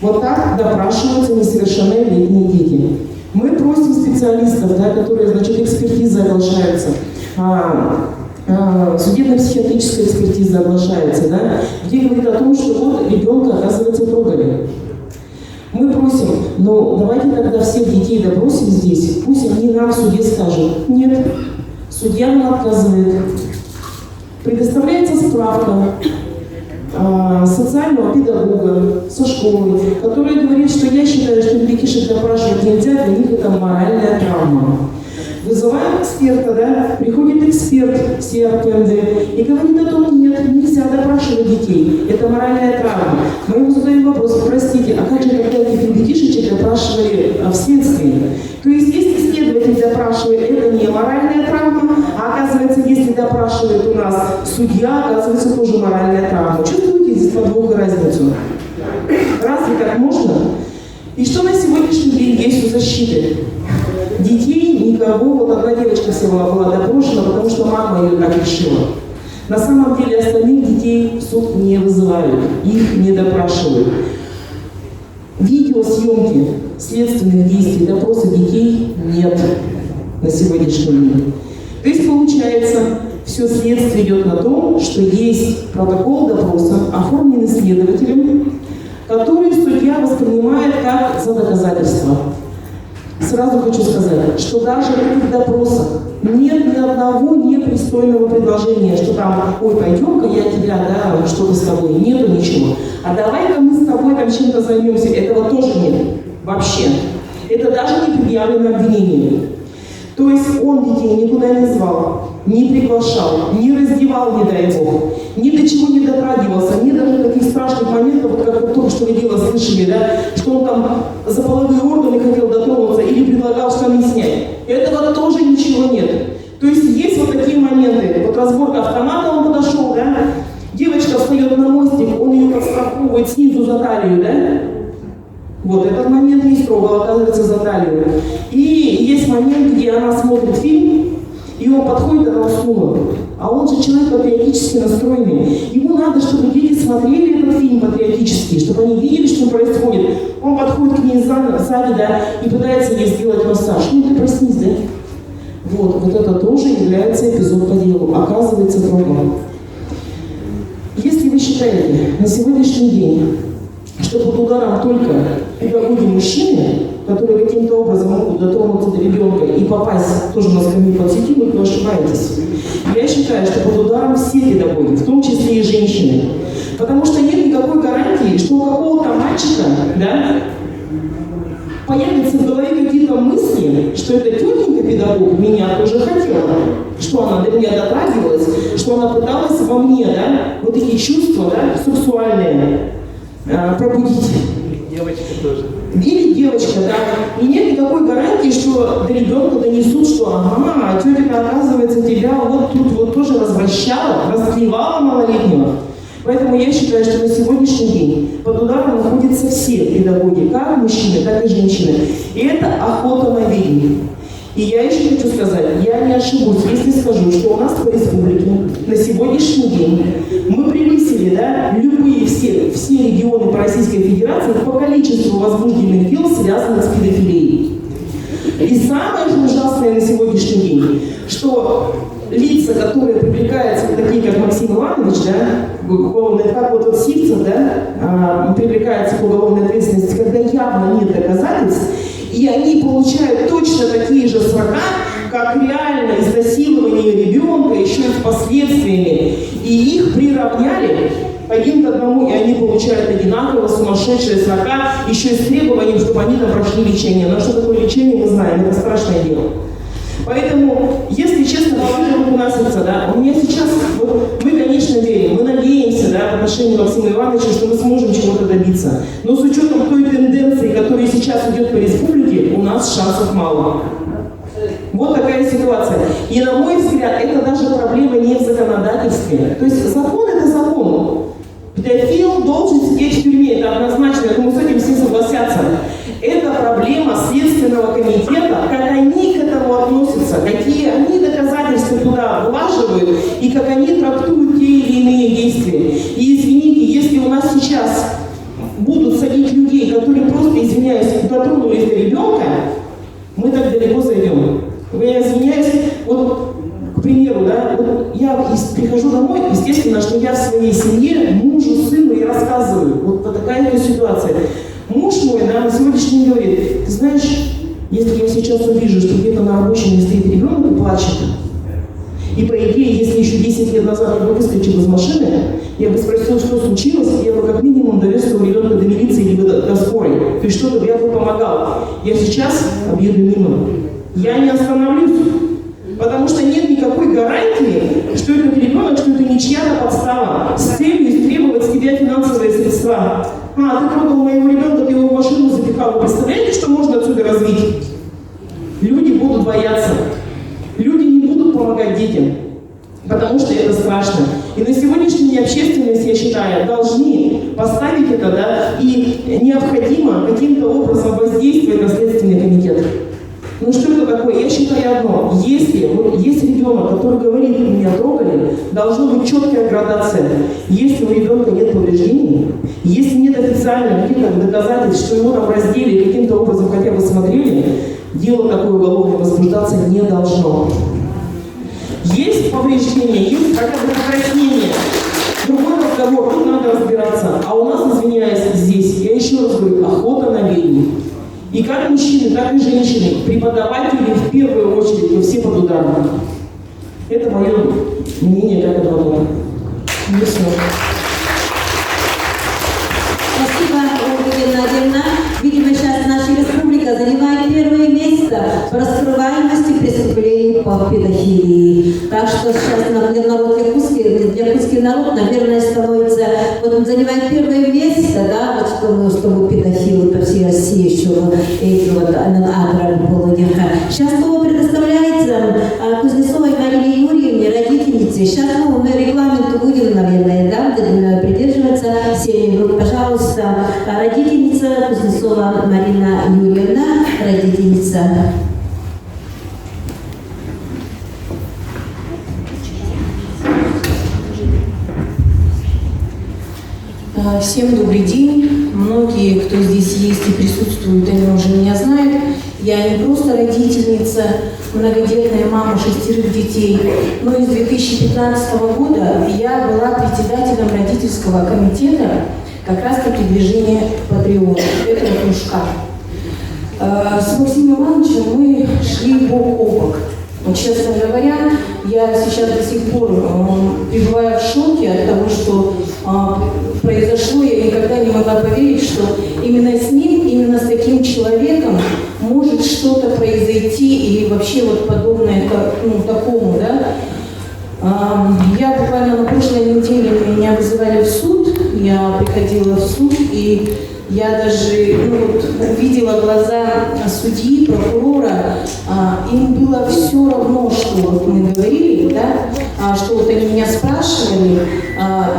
Вот так допрашиваются несовершеннолетние дети. Мы просим специалистов, да, которые, значит, экспертиза оглашается, судебно-психиатрическая экспертиза оглашается, да, где говорит о том, что вот ребенка, оказывается, трогали. Мы просим, но давайте тогда всех детей допросим здесь, пусть они нам в суде скажут. Нет, судья нам отказывает. Предоставляется справка социального педагога со школы, который говорит, что я считаю, что детишек допрашивать нельзя, для них это моральная травма. Вызываем эксперта, да, приходит эксперт, все АПМД, и говорит о том, нет, нельзя допрашивать детей, это моральная травма. Мы ему задаем вопрос, простите, а как же тогда этих детишечек допрашивали в следствии? То есть, если следователь допрашивает, это не моральная травма, а оказывается, если допрашивает у нас судья, оказывается, тоже моральная травма. Чувствуете здесь подвох и разницу? Разве так можно? И что на сегодняшний день есть у защиты? Детей никого, вот одна девочка всего была допрошена, потому что мама ее так решила. На самом деле остальных детей в суд не вызывают, их не допрашивают. Видеосъемки следственных действий, допроса детей нет на сегодняшний день. То есть получается, все следствие идет на том, что есть протокол допроса, оформленный следователем, который судья воспринимает как за доказательство. Сразу хочу сказать, что даже в этих допросах нет ни одного непристойного предложения, что там, ой, пойдем-ка я тебя, да, что-то с тобой, нету ничего. А давай-ка мы с тобой там чем-то займемся, этого тоже нет, вообще. Это даже не предъявлено обвинение. То есть он детей никуда не звал, не приглашал, не раздевал, не дай бог, ни до чего не дотрагивался, ни даже таких страшных моментов, как вот только что вы дело слышали, да, что он там за половые органы хотел дотронуться или предлагал штаны снять. Этого тоже ничего нет. То есть есть вот такие моменты. Вот разборка автомата, он подошел, да, девочка встает на мостик, он ее подстраховывает снизу за талию, да. Вот этот момент не строго, оказывается, за талию. И есть момент, где она смотрит фильм, и он подходит, она уснула. А он же человек патриотически настроенный. Ему надо, чтобы дети смотрели этот фильм патриотически, чтобы они видели, что происходит. Он подходит к ней сзади, да, и пытается ей сделать массаж. Ну ты проснись, да? Вот это тоже является эпизод по делу. Оказывается, трудно. Если вы считаете на сегодняшний день, что под ударом только педагоги мужчины, которые каким-то образом могут дотронуться до ребенка и попасть тоже на скамью подсудимых, вы ошибаетесь. Я считаю, что под ударом все педагоги, в том числе и женщины. Потому что нет никакой гарантии, что у какого-то мальчика, да, появятся в голове какие-то мысли, что эта тетенька педагог меня тоже хотела, что она до меня дотрагивалась, что она пыталась во мне, да, вот такие чувства, да, сексуальные, пробудить. Девочка тоже. Или девочка, да. И нет никакой гарантии, что до ребенка донесут, что ага, тетя, оказывается, тебя вот тут вот тоже развращала, расклевала малолетнего. Поэтому я считаю, что на сегодняшний день под ударом находятся все педагоги, как мужчины, так и женщины. И это охота на ведьм. И я еще хочу сказать, я не ошибусь, если скажу, что у нас по республике на сегодняшний день мы превысили, да, любые все регионы по Российской Федерации по количеству возбужденных дел, связанных с педофилией. И самое же ужасное на сегодняшний день, что лица, которые привлекаются, такие как Максим Иванович, да, уголовный, как вот Сивцев, да, привлекаются к уголовной ответственности, когда явно нет доказательств, и они получают точно такие же срока, как реально изнасилование ребенка, еще и с последствиями. И их приравняли один к одному, и они получают одинаково сумасшедшие срока, еще и с требованием, чтобы они там прошли лечение. Но что такое лечение, мы знаем, это страшное дело. Поэтому, если честно, положим выносится, да, у меня сейчас, вот, мы, конечно, верим, мы надеемся, да, в отношении Максима Ивановича, что мы сможем чего-то добиться. Но с учетом той тенденции, которая сейчас идет по республике, у нас шансов мало. Вот такая ситуация. И, на мой взгляд, это даже проблема не в законодательстве. То есть закон – это закон. Педофил должен сидеть в тюрьме, это однозначно, я думаю, с этим все согласятся. Это проблема Следственного комитета, как они к этому относятся, какие они доказательства туда влаживают и как они трактуют те или иные действия. И извините, если у нас сейчас будут садить людей, которые просто, извиняюсь, дотронулись до ребенка, мы так далеко зайдем. Я извиняюсь, вот, к примеру, да, вот я прихожу домой, естественно, что я в своей семье, мужу, сыну, я рассказываю, вот такая ситуация. Муж мой, да, на сегодняшний день говорит, ты знаешь, если я сейчас увижу, что где-то на рабочем месте стоит ребенок и плачет, и по идее, если еще 10 лет назад я бы выскочил из машины, я бы спросил, что случилось, и я бы как минимум довез своего ребенка до милиции или до скорой. То есть что-то я бы помогал. Я сейчас объеду мимо. Я не остановлюсь, потому что нет никакой гарантии, что этот ребенок, что это не чья-то подстава с целью истребовать с тебя финансовые средства. Ты трогал моего ребенка, ты его в машину запихал. Вы представляете, что можно отсюда развить? Люди будут бояться. Люди не будут помогать детям, потому что это страшно. И на сегодняшний день общественность, я считаю, должны поставить это, да, и необходимо каким-то образом воздействовать на Следственный комитет. Ну что это такое? Я считаю одно. Если вот есть ребенок, который говорит, меня трогали, должна быть четкая градация. Если у ребенка нет повреждений, если нет официальных каких-то доказательств, что его там раздели, каким-то образом хотя бы смотрели, дело такое уголовное возбуждаться не должно. Есть повреждения, есть хотя бы покраснение. Другой разговор, тут надо разбираться. А у нас, извиняюсь, здесь, я еще раз говорю, охота на ведьм. И как мужчины, так и женщины, преподаватели в первую очередь, мы все под ударом. Это мое мнение как адвоката. Не все. Спасибо, Ольга Геннадьевна. Видимо, сейчас наша республика занимает первое место по раскрываемости преступлений по педофилии. Так что сейчас народ якутский народ, наверное, становится, вот занимает первое место, да, вот чтобы педофилы по всей России еще эти вот Сейчас слово предоставляется Кузнецовой Марине Юрьевне, родительнице. Сейчас мы регламенту будем, наверное, да, придерживаться 7 минут. Пожалуйста, родительница Кузнецова Марина Юрьевна, родительница. Всем добрый день. Многие, кто здесь есть и присутствует, они уже меня знают. Я не просто родительница, многодетная мама 6 детей, но и с 2015 года я была председателем родительского комитета как раз-таки движения «Патриот» этого кружка. С Максимом Ивановичем мы шли бок о бок. Но, честно говоря, я сейчас до сих пор пребываю в шоке от того, что произошло. Я никогда не могла поверить, что именно с ним, именно с таким человеком может что-то произойти или вообще вот подобное такому, да. Я буквально на прошлой неделе меня вызывали в суд, я приходила в суд, и я даже видела глаза судьи, прокурора, им было все равно, что вот мы говорили, да, что вот они меня спрашивали,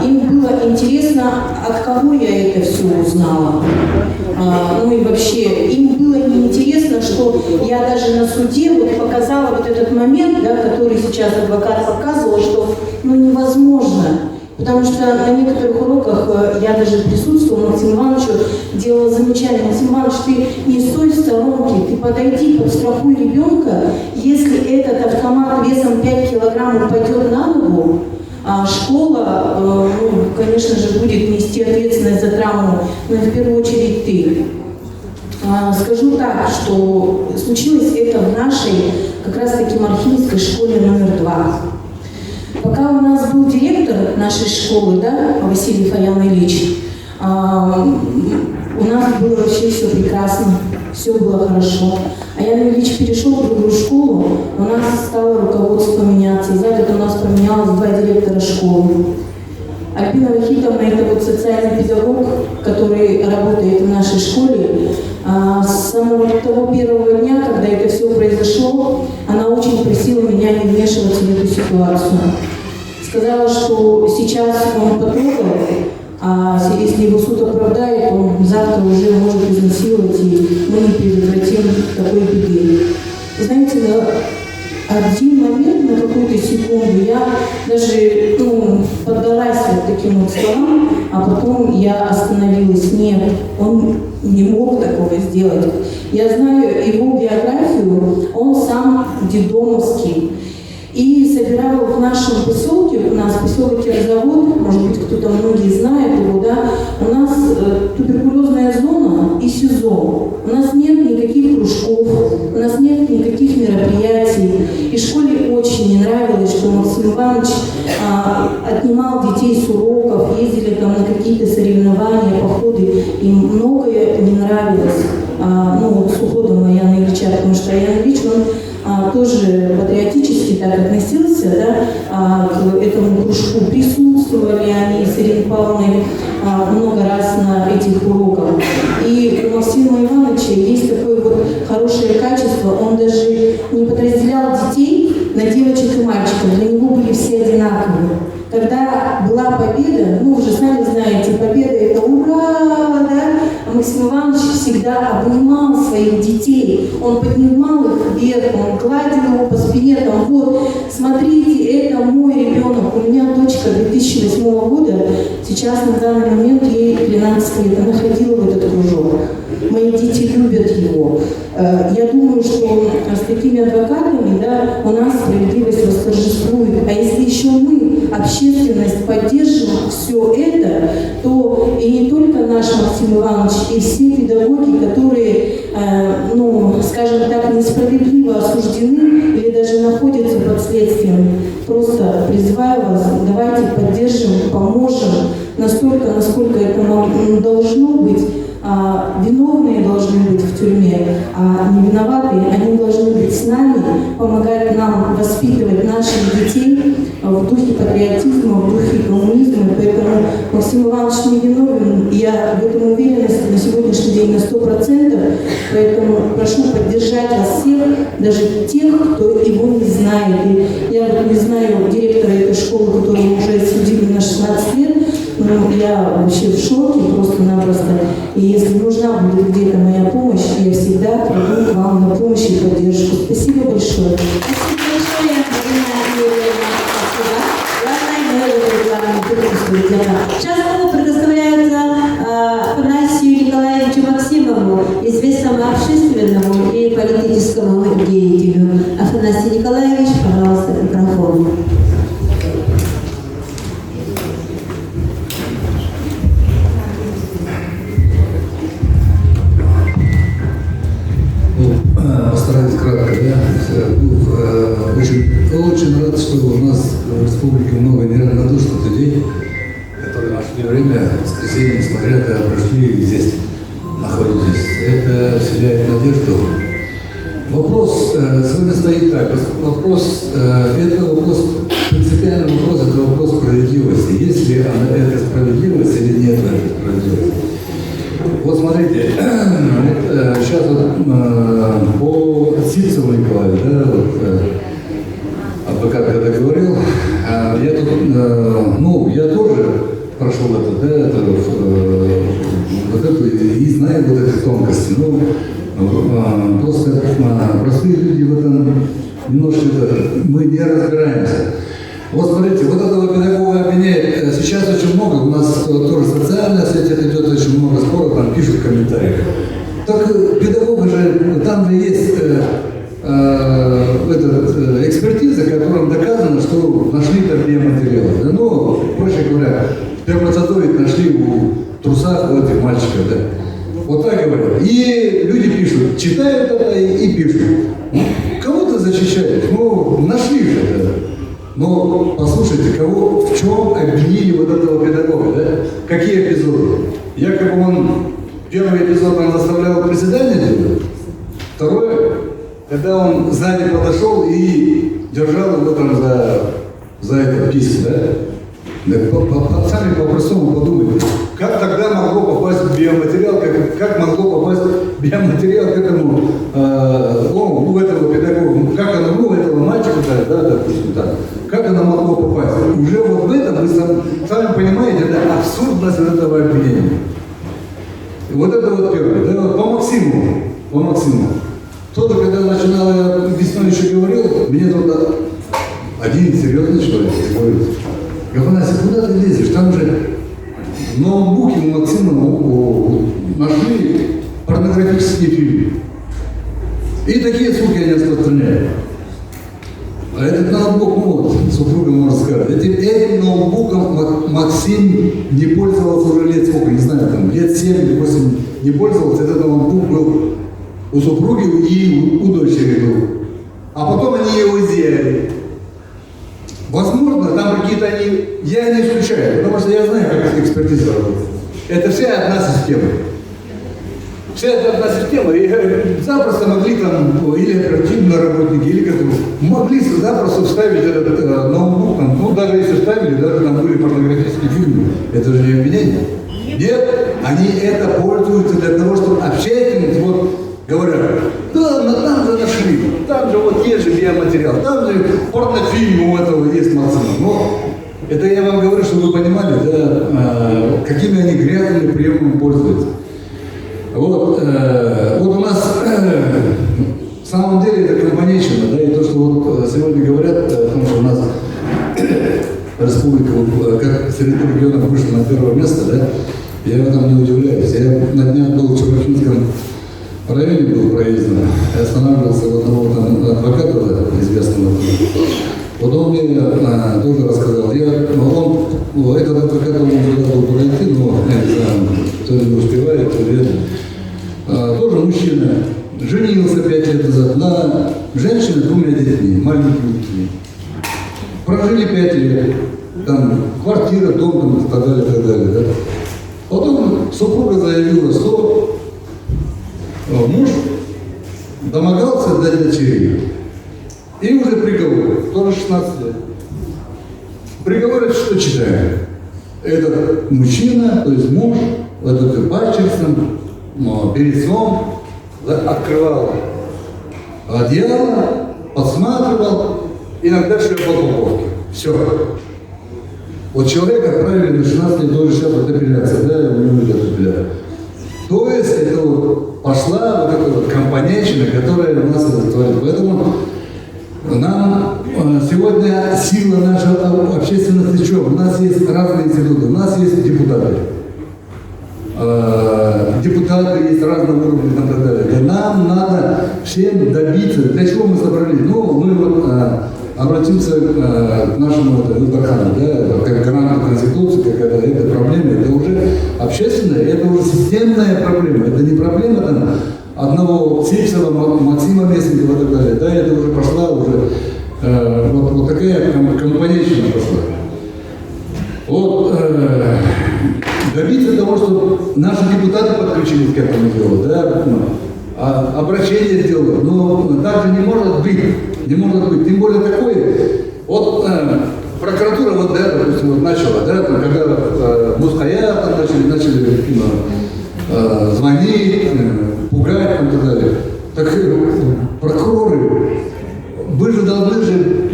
им было интересно, от кого я это все узнала. Ну и вообще, им было неинтересно, что я даже на суде вот показала вот этот момент, да, который сейчас адвокат показывал, что невозможно. Потому что на некоторых уроках я даже присутствовала, Максим Ивановичу делала замечание. Максим Иванович, ты не стой в сторонке, ты подойди, подстрахуй ребенка. Если этот автомат весом 5 килограмм упадет на ногу, школа, конечно же, будет нести ответственность за травму, но в первую очередь ты. Скажу так, что случилось это в нашей как раз-таки Мархинской школе номер 2. Пока у нас был директор нашей школы, да, Василий Фаян Ильич, у нас было вообще все прекрасно, все было хорошо. А Ян Ильич перешел в другую школу, у нас стало руководство меняться. За год у нас поменялось 2 директора школы. Альбина Вахитовна – это вот социальный педагог, который работает в нашей школе. С самого того первого дня, когда это все произошло, она очень просила меня не вмешиваться в эту ситуацию. Сказала, что сейчас он потрогал, а если его суд оправдает, он завтра уже может изнасиловать, и мы не предотвратим такой беды. Знаете, на один момент, на какую-то секунду, я даже поддалась вот таким вот словам, а потом я остановилась. Нет, он не мог такого сделать. Я знаю его биографию, он сам детдомовский. И собирал в нашем поселке, у нас поселок Кирзавод, может быть, кто-то многие знают его, да, у нас туберкулезная зона и СИЗО. У нас нет никаких кружков, у нас нет никаких мероприятий. И школе очень не нравилось, что Максим Иванович отнимал детей с уроков, ездили там на какие-то соревнования, походы. Им многое не нравилось, с уходом Яна Ильича, потому что Ян Ильич, он тоже патриотически так относился, да, к этому кружку. Присутствовали они с Ириной Павловной много раз на этих уроках. И у Максима Ивановича есть такое вот хорошее качество, он даже не подразделял детей на девочек и мальчиков, для него были все одинаковые. Когда была победа, вы уже сами знаете, победа это ура, да? А Максим Иванович всегда обнимал своих детей, он поднимал их вверх, он гладил его по спине, там, вот, смотрите, это мой ребенок. У меня дочка 2008 года, сейчас на данный момент ей 13 лет, она ходила в этот кружок. Мои дети любят его. Я думаю, что с такими адвокатами, да, у нас справедливость восторжествует. А если еще мы, общественность, поддержим все это, то и не только наш Максим Иванович, и все педагоги, которые, скажем так, несправедливо осуждены или даже находятся под следствием, просто призываю вас, давайте поддержим, поможем настолько, насколько это должно быть. Виновные должны быть в тюрьме, а не виноватые, они должны быть с нами, помогать нам воспитывать наших детей в духе патриотизма, в духе коммунизма. Поэтому Максим Иванович не виновен, и я в этом уверенности на сегодняшний день на 100%. Поэтому прошу поддержать вас всех, даже тех, кто его не знает. И я вот не знаю директора этой школы, которого уже судили на 16 лет, но я вообще в шоке просто-напросто. И если нужна будет где-то моя помощь, я всегда приду к вам на помощь и поддержку. Спасибо большое. Сейчас слово предоставляется Афанасию Николаевичу Максимову, известному общественному и политическому деятелю. Афанасий Николаевич, пожалуйста, микрофон. Постараюсь кратко, да. Очень рад, что у нас в республике много неравнодушных людей, которые нашли время в воскресенье, несмотря на прошли здесь, находитесь. Это вселяет надежду. Вопрос сегодня стоит так. Это вопрос, принципиальный вопрос, это вопрос справедливости. Есть ли это справедливость или нет этой справедливости? Вот смотрите, сейчас вот по Сильцеву Николаю, да, вот, адвокат когда говорил, я тут, я тоже прошел это, да, вот это и знаю вот эти тонкости. Просто простые люди в этом немножко мы не разбираемся. Вот смотрите, вот этого педагога обвиняет сейчас очень много, у нас тоже социальная сеть идет, очень много споров, там пишут в комментариях. Так педагога же, там же есть экспертиза, которым доказано, что нашли там биоматериалы. Да? Ну, проще говоря, сперматозоид нашли в трусах у этих мальчиков. Да? Вот так говорят. И люди пишут, читают это и пишут. Кого-то защищают, нашли же это. Но послушайте, кого, в чем обвинили вот этого педагога, да? Какие эпизоды? Якобы первый эпизод он заставлял приседания делать. Второе, когда он сзади подошел и держал его там за этот писк, да? Сами по-простому подумайте, как тогда могло попасть биоматериал, как могло попасть биоматериал к этому, этого педагога, как оно, этого мальчика, да, допустим, так, как оно могло попасть? Уже вот в этом, вы сами понимаете, да, абсурдность этого обвинения. Вот это вот первое, да, по Максиму. Кто-то, когда начинал, я весной еще говорил, мне тут один серьезный человек говорит: Афанасий, куда ты лезешь? Там же в ноутбуке у Максима нашли порнографические фильмы. И такие ссылки они распространяют. А этот ноутбук, супруга можно сказать, этим ноутбуком Максим не пользовался уже лет сколько, не знаю, там, лет 7 или 8 не пользовался. Этот ноутбук был у супруги и у дочери был. А потом они его изъяли. Возможно, там какие-то я не исключаю, потому что я знаю, как экспертиза работает. Это вся одна система. И запросто могли там, или оперативные работники, или как-то, могли запросто вставить этот ноутбук, там, даже если вставили, даже там были порнографические фильмы. Это же не обвинение. Нет, они это пользуются для того, чтобы общественность, говорят, да, там же нашли, там же есть же биоматериал, там же порнофильм у этого есть Максима. Но это я вам говорю, чтобы вы понимали, да, какими они грязными приемами пользуются. Вот у нас самом деле это компанейщина, да, и то, что вот сегодня говорят о том, что у нас республика, как среди регионов вышла на первое место, да, я в этом не удивляюсь. Я на днях был в Чебурашинском районе, был проездом, я останавливался у одного там адвоката известного. Вот он мне тоже рассказал, этот адвокат, он сюда был подойти, но я не знаю, кто не успевает, то верно. Тоже мужчина, женился 5 лет назад на женщине с 2 детьми, маленькими детьми. Прожили 5 лет, там квартира, дом, там, и так далее, да. Потом супруга заявила, что муж домогался до дочерей. И уже приговор, тоже 16 лет. Приговор, что читаем? Этот мужчина, то есть муж, этот пальчиком, перед сном открывал одеяло, подсматривал, иногда шлепал по полке. Все. Вот человека отправили на 16 лет, тоже сейчас вот апелляция, да, у него идет апелляция. То есть это вот пошла вот эта вот компанейщина, которая у нас это творит. Поэтому нам сегодня сила нашей общественности что? У нас есть разные институты, у нас есть депутаты. Депутаты есть разного уровня и так далее. И нам надо всем добиться. Для чего мы собрались? Ну, мы вот обратимся к нашему Илдархану, да, как гаранту Конституции, как это проблема, это уже общественная, это уже системная проблема. Это не проблема там одного Сипсова, Максима Месникова и так далее. Да, это уже пошла уже вот такая компанейщина пошла. Вот добиться того, что наши депутаты подключились к этому делу, да, обращение сделали. Но так же не может быть. Не может быть. Тем более такое. Вот прокуратура вот, да, допустим, вот начала, да, там, когда Муская там начали звонить, пугать там, и так далее. Так прокуроры, вы же надзор,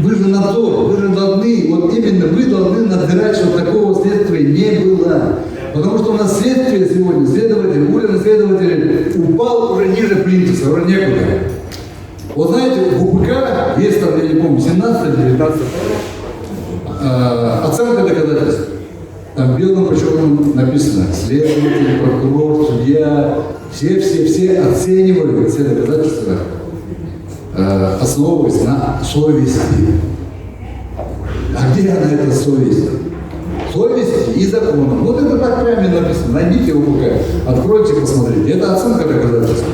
вы же должны, вот именно вы должны надзирать, чтобы такого следствия не было. Потому что у нас следствие сегодня, уровень следователя упал уже ниже плинтуса, уже некуда. Вот знаете, в УПК есть там, я не помню, 17 или 19 оценка доказательств. Там белым по черному написано: следователь, прокурор, судья, все оценивали все доказательства, основываясь на совести. А где она, эта совесть? Совесть и законом. Вот это так прямо написано. Найдите УПК, откройте, посмотрите. Это оценка доказательств.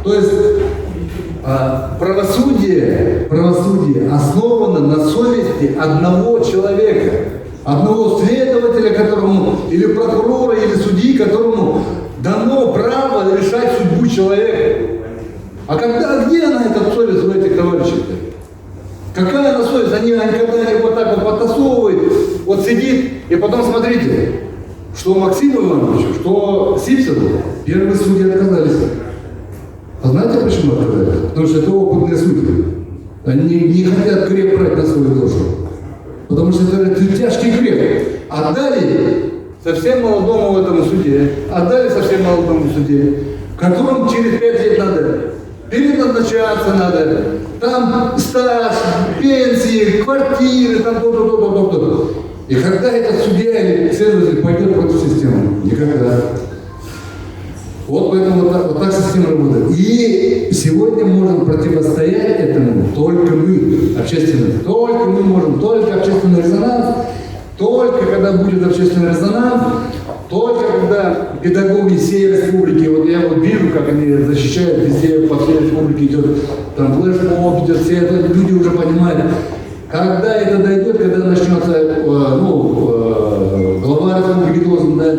То есть правосудие основано на совести одного человека, одного следователя, которому, или прокурора, или судьи, которому дано право решать судьбу человека. А где она, эта совесть у этих товарищей-то? Какая она совесть? Они когда они вот так вот подтасовывают, вот сидит, и потом смотрите, что Максиму Ивановичу, что Сипсову, первые судьи отказались. А знаете, почему отказались? Потому что это опытные судьи. Они не хотят грех брать на свою душу. Потому что это тяжкий грех. Отдали совсем молодому этому судье, которому через 5 лет надо переназначаться надо, там стаж, пенсии, квартиры, там то. И когда этот судья или следователь пойдет против системы? Никогда. Вот поэтому вот так система работает. И сегодня можем противостоять этому только мы, общественность. Только мы можем, только общественный резонанс, только когда будет общественный резонанс, только когда педагоги всей республики, вот я вот вижу, как они защищают везде, по всей республике идет, там флешмоб идет, все это, люди уже понимают. Когда это дойдет, когда начнется, глава республики должен, да,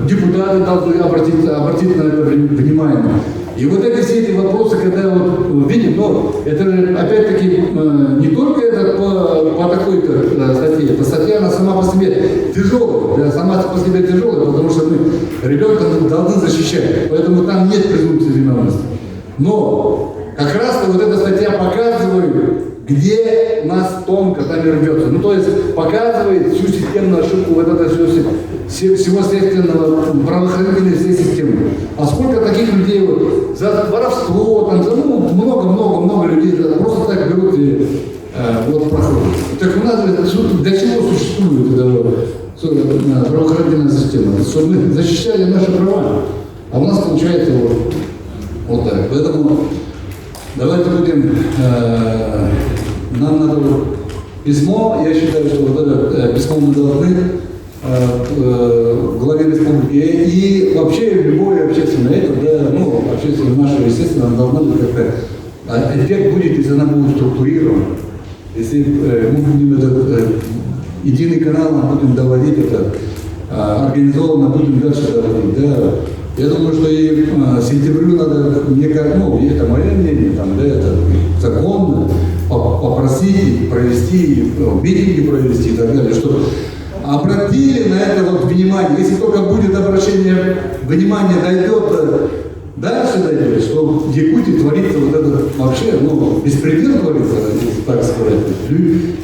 депутаты должны обратить на это внимание. И вот все эти вопросы, когда вот видим, но это же опять-таки не только это по такой-то статье, эта статья, она сама по себе тяжелая, потому что мы ребенка должны защищать, поэтому там нет презумпции виновности. Но как раз вот эта статья показывает где нас тонко там и рвется. Ну, то есть показывает всю системную ошибку вот это всего следственного правоохранительной всей системы. А сколько таких людей вот, за воровство, там, за много людей просто так берут и вот проходят. Так у нас для чего существует эта правоохранительная система? Чтобы мы защищали наши права. А у нас получается вот так. Поэтому давайте будем, нам надо письмо, я считаю, что вот это письмо мы должны главе республики и вообще любое общественное, общественное наше, естественно, оно должно быть как-то, эффект будет, если она будет структурирована, если мы будем этот единый канал, мы будем доводить это, организованно будем дальше доводить, да. Я думаю, что и сентябрю надо, мне как, это мое мнение, там, да, это законно попросить, провести, митинги провести и так далее, чтобы обратили на это вот внимание. Если только будет обращение внимания, дальше дойдет, что в Якутии творится вот это вообще, беспредел творится, если так сказать.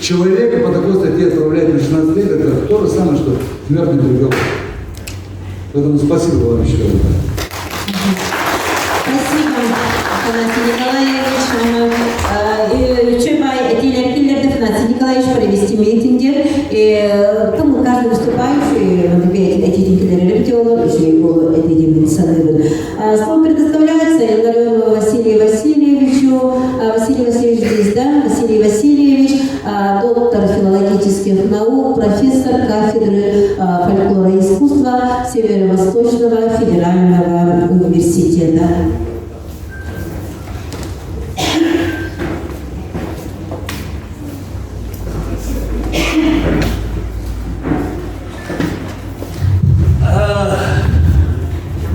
Человека по такой статье отправлять на 16 лет, это то же самое, что смертный приговор. Поэтому спасибо вам еще раз. Спасибо, Афанасий Николаевич. Чебай, Афанасий Николаевич провести митинги. Каждый выступающий, эти репетиолог, еще его эти саныбы. Слово предоставляется Илларионову Василию Васильевичу. Василий Васильевич здесь, да? Василий Васильевич, доктор филологических наук, профессор кафедры фольклора и искусства Северо-Восточного федерального университета.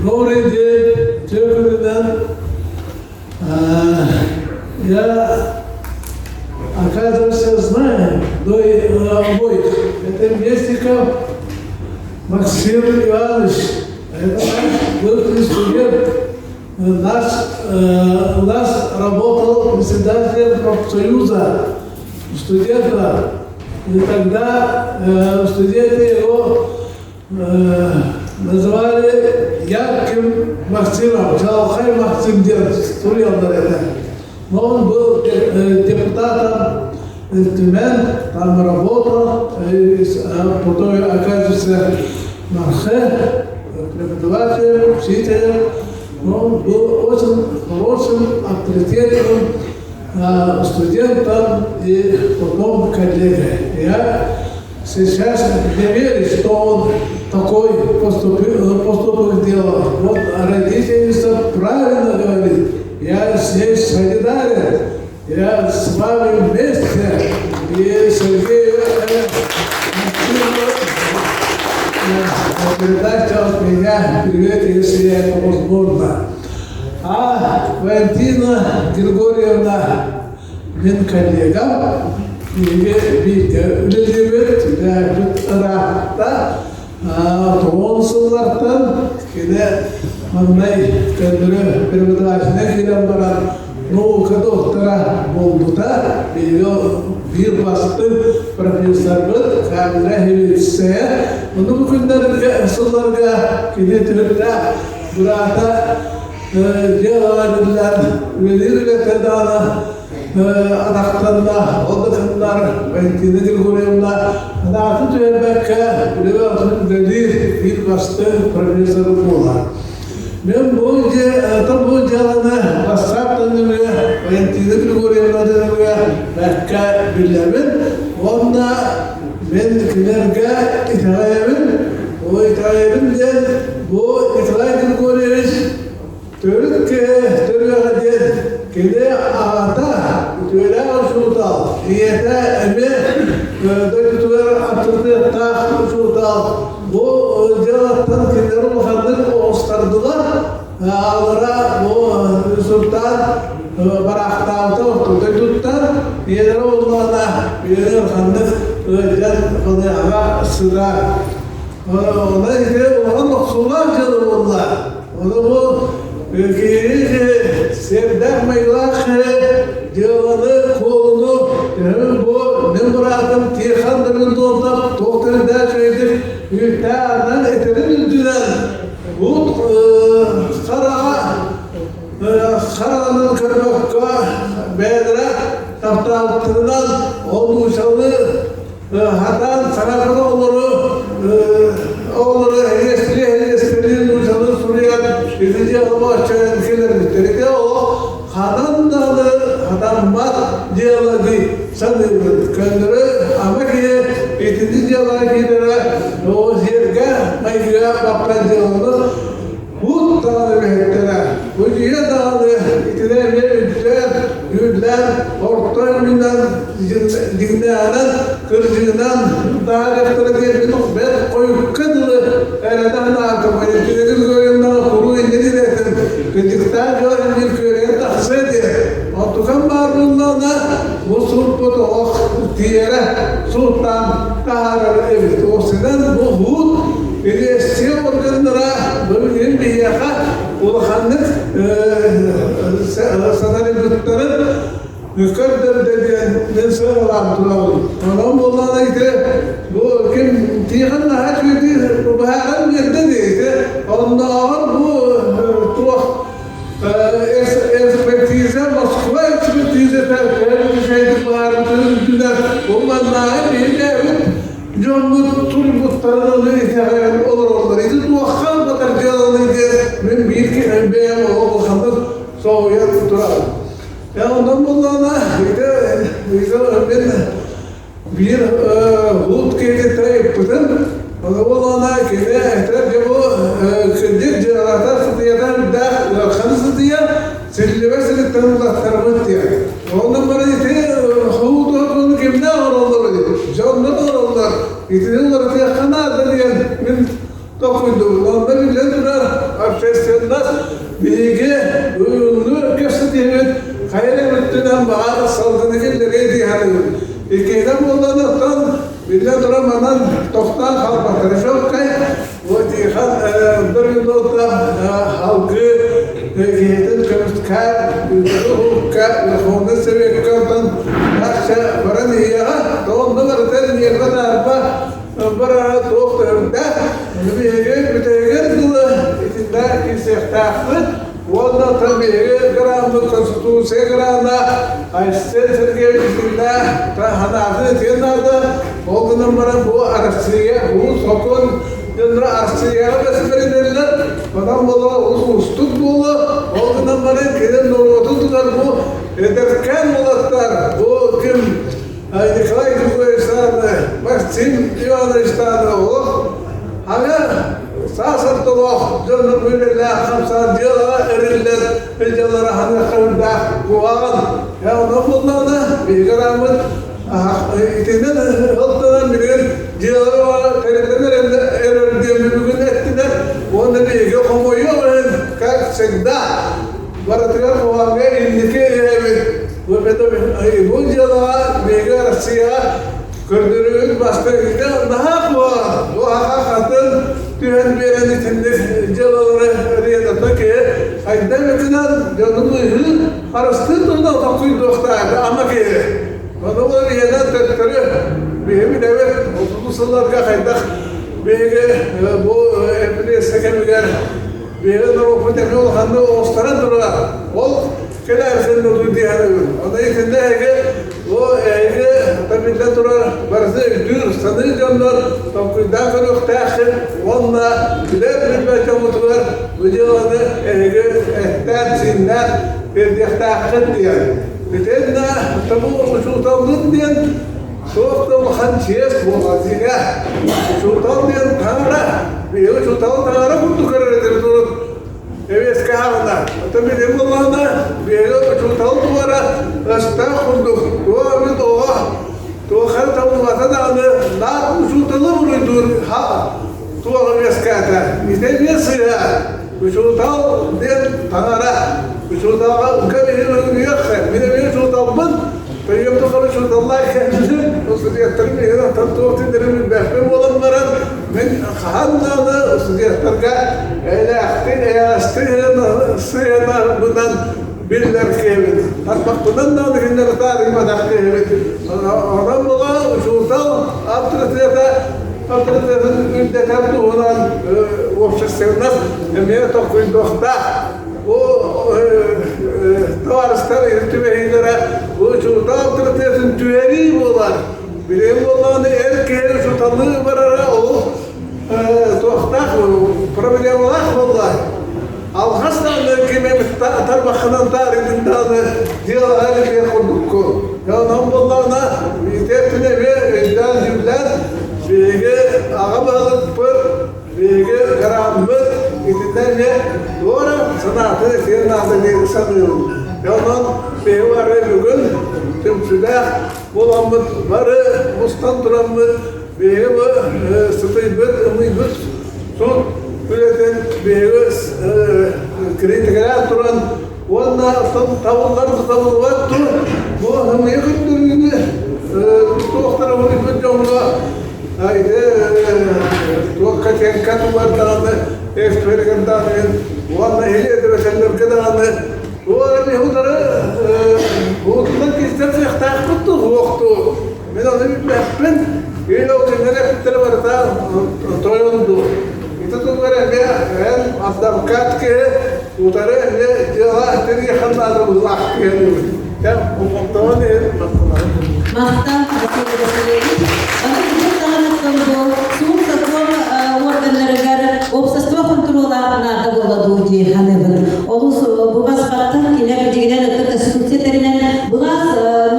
Добрый день, Тёгурдан. Я, оказывается, знаю обоих. Это Местников Максим Иванович. Это наш бывший студент. У нас работал председателем профсоюза студентов. И тогда студенты его называли ярким Максимом, Чалхай Максим студентом это. Но он был депутатом Тюмень, там работал, потом, оказывается, преподавателем, учителем. Он был очень хорошим, авторитетным студентом и потом коллегой. Я сейчас не верю, что он такой поступок делал. Вот родительница правильно говорит. Я здесь солидарен. Я с вами вместе. И Сергей передайте от меня привет, если это возможно. А Валентина Григорьевна, min коллега, билдебет тоғызыншылардан келе маңнай көндірі переводачына келем баран наука доктора болды да бір басты профессор бұд кәмілі хеветсе мұны күндерге сылларға келе түрді бұрата делаларынан өлелерге кәдана Adaklarında, olduklar, Valentina Grigorьевна, adakı tüyelbekke, üniversitenin dedi, bir bastı profesörü bulan. Ben bu canını basardan önce, Valentina Grigorьевna'dan önce, bekke bilemin, onda ben kilerge itayemin, o itayemin de, bu İtalay Grigorьевич, Türkiye kede ağata, tüyler şurtal, niyete emi, dökütüler atırdı, tahtı şurtal. Bu cevattan kendileri bakanlık oğustardılar, ağlara bu sultan bıraktağıda ortada tuttan, niyetleri onlarla bir kandık, can kılığa sıra. Ona işte onun oksullar canı onlar. Onu bu sevdak maylak Yılanı, kolunu, bu ne muratım tiyakandırın doldup, doktorunda şeydir, yüktağından eterin üzdüden, bu Karanın kırmakka bedre taptaltırından oluşanı hatan sanatını olur heyesli oluşanı Suriye'nin ikinci alama çeyredikileri de o hatan dalı hatan mat diyaladı sanırım kendiri ama ki ikinci diyaladı o zirga ayıya baklan diyaladı bu dağlı vehtene, bu diye dağlı itinerle yüzler, ortayından, dinleyen, kırıcından, daha rehtene diye bir ben koyup kadılı, eleden akımayı, tünedir göründen kuru indiri rehtene, gıcıktan görün bir köreye tahsedi. Otukan bağırlığına bu sulputu o diyere sultan kaharar evet, o sizden bu hud, bir şey organlara bölgenin bir yaka ulakanlık sanarı bütlerin yukarıdır dediğinden sonra Abdullah'ın. Onun Allah'ına ite bu kim tiyanla her şeydi bu baharan yerde deydi. Onda ağır bu tuğ ekspertize Moskva ekspertize bir şeydi baharan tüzünden o mannağı bir de Cumhur Turgutlar'ın ihtiyaçları olur onları. İşte muhakkak bakar diyorlardı. Ben bir ki beyan olmalı soğuyan tutar. Ya ondan bunlarla ben bir hut kedi tayıptım. Ondan kedi ehter bu kedi cerrahlar sıdıyatan da kanısı diye silivesini tanıtlar diye. Ondan bana ite hut onu kimde olur dedi. Canlı olur. İtinin ortaya kanada diye min dokuydu. Ondan bile durar arşesiyonlar bilgi ünlü gösterdi. Hayal ettiğinden bağlı saldığını gelleri diye halıyım. İkiden olanaktan bile duramadan toktan kalmakları çok kay. O diğer bir yılda halkı giydim kımskar, hukka, lafını seviyekten akşa varan iyaha. Doğumda varten yerden arpa bara doktorda bir dolu içinde istihdamı Wanda tabii gramı konstitusiye grana aşçı sergilesinde hanardı tiyatlarda olduğundan beri bu arasıya bu sokun dönre arasıya besberi derler adam bolu ustuk bolu olduğundan beri kedem doğru tuttular bu ederken olatlar bu kim Nikolay Kuzeystan'ı Maxim Ivanovich'tan'ı o hala sağ dolu canlı böyle hamsa diyorlar eriller ecelara hani kavda kuvan ya onun bunlarla bir gramın itinden halktan bilir diyorlar var terörler erer diye bugün ettiler onu bir yok ama yok kalk sekda varatlar kuvan ve indike evet bu benim bu diyorlar bir garasiya gördüğünüz başka bir daha bu hakikaten tühen veren içinde celaları riyadata ki ayda metinden canımı arastırdığında takıyı doktaydı ama ki bana bu riyadat tetleri bir devet 30 yıllarca kaydak bu emniyet sekemiler bir de o kutemi olanda ostaran durlar ol keler sendo duyduğu ona içinde o tabi'den durar barzı dür sanır canlar takıyda kalıyor tahir valla bilir bilmece mutlular vücudu ehten sinler bir dihtakit diye bitedna tabu sultanlık diye soğukta muhançiyes bu vaziyet sultan diye tanrı bir sultan tanrı kurdu kararıdır durur evet kahvada tabi de bunlarla bir sultan duvara estağfurullah dua bir dua dua tabu vatana la sultanı vurdur ha dua meskata işte bir sıra sultan diye tanrı sultan kabir yok bir sultan فيوم تخرج شو الله يكمل وصدي التربية هنا تنتوه تدري من بحبه ولا مرض من خالنا وصدي الترجع إلى أختي إلى أختي سينا بدن birler kevin. Tarpaklıdan da günler tarihi badak kevin. Adam ola uçurtal Abdülhamit'in ülkeden olan ofisleriniz emeğe tokuyun dokta. O tavarıslar irtibahilere uçurtal Abdülhamit'in tüyeri olar. Bilim olanı erkeğe sultanlığı barara o dokta problemler olay. Alhastan kimimiz tarbakından tarihinden diyorlar bir kurduk. Ya nambollarına vitepine ve ejdan cümler bilgi ağabalık bilgi karanlık itinden ve doğru sanatı senin adını sanıyorum. Yalan beyvarı bugün tümsüde bulamız varı mustan duramız beyva sıtıybıt ımıybıt son ületen beyva kritikler duran onunla tavullar var bu hem yakındırını tohtar onu yapacağımda haydi tohkaten katuvardanı eksperimentanı onunla heliyedir esenler kadanı o arada yahudarı boğutlar kişiler yaktakıttı vaktu ben onu bilmem öyle o günlere bitleri var da toyundu itu tuh mereka kan advokat ke utara ini jelas dari kan ada ulah kan umum ini Mahtam Ama bizim tanıttığımız soğuk sakon organları общество контроля надо было дуги ханевен. Олус bu basbatta kiler degenen конституциятеринен булас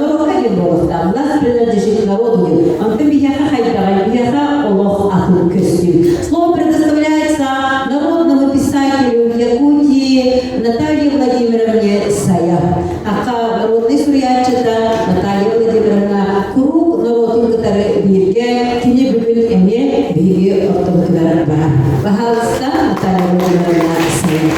норокалин болуста. Булас принадлежит народу. Антем бияха хайдагай бияха Олох атыл көстү. Слово предоставляется народному писателю Якутии Наталье Владимировне Сая. Ака народный сурьячета Наталья Владимировна Круг народын кытары бирге кини бүгүн эме биги ортолукдар бар. Бахалыста Наталья Владимировна Сая.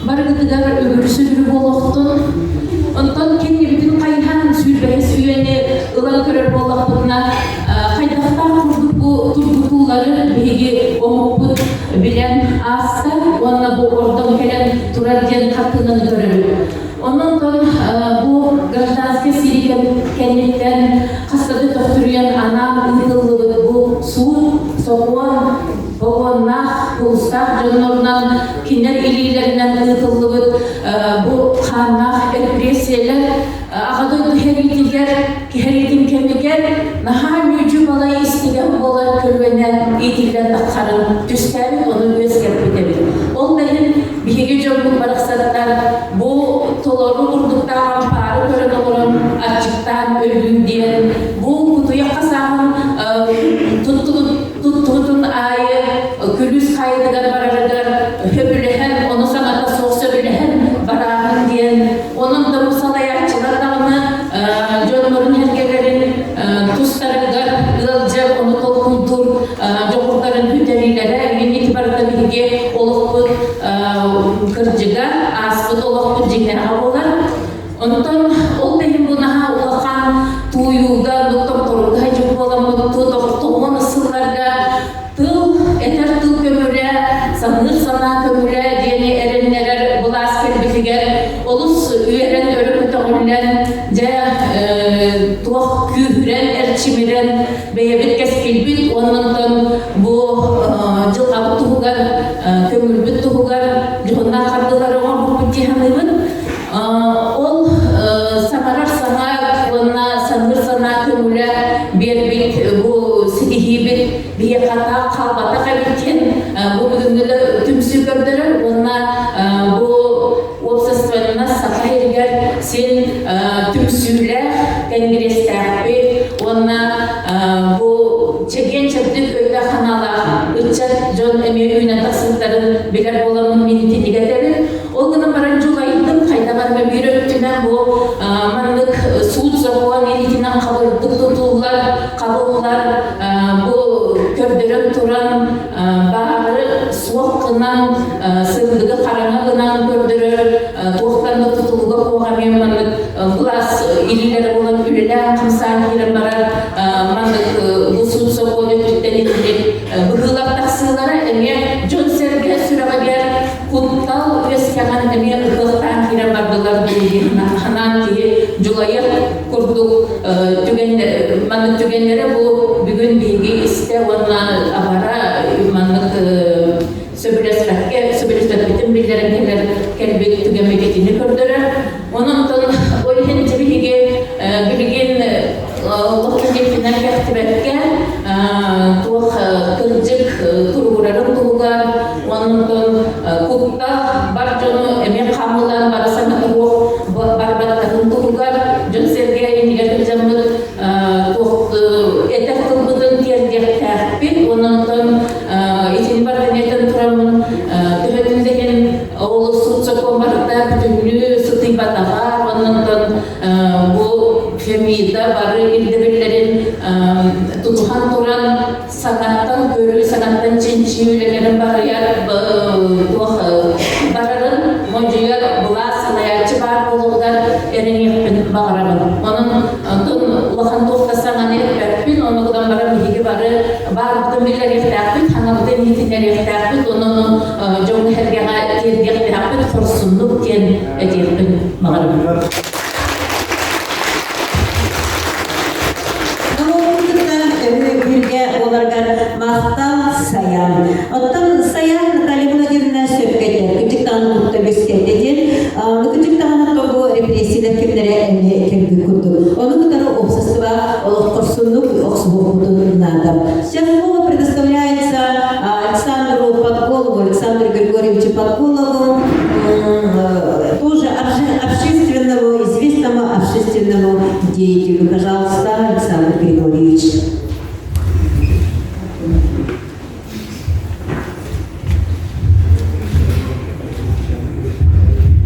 Баргыдыгар өрүсүрү болохтун онтон кенне бүтүн кайхан сүйбэс үйөне ылан көрөр боллакпытына кайдактан курдук бу тургутуулары биги омоппут билен аста онна бу ордон келен турар ден катынын көрөр онтон бу гражданский сирия кеннеттен кастады токтуруян ана ытыллыбы бу суу сокуан Богоннах, Улстах, Жонорнан, кинер илилеринен ытыллыбыт, бу ханнах, репрессиялер, ағадойды херитин кемигер, наха мүджу балай истеген болар көрбенен итилден таққарын түстәбі, оны өзгер бітебір. Ол дайын биге жолдың барақсаттар, бу толору ұрдықтан, пары көрін олырын, ачықтан, өлін дейін, бу кутуя қасағын, туттудun ayı, külüs kaydıgar bararıdır, höbülehen, onu sanata soğuksa bülehen barağın diyen, onun da bu salayakçılar dağını, Jönmör'ün hergelerin tustlarıdır, ılcır, onu tolkuldur, jokurların hüterilere, yeni itibarda bilgi oluqbut kırcıga, asbut oluqbut jingler havolar. Ondan ol deyim bu naha ulaqan tuyuda, doktor torulda hajib bolamı, toğman ısıllarda, tıl, eter tıl kömüre, sanır sana kömüre diyeni erenler, bula asker bilgiler, olus üyeren örümüte oğulen, tuğ kühüren, erçimiren, beyebit keskilbit, ondan bu jıl avut tuğugar, kömülbit tuğugar, jığına kardıları oğun bu cihanıvın, ol sanarar sana, ona sanır sana kömüle bir bu sidihibit bir kata kalbata kabitken bu bugünkü tümsü gördürür ona bu obsessionuna sakayırger sen tümsüyle kongreslerbi ona bu çeken çöptük öyle kanala ıçat John Emir Üyünen tasırtların birer olamın minti digeterir o günün barancılaydım kaydalar ve bir öptünen bu manlık suud zoğuan elitinden kabırdık tutullar kabullar bu kördürüm turan bağırı soğukından sığırdığı karanlıqından kördürür toğuklarını tutuluğa koğamıyor manlık глаз илилер болан үлелен қымсан кирен барар мандык бусун соғоны түттенетілер бұғылап тақсылары әме жон серге сүрағагер куттал өскаған әме ұғықтан кирен бардылар дейін ханан кие жулайыр күрдік мандык түгенлері бұл бүгін бейге істе онна абара мандык сөбелеспәттен билдерен келбек түгенмекетini көрдірі. Оның тон ойын жібіге білген лоқтың епінен кәқтібәтке туық кірджік тұрғырарын тұғығар. Оның тон құтта бар жону әмен қамылан барасана туық барбаттарын тұғығар. Жон серге енігер жамыд туық әтәк қылбыдың тердек тәқпет. Оның тон етін бардың етін тұрамын түбетін деген олы сұт соқон барда бүтінлі сұтый батаға. Оның тон бұл фемида бары елдебелерін тұтуған тұран санаттан көрі, санаттан ченчи өлелерін барыяр барырын мойжыяр бұла санаячы бар болуғдар әрінекпін бағырабын. Оның тұн лұқан тоқтасаңан әрпін, оны құдан бары мүдеге бары бар бұдын белер ектәқпін, ханабыдын етінер ектәқпін, оның жоғын әргеға тердек тәқпін, құрсындық кен әдекпін бағырабын. Мақтал саян. Оттан саян Наталья Владимировна сөпкетер. Күтіктан құтты бөскетеден. Күтіктан тобу репрессиялар кемдері әме келгі күрді. Оның күтары общество құрсынлық оқсыбу құтынадым. Сейчас слово предоставляется Александру Подколову, Александру Григорьевичу Подколову, тоже известному общественному деятелю. Пожалуйста, Александр Григорьевич.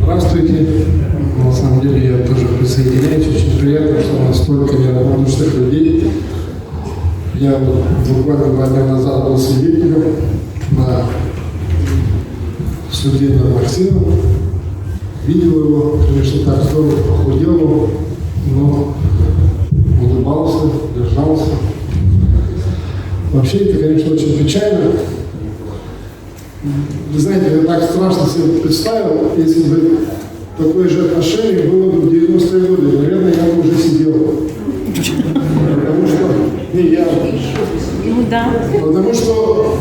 Здравствуйте. На самом деле я тоже присоединяюсь. Очень приятно, что у нас столько неравнодушных людей. Я буквально 2 дня назад был свидетелем на суде над Максимом. Видел его, конечно, так здорово похудел, но улыбался, держался. Вообще это, конечно, очень печально. Вы знаете, я так страшно себе представил, если бы такое же отношение было бы в 90-е годы. Наверное, я бы уже сидел. Потому что... Потому что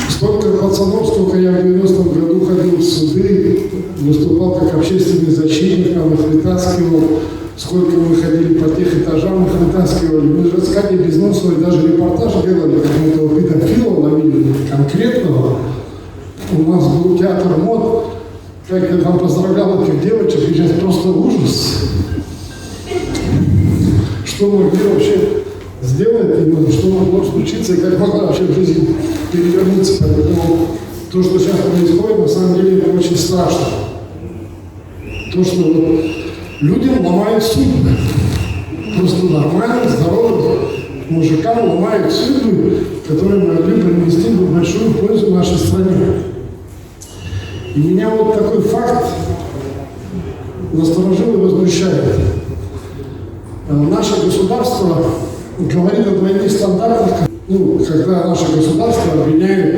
столько пацанов, сколько я в 90-м году ходил в суды, выступал как общественный защитник, там их вытаскивал. Сколько мы ходили по тех этажам, их вытаскивали. Мы же с Катей Безносовой даже репортаж делали, какого-то педофила ловили конкретного. У нас был театр мод. Как я там поздравлял этих девочек, и сейчас просто ужас. Что могли вообще сделать, именно, что могло случиться, и как могла вообще жизнь перевернуться. Поэтому то, что сейчас происходит, на самом деле это очень страшно. То, что людям ломают судьбы. Просто нормально, здоровым мужикам ломают судьбы, которые могли принести большую пользу нашей стране. И меня вот такой факт насторожил и возмущает. Наше государство говорит о двойных стандартах, когда наше государство обвиняет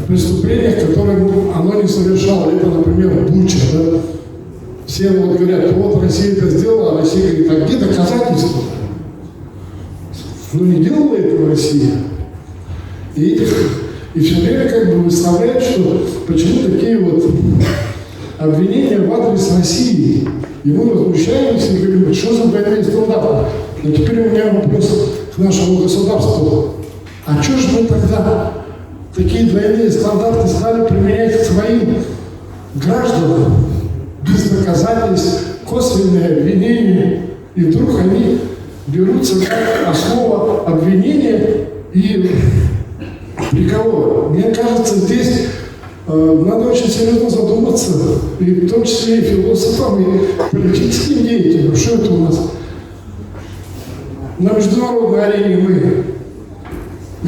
в преступлениях, которые оно не совершало. Это, например, Буча. Да? Все вот говорят, вот Россия это сделала, а Россия говорит, а где доказательства? Ну не делала этого Россия. И все время как бы выставляют, что почему такие вот обвинения в адрес России. И мы возмущаемся и говорим, что за двойные стандарты? Но теперь у меня вопрос к нашему государству. А что же мы тогда такие двойные стандарты стали применять к своим гражданам? Без доказательств, косвенные обвинения, и вдруг они берутся как основа обвинения и приговора. Мне кажется, здесь надо очень серьезно задуматься, и в том числе и философам, и политическим деятелям, что это у нас. На международной арене мы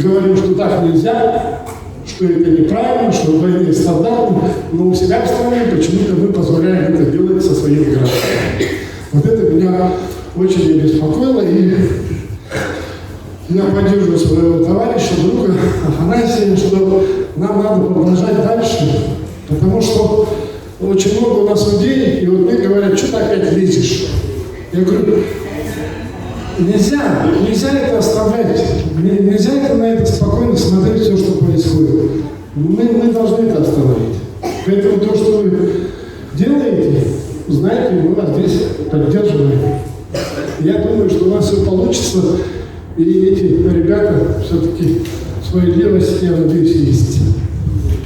говорим, что так нельзя, что это неправильно, что двойные стандарты, но у себя в стране почему-то мы позволяем это делать со своими гражданами. меня очень беспокоило, и я поддерживаю своего товарища, друга Афанасия, что нам надо продолжать дальше, потому что очень много у нас денег, и вот мне говорят, что ты опять лезешь? Я говорю, нельзя это оставлять, нельзя это на это спокойно смотреть все, что происходит. Мы должны это остановить. Поэтому то, что вы делаете, знаете, мы вас здесь поддерживаем. Я думаю, что у нас все получится, и эти ребята все-таки справедливость, я надеюсь, есть.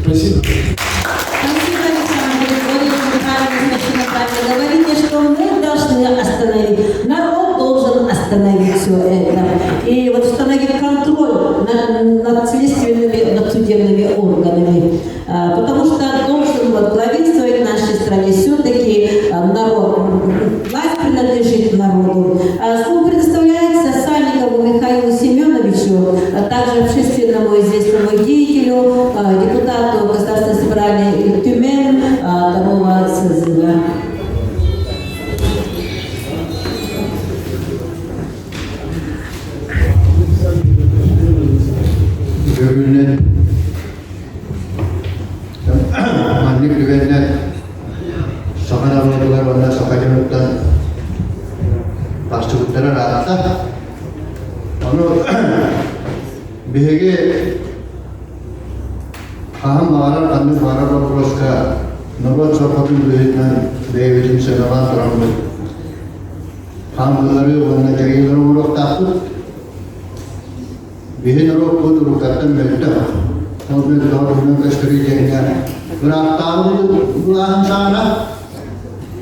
Спасибо. Спасибо, Александр Григорьевич, спасибо. Говорите, что мы должны остановить. Народ должен остановить все это. И вот установить контроль над следственными, над судебными органами. Потому что должен главенствовать в нашей стране все-таки народ. Власть принадлежит народу. Слово предоставляется Сальникову Михаилу Семеновичу, а также общественному известному деятелю, депутату Государственного собрания Тюмень второго созыва. Manlik güvenler sakın avladılar onlar sakacılıktan başçılıklara rahatsa onu bihege kaham mağarar kanlı mağarar olursa Nurbat Sarfat'ın büyüğünden devletin senavan duramlı hamlıları onunla cahilleri olarak taktı bihi nurok bu durukattan müddü Tabii doğrudan göstereceğine bıraktarı bulan sana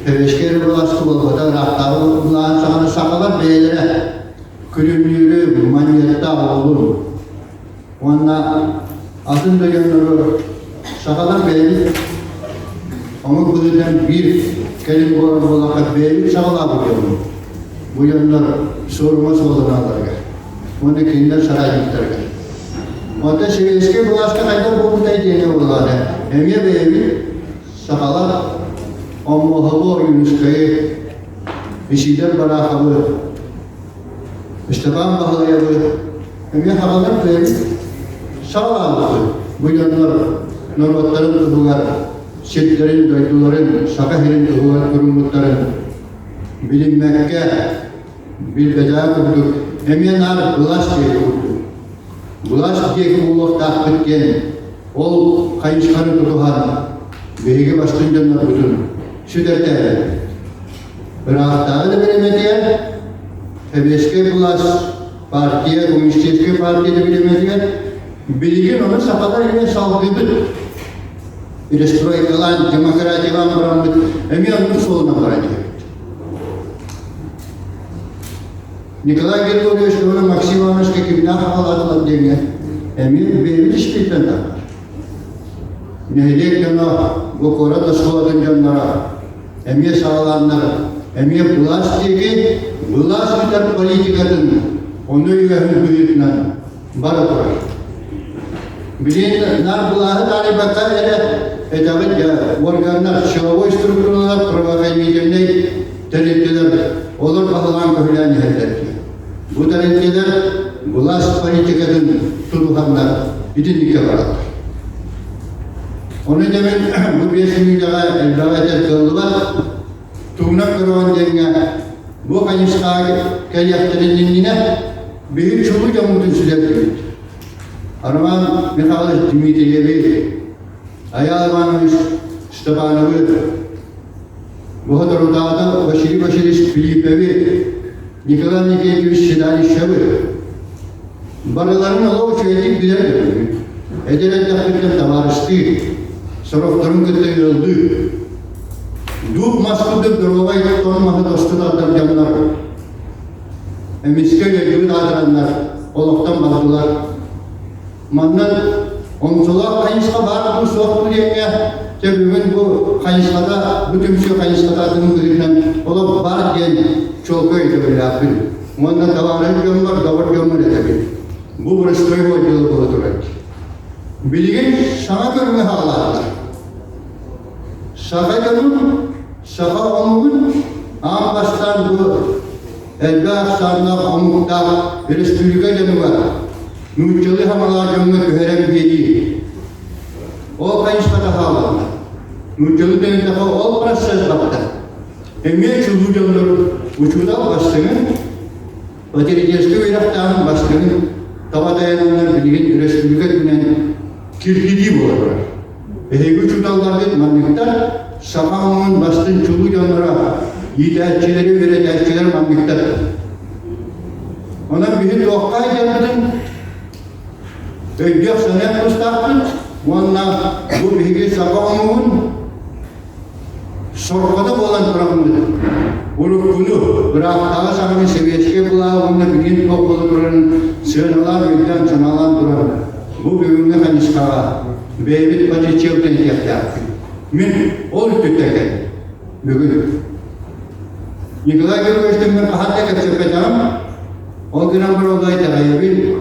peşkeri bulaştı olmadı bıraktarı bulan sana sakalar beylere külümlüğü manyetta olur onunla atın dögenleri sakalar beyli ama bu yüzden bir kelime olarak beyli sakalar bu yönler sorulmaz olanlarga onu kinder saraylıklarga Oda şeveske bulaşka kayda boğutay dene oladı. Emye beyevi sakalar Ammuhabı Yunuskayı işiler barakabı İşteban bahalayabı Emye hakalar beyevi sağlalıklı. Bu yanlar normatların tutular şirklerin, daydıların, şakahirin tutular kurumlukların bilinmekke bilbeca kurduk. Emye nar bulaş diye kurduk. Bulaş deki ullukta bitken, ol kayınçıkarı tutuhan, beygi başlayıncanlar bütün, şu dertleri. Bıraktağı da bilemediler, Tebeşke Bulaş partiye, Komünistçi partiye de bilemediler, bilgin onu sakalar yine salgıdı. İrestroy kalan, demokrati kalan buranlık, emin onun soluna varacak. Nikolay Grigorьевич ona Maksimonovska kimden havalatlar denge. Emin benim işbirlikten takar. Nehlek yana bu korada suladın canlara. Emin sağlanlara. Emin bulaş degi, bulaş biter politikadın. Onu yüvehün büyütünen. Bara kurar. Bilin nar bulahı tari bakar edabet ya organlar, şavoy strukturlar, provokaymiyenler, teleptiler. Olur bahalan köhülen yerler. Bu teleptiler bulaş politikadın tutuhanlar bitinlikle varlar. Onu demek bu 5 milyara elbette kıldılar. Tugnak kırıvan denge bu kayıştaki kelyakların dinine büyük çulu camutun sürekli. Arman Mikhail Dmitriyevi, Ayal Ivanoviç Stepanovi, Bohdarodada Vasily Vasilyevich Filipevi, Nikolay Nikolaevich Şedalişevi. Baraların alav çeytik bilir dedi. Edelet yaptıktan tavarıştı. Soroftarın kıtı öldü. Duk maskudu durovay tonmadı dostulardan canlar. Emiske ve gibi adıranlar oluktan baktılar. Mandan omçolak kayışka var bu soğuklu denge. Bugün bu kayışkada, bütün şu kayışkada adının birinden olup var diyen çok öyle böyle yapın. Ondan davarın gömür, davar gömür edebilir. Bu burasılayı hocalı buldurak. Bilgin sana görme halalar. Şaka görün, şaka olmuğun Ambastan bu elbaq sanına omukta reспублика жануга нучылы хамалажымны көһәрәм бейди. Ол кайышката халана. Нучылы дөнтәһә ол процесс бакта. Эме чулу жанлар учуда баштыгын Патеридерский уйрактан баштыгын табадаяннар билген республика менен киргиди болар. Эһеге чудалларды мамлыктар сакамын бастын чулу жанлара идәчеләре берәчеләр мамлыктар. Ona bir dokka geldim. Ödüyor sana kustaktın. Ona bu bilgi sabahımın sorgada olan duramdı. Bunu bırak daha sana seviyesine bula, onu bilgin topladı duran, sığınalar bilden sanalan duran. Bu bölümde kanışkağa, beybit pati çevden yaptı. Min ol tütteken. Bugün. Nikolay Gürgüş'tüm ben kahatta kapsapacağım. O gün ama olaydı hayırlı.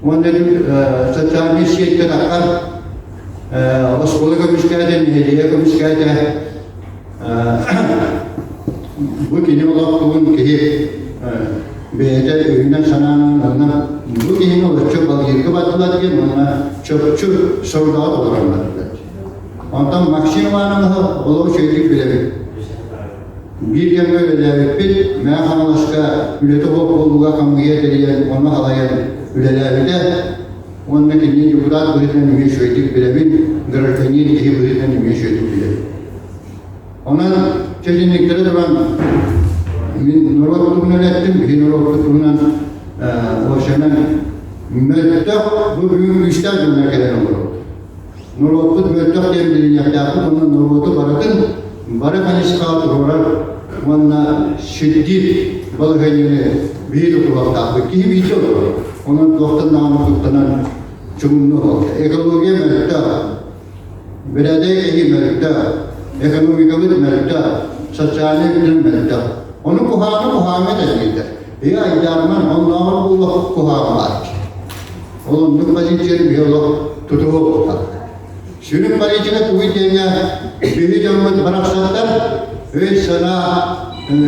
Onların sosyal siyet kadar oskolu komisyonel hediye komisyonel bu kini olaktığın ki beyler üründen sananın ondan bu kini olacak balığı battılar diye ona çöpçü sorular olanlar. Ondan maksimum anlamda olur şeylik bile bir gün böyle devlet meyhanelaşka ülete olduğu kamuya denilen onu halayan ülelerde onun kendini yukarıda bırakılan bir şeylik bilemin grafiğinin iyi bırakılan bir şeylik bile. Onun çeşitlikleri duran Nurotlu'nun öğrettim ki Nurotlu'nun o şeyden müddetlik bu büyük işler dönmek eden olur. Nurotlu müddetlik demdiğini yaptı onun Nurotlu bırakın bırakan iskağıt olarak ona şiddet balığını bir tutuklatı ki bir şey olur. Onun doktorlarına tutulan cümle oldu. Ekoloji mevcut, belediyeci mevcut, ekonomik mevcut, sosyal mevcut. Onun kuhamı edildi. Ya idarman onların bu kuhamı var. Onun nükbazitçileri biyolog tutuğu oldu. Şunun parçasına kuvvetlerine bir cümle bıraksatlar ve sana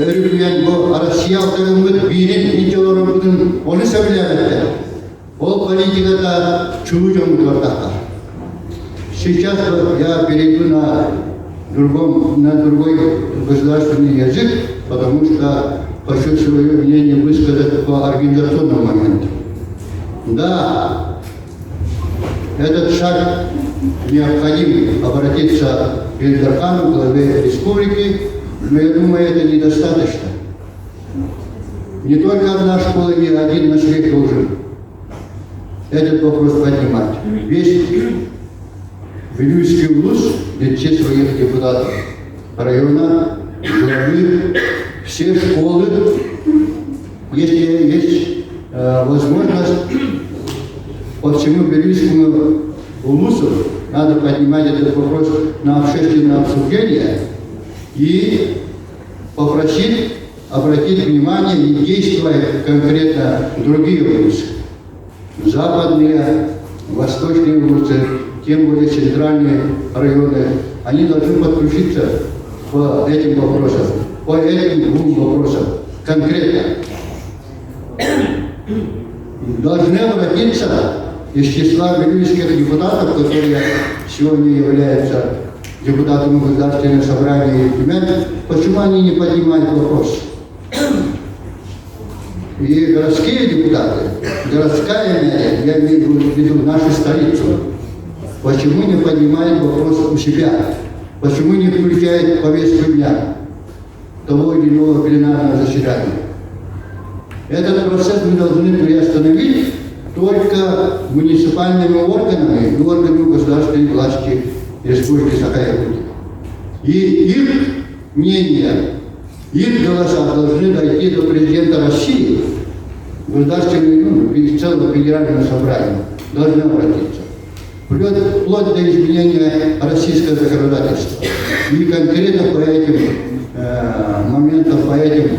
örgüleyen bu arasiyal takımı birinin incelerinin onu söyleyemediler. O politikada çoğu cümle ortaklar. Сейчас я перейду на другой государственный язык, потому что хочу свое мнение высказать по организационному моменту. Да, этот шаг необходим обратиться к Ильдархану, главе республики, но я думаю, это недостаточно. Не только одна школа, ни один наслед должен этот вопрос поднимать. Весь Вилюйский улус, все своих депутатов района, главы, все школы, если есть возможность по всему Вилюйскому улусу, надо поднимать этот вопрос на общественное обсуждение и попросить обратить внимание и действовать конкретно другие улусы. Западные, восточные улусы, тем более центральные районы, они должны подключиться по этим вопросам, по этим двум вопросам конкретно. Должны обратиться из числа вилюйских депутатов, которые сегодня являются депутатами Государственного собрания и Тюмень, почему они не поднимают вопрос? И городские депутаты, городская мэрия, я имею в виду нашу столицу, почему не поднимает вопрос у себя? Почему не включает повестку дня того или иного пленарного заседания? Этот процесс мы должны приостановить только муниципальными органами и органами государственной власти Республики Саха-Якутия. И их мнение, их голоса должны дойти до президента России, государственного и целого федерального собрания, должны обратиться. Вплоть до изменения российского законодательства. И конкретно по этим моментам, по этим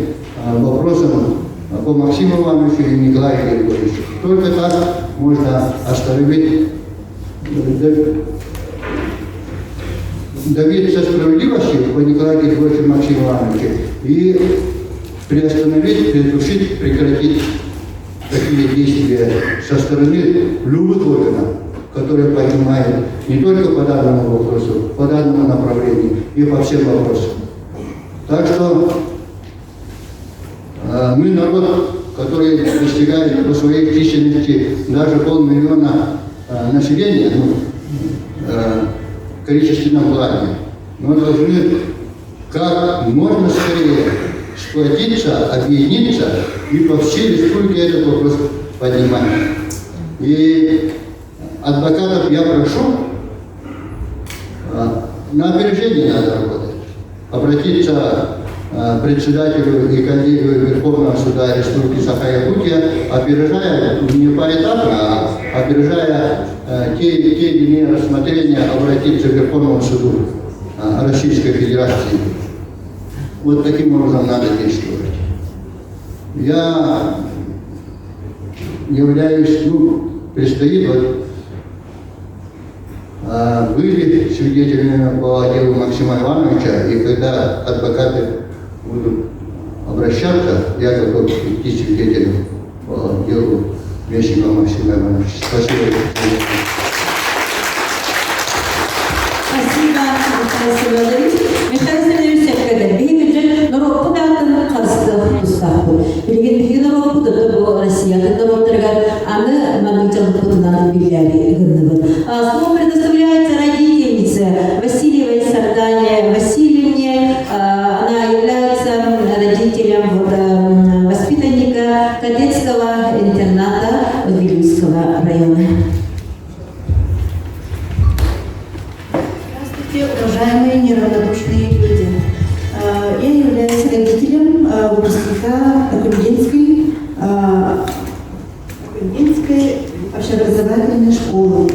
вопросам, по Максиму Ивановичу и Николаю Григорьевичу. Только так можно остановить добиться справедливости по Николаю Григорьевичу Максиму Ивановичу и приостановить, придушить, прекратить такие действия со стороны любых органов, которые понимают не только по данному вопросу, по данному направлению и по всем вопросам. Так что мы народ, который достигает по своей численности даже 500 000 населения, в количественном плане, мы должны как можно скорее сплотиться, объединиться и по всей республике этот вопрос поднимать. И адвокатов я прошу, на опережение надо работать, обратиться к председателю и коллегию Верховного суда Республики Саха-Якутия, опережая, не поэтапно, а опережая те или иные рассмотрения, обратиться к Верховному суду Российской Федерации. Вот таким образом надо действовать. Я являюсь, предстоит, были свидетелями по делу Максима Ивановича, и когда адвокаты будут обращаться, я готов идти свидетелем по делу Вещикова Максима Ивановича. Спасибо. Спасибо, Михаил Семенович. Михаил Семенович әккәдер. Беймеджі Нұрок бұдақтың қарсы тұстақпы. Білген Нұрок бұдықты бұл Россияның Нұрок аны магниталық бұдынан билері ғынныбы. Слово предоставляется родительнице Васильевой Сардане Васильевне. Она является родителем воспитанника кадетского интерната Вильнюсского района. Здравствуйте, уважаемые неравнодушные люди. Я являюсь родителем выпускника Окундинской общеобразовательной школы.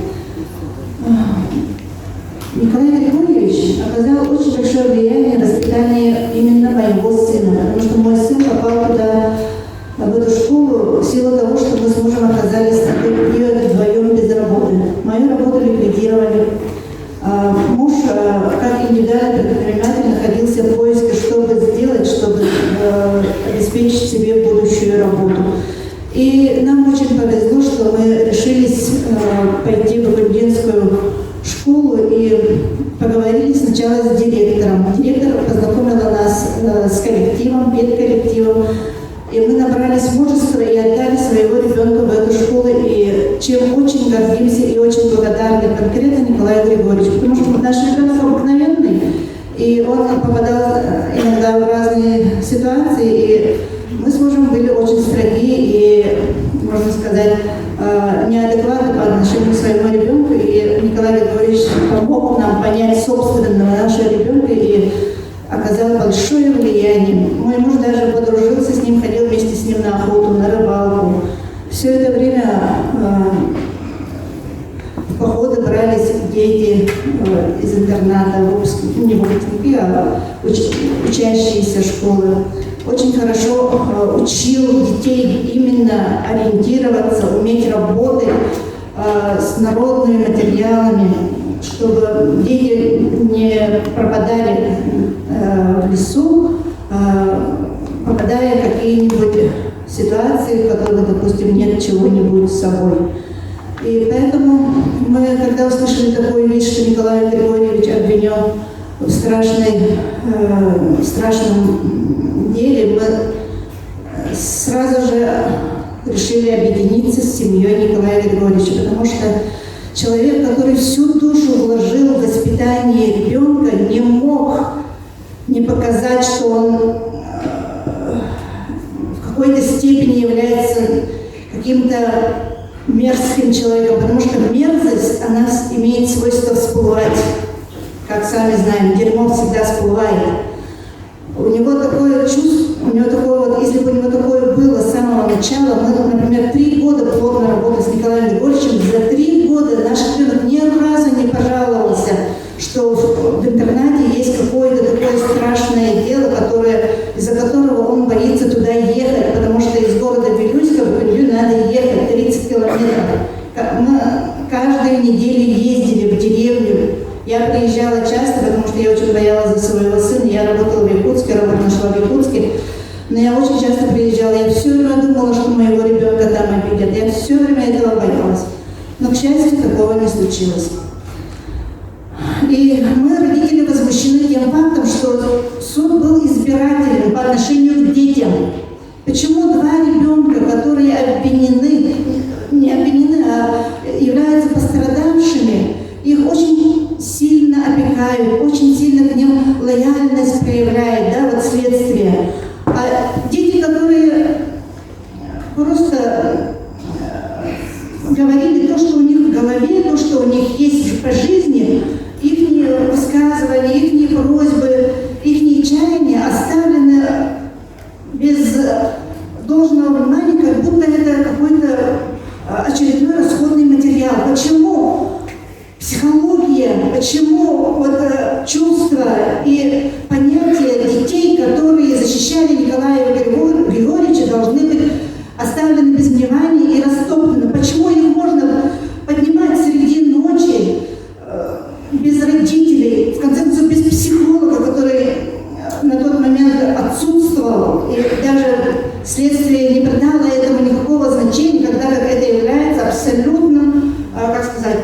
Николай Григорьевич оказал очень большое влияние на воспитание именно моего сына, потому что мой сын попал туда, в эту школу, в силу того, что мы с мужем оказались вдвоем без работы. Мою работу ликвидировали. Муж, как индивидуальный предприниматель, находился в поиске, что бы сделать, чтобы обеспечить себе будущую работу. И нам очень повезло, что мы решились пойти в Окундинскую школу и поговорили сначала с директором. Директор познакомила нас с коллективом, педколлективом. И мы набрались мужества и отдали своего ребенка в эту школу, и чем очень гордимся и очень благодарны конкретно Николаю Григорьевичу, потому что наш ребенок обыкновенный, и он попадал иногда в разные ситуации, и мы с мужем были очень строги и, можно сказать, неадекватны по отношению к своему ребенку, и Николай Григорьевич помог нам понять собственного нашего ребенка и оказал большое влияние. Мой муж даже подружился с ним, ходил вместе с ним на охоту, на рыбалку. Все это время в походы брались дети из интерната, не выпускники, а учащиеся школы. Очень хорошо учил детей именно ориентироваться, уметь работать с народными материалами, чтобы дети не пропадали в лесу, попадая в какие-нибудь ситуации, в которых, допустим, нет чего-нибудь с собой. И поэтому мы, когда услышали такую вещь, что Николай Григорьевич обвинен в страшном деле, мы сразу же решили объединиться с семьей Николая Григорьевича, потому что человек, который всю душу вложил в воспитание ребенка, не мог не показать, что он в какой-то степени является каким-то мерзким человеком, потому что мерзость, она имеет свойство всплывать. Как сами знаем, дерьмо всегда всплывает. У него такое чувство, если бы у него такое было с самого начала, мы, например, 3 года плотно работали с Николаем Григорьевичем, за 3 года наш ребенок ни разу не пожаловался, что в интернате есть какое-то такое страшное дело, из-за которого он боится туда ехать, потому что из города Вилюйска в Колью надо ехать 30 километров. Мы каждую неделю ездили в деревню. Я приезжала часто, потому я очень боялась за своего сына. Я работала в Якутске, работу нашла в Якутске. Но я очень часто приезжала, я все время думала, что моего ребенка там обидят. Я все время этого боялась. Но, к счастью, такого не случилось. И мы, родители, возмущены тем фактом, что суд был избирателен по отношению к детям. Почему два ребенка, которые обвинены, не обвинены, а являются пострадавшими, их очень сильно опекают, очень сильно к ним лояльность проявляет, да, вот следствие. А дети, которые просто говорили то, что у них в голове, то, что у них есть по жизни, их высказывания, их просьбы, их чаяния оставлены без должного внимания, как будто это какой-то очередной расходный материал. Почему психология, почему вот чувства и понятия детей, которые защищали Николая Григорьевича, должны быть оставлены без внимания и растоптаны? Почему их можно поднимать среди ночи без родителей, в конце концов без психолога, который на тот момент отсутствовал, и даже следствие не придало этому никакого значения, когда как это является абсолютным, как сказать,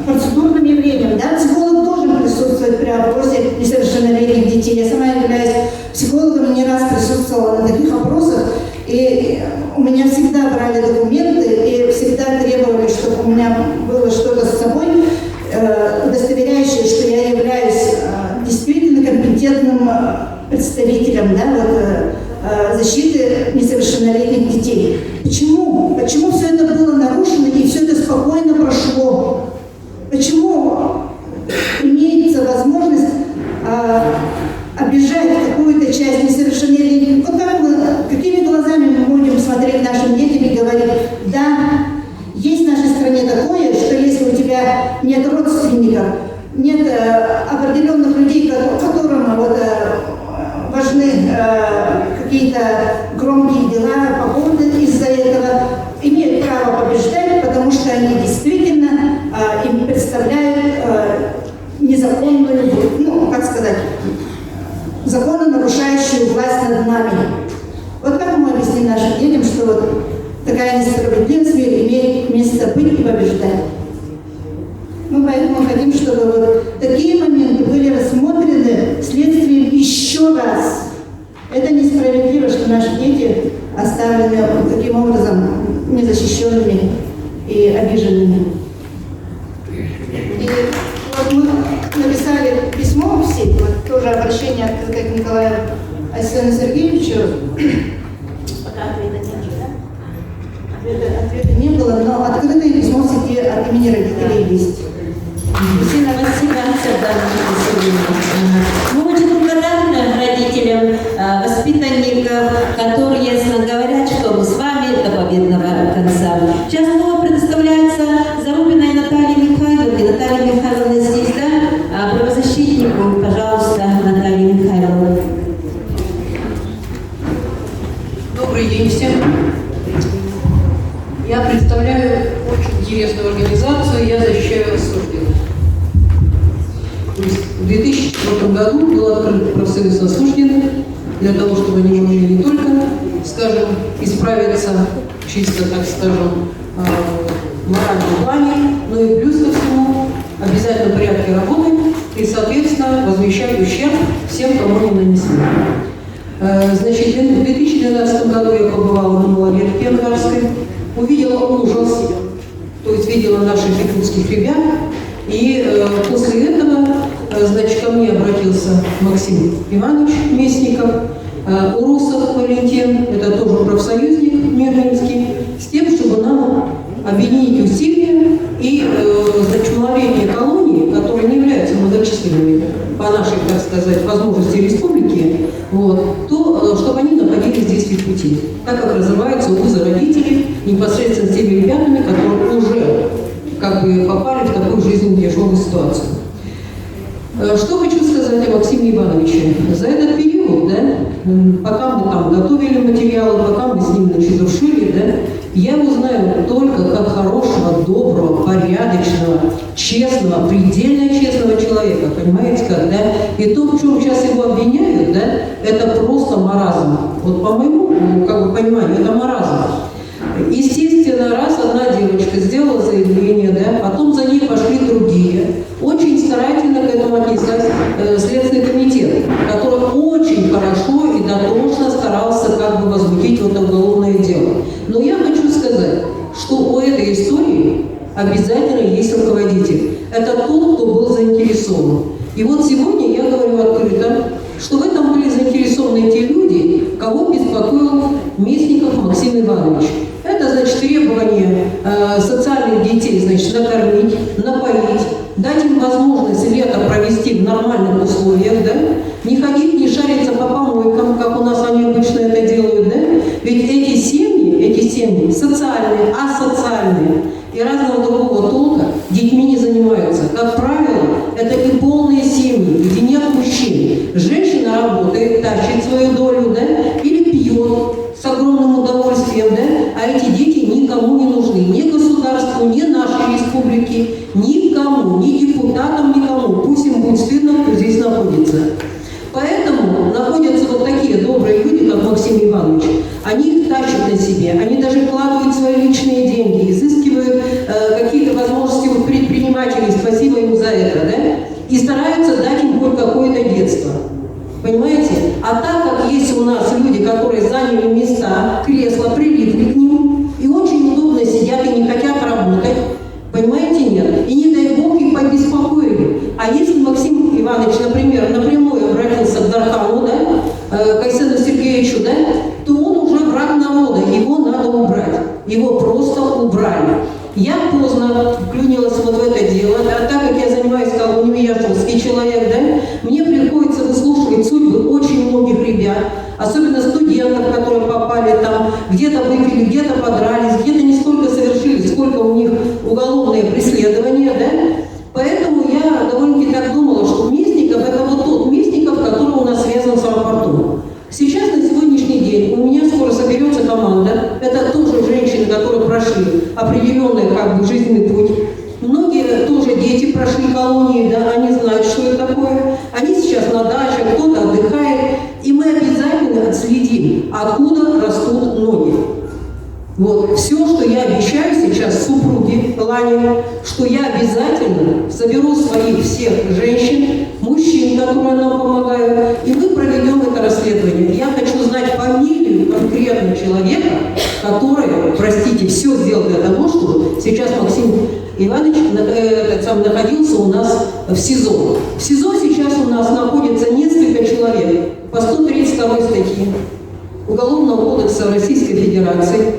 процедурным явлением. Да? Психолог должен присутствовать при опросе несовершеннолетних детей. Я сама являюсь психологом и не раз присутствовала на таких опросах, и у меня всегда брали документы и всегда требовали, чтобы у меня было что-то с собой, удостоверяющее, что я являюсь действительно компетентным представителем, да, вот, защиты несовершеннолетних детей. Почему? Почему все это было нарушено и все это спокойно прошло? Почему имеется возможность обижать какую-то часть несовершеннолетних? Вот как мы, какими глазами мы будем смотреть нашим детям и говорить: да, есть в нашей стране такое, что если у тебя нет родственников, нет определенных людей, которым вот, важны какие-то громкие дела по поводу из-за этого, имеют право побеждать, потому что они действительно им представляют незаконную, ну, как сказать, закононарушающую власть над нами. Вот как мы объясним нашим детям, что вот такая несправедливость имеет место быть и побеждать? Мы поэтому хотим, чтобы вот такие моменты были рассмотрены следствием еще раз. Это несправедливо, что наши дети оставлены таким образом незащищенными и обиженными. И вот мы написали письмо в сеть, вот тоже обращение открытое к Николаю Александру Сергеевичу. Пока ответа нет, да? Ответа не было, но открытое письмо в сети от имени родителей есть. Спасибо за данное. Мы очень благодарны родителям воспитанников, которые ясно говорят, что мы с вами до победного конца. Сейчас слово предоставляется Зарубиной Наталье Михайловне. Наталья Михайловна здесь, да? Правозащитнику, пожалуйста, Наталья Михайловна. Добрый день всем. Я представляю очень интересную организацию «Я защищаю осужденных». В 2004 году был открыт профсоюз осужденных для того, чтобы они могли не только, скажем, исправиться чисто, так скажем, в моральном плане, но и плюс ко всему обязательно в порядке работать и, соответственно, возмещать ущерб всем, кому они нанесли. Значит, в 2012 году я побывала на малолетке Ангарской, увидела ужас, то есть видела наших якутских ребят, и после этого, значит, ко мне обратился Максим Иванович Местников, Урусов Валентин, это тоже профсоюзник Мирнинский, с тем, чтобы нам объединить усилия и, значит, малолетние колонии, которые не являются многочисленными по нашей, так сказать, возможности республики, вот, то, чтобы они находились здесь в пути, так как развиваются узы родителей непосредственно с теми ребятами, которые уже как бы попали в такую жизненно тяжелую ситуацию. Что хочу сказать о Максиме Ивановиче. За этот период период, да, пока мы там готовили материалы, пока мы с ним, значит, дружили, да, я его знаю только как хорошего, доброго, порядочного, честного, предельно честного человека, понимаете как, да? И то, в чем сейчас его обвиняют, да, это просто маразм. Вот по моему, как бы, пониманию, это маразм. Естественно, раз одна девочка сделала заявление, да, потом за ней пошли другие. Очень старательно к этому отнеслась Следственный комитет, который очень хорошо и дотошно старался как бы возбудить вот это уголовное дело. Но я хочу сказать, что у этой истории обязательно есть руководитель. Это тот, кто был заинтересован. И вот сегодня я говорю открыто, что в этом были заинтересованы те люди, кого беспокоил Местников Максим Иванович. Это, значит, требование социальных детей, значит, накормить, напоить, дать им возможность лето провести в нормальных условиях, да? Не ходить, не шариться по помойкам, как у нас они обычно это делают, да? Ведь эти семьи социальные, асоциальные и разного другого толка детьми не занимаются. Как правило, это и полные семьи, где нет мужчин. Женщина работает, тащит свою долю, да? Или пьет с огромным удовольствием, да? А эти дети никому не нужны. Ни государству, ни нашей республике, никому, ни депутатам, никому. Пусть им будет стыдно, кто здесь находится. Поэтому находятся вот такие добрые люди, как Максим Иванович. Они их тащат на себе, они даже вкладывают свои личные деньги, изыскивают какие-то возможности у предпринимателей, спасибо им за это, да? И стараются дать им хоть какое-то детство. Понимаете? А так как есть у нас люди, которые заняли места, кресла, прилипли к ним, и очень удобно сидят и не хотят работать, понимаете, нет? И не дай Бог их побеспокоили. А если Максим Иванович, например, напрямую обратился к Дархану, да, к Айсену Сергеевичу, да, то он уже враг народа, его надо убрать. Его просто убрали. Я поздно вклинилась вот в это дело, а так как я занимаюсь как университетский человек, да, мне приходится выслушивать судьбы очень многих ребят, особенно студентов, которые попали там, где-то выпили, где-то подрались, где-то не столько совершили, сколько у них уголовные преследования, да. Поэтому я довольно-таки так думала, что Местников — это вот тот Местников, который у нас связан с аэропортом. Сейчас, на сегодняшний день, у меня скоро соберется команда. Это тоже женщины, которые прошли определенный как бы жизненный путь. Многие тоже дети прошли колонии, да, они знают, что это такое. Они сейчас на дачах, кто-то отдыхает. И мы обязательно отследим, откуда растут ноги. Вот, все, что я обещаю сейчас супруге Лане, что я обязательно соберу своих всех женщин, мужчин, которым нам помогают, и мы проведем это расследование. Я хочу знать фамилию конкретного человека, который, простите, все сделал для того, чтобы сейчас Максим Иванович находился у нас в СИЗО. В СИЗО сейчас у нас находится несколько человек по 132 статье Уголовного кодекса Российской Федерации.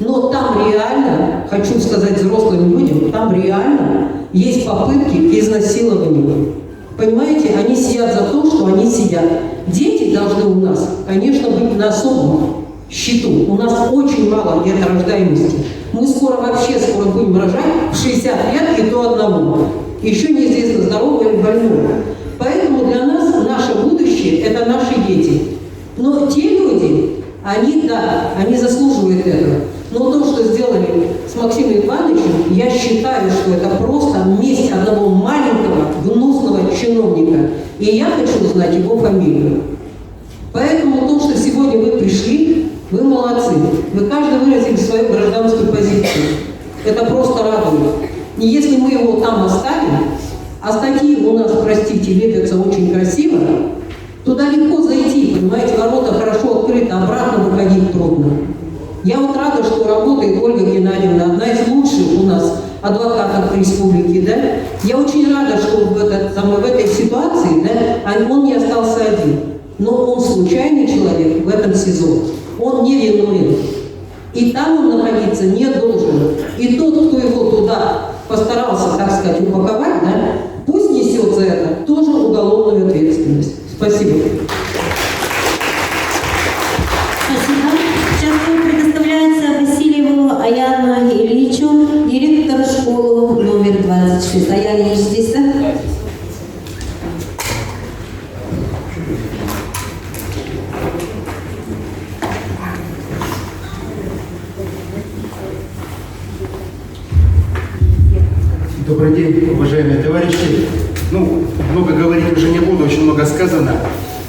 Но там реально, хочу сказать взрослым людям, там реально есть попытки к изнасилованию. Понимаете, они сидят за то, что они сидят. Дети должны у нас, конечно, быть на особом счету. У нас очень мало деторождаемости. Мы скоро будем рожать в 60 лет и то одного. Еще неизвестно, здорового или больного. Поэтому для нас наше будущее – это наши дети. Но те люди, они заслуживают этого. Но то, что сделали с Максимом Ивановичем, я считаю, что это просто месть одного маленького, гнусного чиновника. И я хочу узнать его фамилию. Поэтому то, что сегодня вы пришли, вы молодцы. Вы каждый выразили свою гражданскую позицию. Это просто радует. И если мы его там оставим, а статьи у нас, простите, лепятся очень красиво, туда легко зайти, понимаете, ворота хорошо открыты, обратно выходить трудно. Я вот рада, что работает Ольга Геннадьевна, одна из лучших у нас адвокатов республики, да. Я очень рада, что в этой ситуации, да, он не остался один. Но он случайный человек в этом СИЗО. Он не виновен. И там он находиться не должен. И тот, кто его туда постарался, так сказать, упаковать, да, пусть несет за это тоже уголовную ответственность. Спасибо. Спасибо. Сейчас предоставляется Васильеву Аяну Ильичу, директору школы номер 26. Аян Ильич здесь, да? Добрый день, уважаемые товарищи. Ну, много говорить уже не буду, очень много сказано.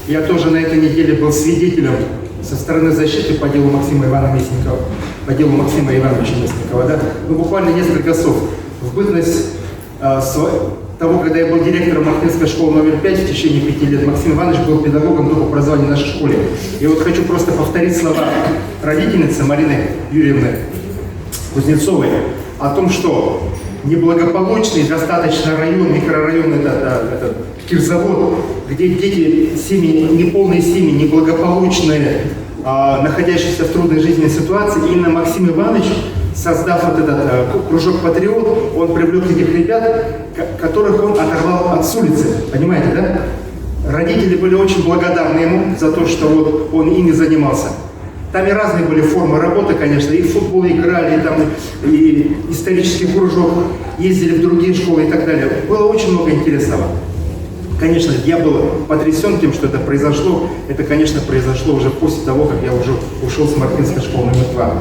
Я тоже на этой неделе был свидетелем со стороны защиты по делу Максима Ивановича Мясникова, да? Ну, буквально несколько слов. В бытность того, когда я был директором Мартынской школы номер 5 в течение 5 лет, Максим Иванович был педагогом группы образования в нашей школе. И вот хочу просто повторить слова родительницы Марины Юрьевны Кузнецовой о том, что неблагополучный достаточно район, микрорайон, это Кирзавод, где дети, семьи, неполные семьи, неблагополучные, находящиеся в трудной жизненной ситуации, именно Максим Иванович, создав вот этот кружок «Патриот», он привлек этих ребят, которых он оторвал от улицы, понимаете, да? Родители были очень благодарны ему за то, что вот он ими занимался. Там и разные были формы работы, конечно, и в футбол играли, и, там, и исторический кружок, ездили в другие школы и так далее. Было очень много интересного. Конечно, я был потрясен тем, что это произошло. Это, конечно, произошло уже после того, как я уже ушел с Мартынской школы номер 2.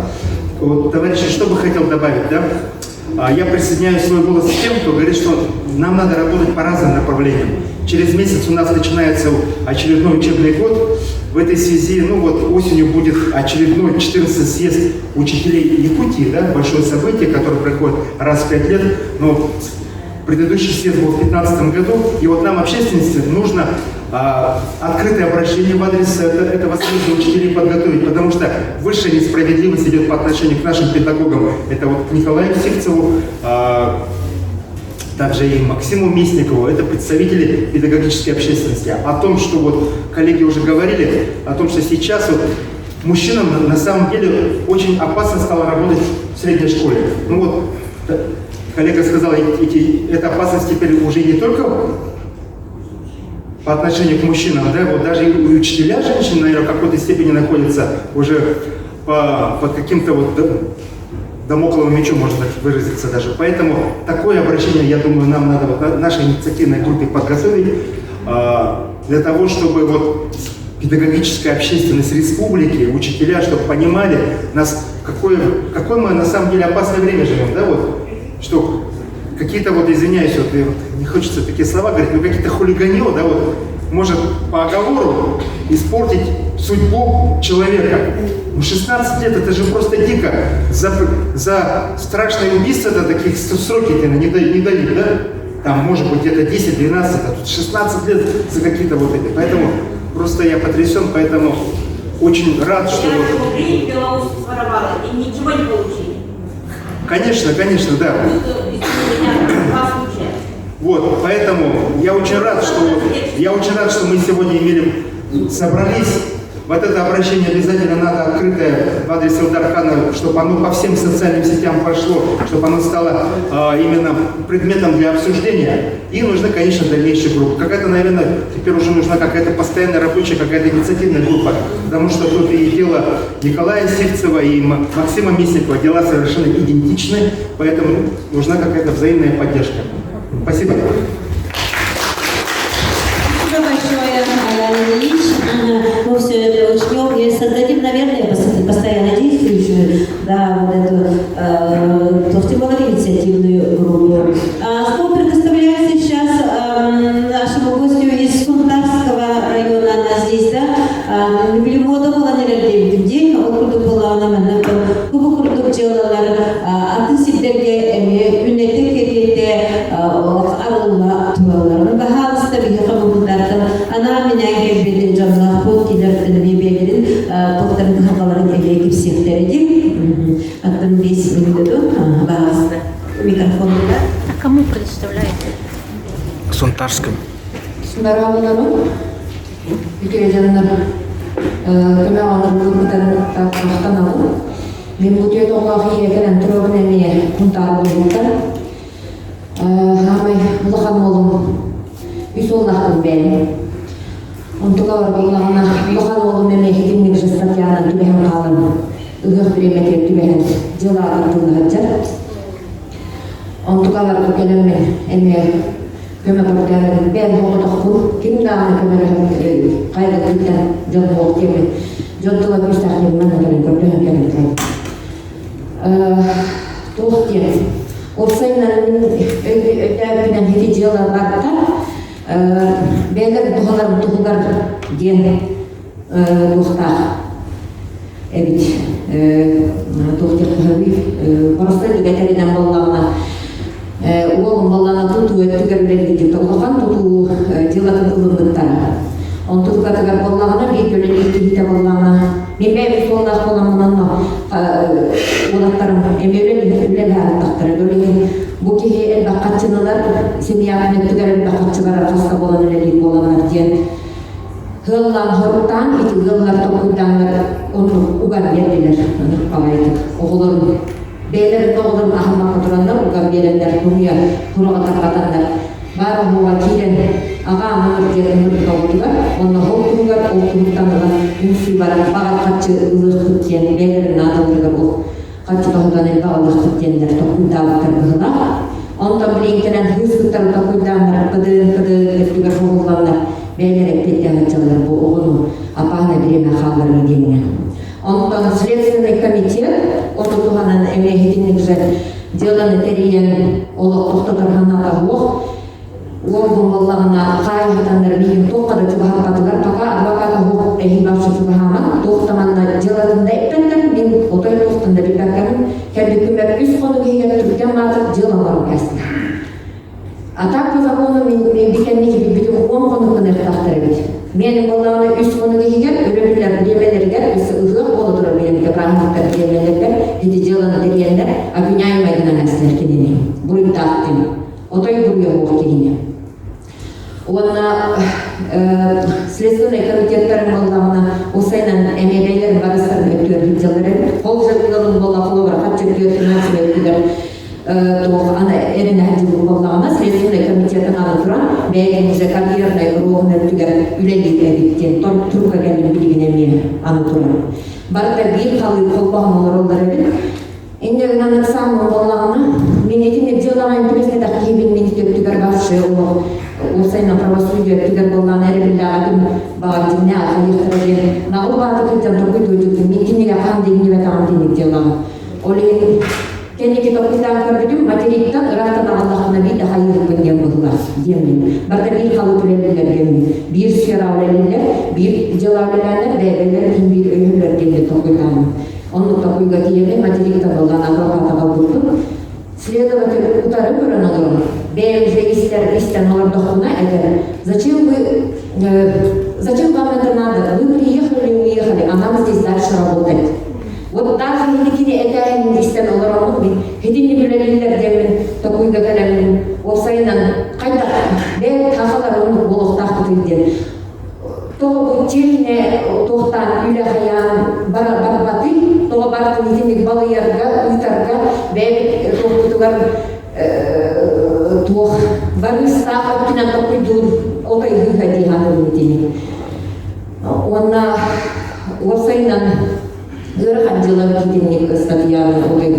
Вот, товарищи, что бы хотел добавить, да? Я присоединяю свой голос с тем, кто говорит, что нам надо работать по разным направлениям. Через месяц у нас начинается очередной учебный год. В этой связи, ну вот осенью будет очередной 14-й съезд учителей Якутии, да, большое событие, которое проходит раз в 5 лет. Но предыдущий съезд был в 2015 году, и вот нам, общественности, нужно открытое обращение в адрес этого съезда учителей подготовить, потому что высшая несправедливость идет по отношению к нашим педагогам. Это вот к Николаю Сивцеву, также и Максиму Мясникову, это представители педагогической общественности. О том, что вот коллеги уже говорили, о том, что сейчас вот мужчинам на самом деле очень опасно стало работать в средней школе. Ну вот, коллега сказал, эта опасность теперь уже не только по отношению к мужчинам, да, вот даже и учителя женщин, наверное, в какой-то степени находятся уже под каким-то вот дамокловым мечом, можно так выразиться даже. Поэтому такое обращение, я думаю, нам надо вот нашей инициативной группе подготовить для того, чтобы вот педагогическая общественность республики, учителя, чтобы понимали, какое мы на самом деле опасное время живем, да, вот, что какие-то вот, извиняюсь, вот, не хочется такие слова говорить, но какие-то хулиганье, да, вот, может по оговору испортить судьбу человека. 16 лет, это же просто дико. За страшное убийство таких сроки не дают, да? Там может быть где-то 10-12, а тут 16 лет за какие-то вот эти. Поэтому просто я потрясен, поэтому очень рад, что... рублей Беларусь своровала и ничего не получили. Конечно, да. Вот, поэтому я очень рад, что мы сегодня собрались. Вот это обращение обязательно надо открытое в адрес Илдархана, чтобы оно по всем социальным сетям пошло, чтобы оно стало именно предметом для обсуждения. И нужны, конечно, дальнейшие группы. Какая-то, наверное, теперь уже нужна какая-то постоянная рабочая, какая-то инициативная группа. Потому что тут и дело Николая Сивцева, и Максима Мясникова, дела совершенно идентичны, поэтому нужна какая-то взаимная поддержка. Спасибо. Спасибо большое, Алан Ильич. Мы все это учтем и создадим, наверное, постоянно действующую, да, вот эту Товтимовую инициативную группу. Слово предоставляется сейчас нашему гостю из Сунтарского района, она здесь, да, Блимода была нелерден день, округ была она манату, кубокурдук делалар, атысибдерге үннете керете арылла туралар. Бахалыста бихе кабулдартан, она меня гербеден жамлах пол килертен бебелерин, тоқтарын хабаларын эбеки психтередик. Аттан 10 минут, бахалыста. Микрофон, да? А кому предоставляете? Сунтарском. Сундараванану, Виктория Камеаланың группадан тақтанамын. Мен бұл түйет оғлағы екенен тұрғын әме құнтары болудан. Амай ұлыған олым үй солнақтың бәлі. Онтуға бар болағына ұлыған олым мемлекеттің мен жастатияна түбәхін қалын. Үгіқ біремекет түбәхін жылағын тұлғаджар. Онтуға бар көкелем мен әме көмек ордағын бәл оғытықпын. Кім дағын көмек қайда күттен жол болып кемі. Жонтуға күстақын мәнігінің көрдіғін кәлін. Толықтен Осайнан өтәбінен хети жела барта, бәлер тұғылар ден тұқтақ. Эбит тоқтық қағи, просто дегетерінен болағына, оғылын болағына тұту өттігерлерді деп тоғылған тұту делатын ұлымдықтары. Он тут категор болағына, бейт өлелер кейті болағына, мен бәйбі солдақ боламынан олаттарым әмеулер әріттақтыры. Өлеген бұл кейі әлбақ қатшынылар, семьяғын өттігер әлбақ қатшығара қасқа болан өлелер боланар ден. Hıllan hortan, iti hıllar tokudanlar onu ugan verdiler, kalaydı. Oğulun, beylerin oğulun ahmak oturanlar ugan verenler, buraya kurağa takatanlar. Barı huğa kiren, ağa anılır diye ömür doğdular, onu hortunlar, oturtanlar, ünsi var, bağat kaçı ılır kıtyen, beylerin adamlar bu. Kaçı doğudan el bağılır kıtyenler, tokudanlar hılar. Ondan bilinkilen hızlıklar tokudanlar, kıdığın ettiler oğullanlar. Бәлерек петтягачалар бұл оғыну апағына біреме қалдырын деніне. Ондан Следственный комитет, оны туғанын әмейхетінік жәл деланы тәрейен олық тоқтатырғанада оғын болағына қайғытандар бейін тоққада жұбағапатылар, тақа адвокаты оқ әйбақшы жұбағаман, тоқтаманна делатында әппендер, мен отай тоқтында бейбәккәмін, кәлді көмәк үз қоны кейгер түрген матыр делаларын кәсін. А так по закону мен бекеннеге бітім 10 қонықтың әртақтары бет. Менің болағына 3 қонығы егер, өлімдер білемелергер, үсі ұзық болы тұры менің правильниктер білемелергер, хеті деланы дегендер, обвиняемайдынан әсілер кенене. Бұрын тақтым. Отай бұрыя оқ кенене. Онна Следственный комитеттарын болағына осайнан әмебейлерін барыстарын өттер делдері. Қол жығылын болақ олығыр, қатшы өттер мәсілер өттер. Ана эрин әділі болағына Следственный комитетін аны тұран, бәйген уже карьерный роғын өттігер үлелі әбеттен, тұрға кәлін білігіне мен аны тұран. Барда бір қалы қолбағын олар олар әбет. Endegin anlarsam Allah'ını minnetin diyorlar birisine de kibin minnet ötüger başı o sayına pravosudya ötüger bolan erebillah adım bağırdı ne ayıktıracak nağıl bağırdı kıcan topu duydu minnetin yakan dini ve tamamını diyorlar. Olin kendi kitapından gördüm materikten ıraktan Allah'ına bir daha yürüpünden buldular diyelim. Barda bir kalıp ölebilirler diyelim. Bir siyara ölebilirler, bir celallerler ve bir ölümler diyelim topudan. Он такой готовый материк там был на адвоката был. Следователь ударил по раногам. Бей уже истер номер дохуна это. Зачем вам это надо? Вы приехали, уехали, а нам здесь дальше работать. Вот даже если это не истер номер дохуна, это не билетилер демен такой готовый. Осайнан кайда бей тахалар он болох тахтыден. То черне тохтан үле хаян барбаты, то бартын итинник балыярга, уйтарга, бәбек тохтутугар тох барыста оптинан тохтуdur, отай гыгади ханы итинник. Онна осайнан ырхан жылы итинник статьяны отай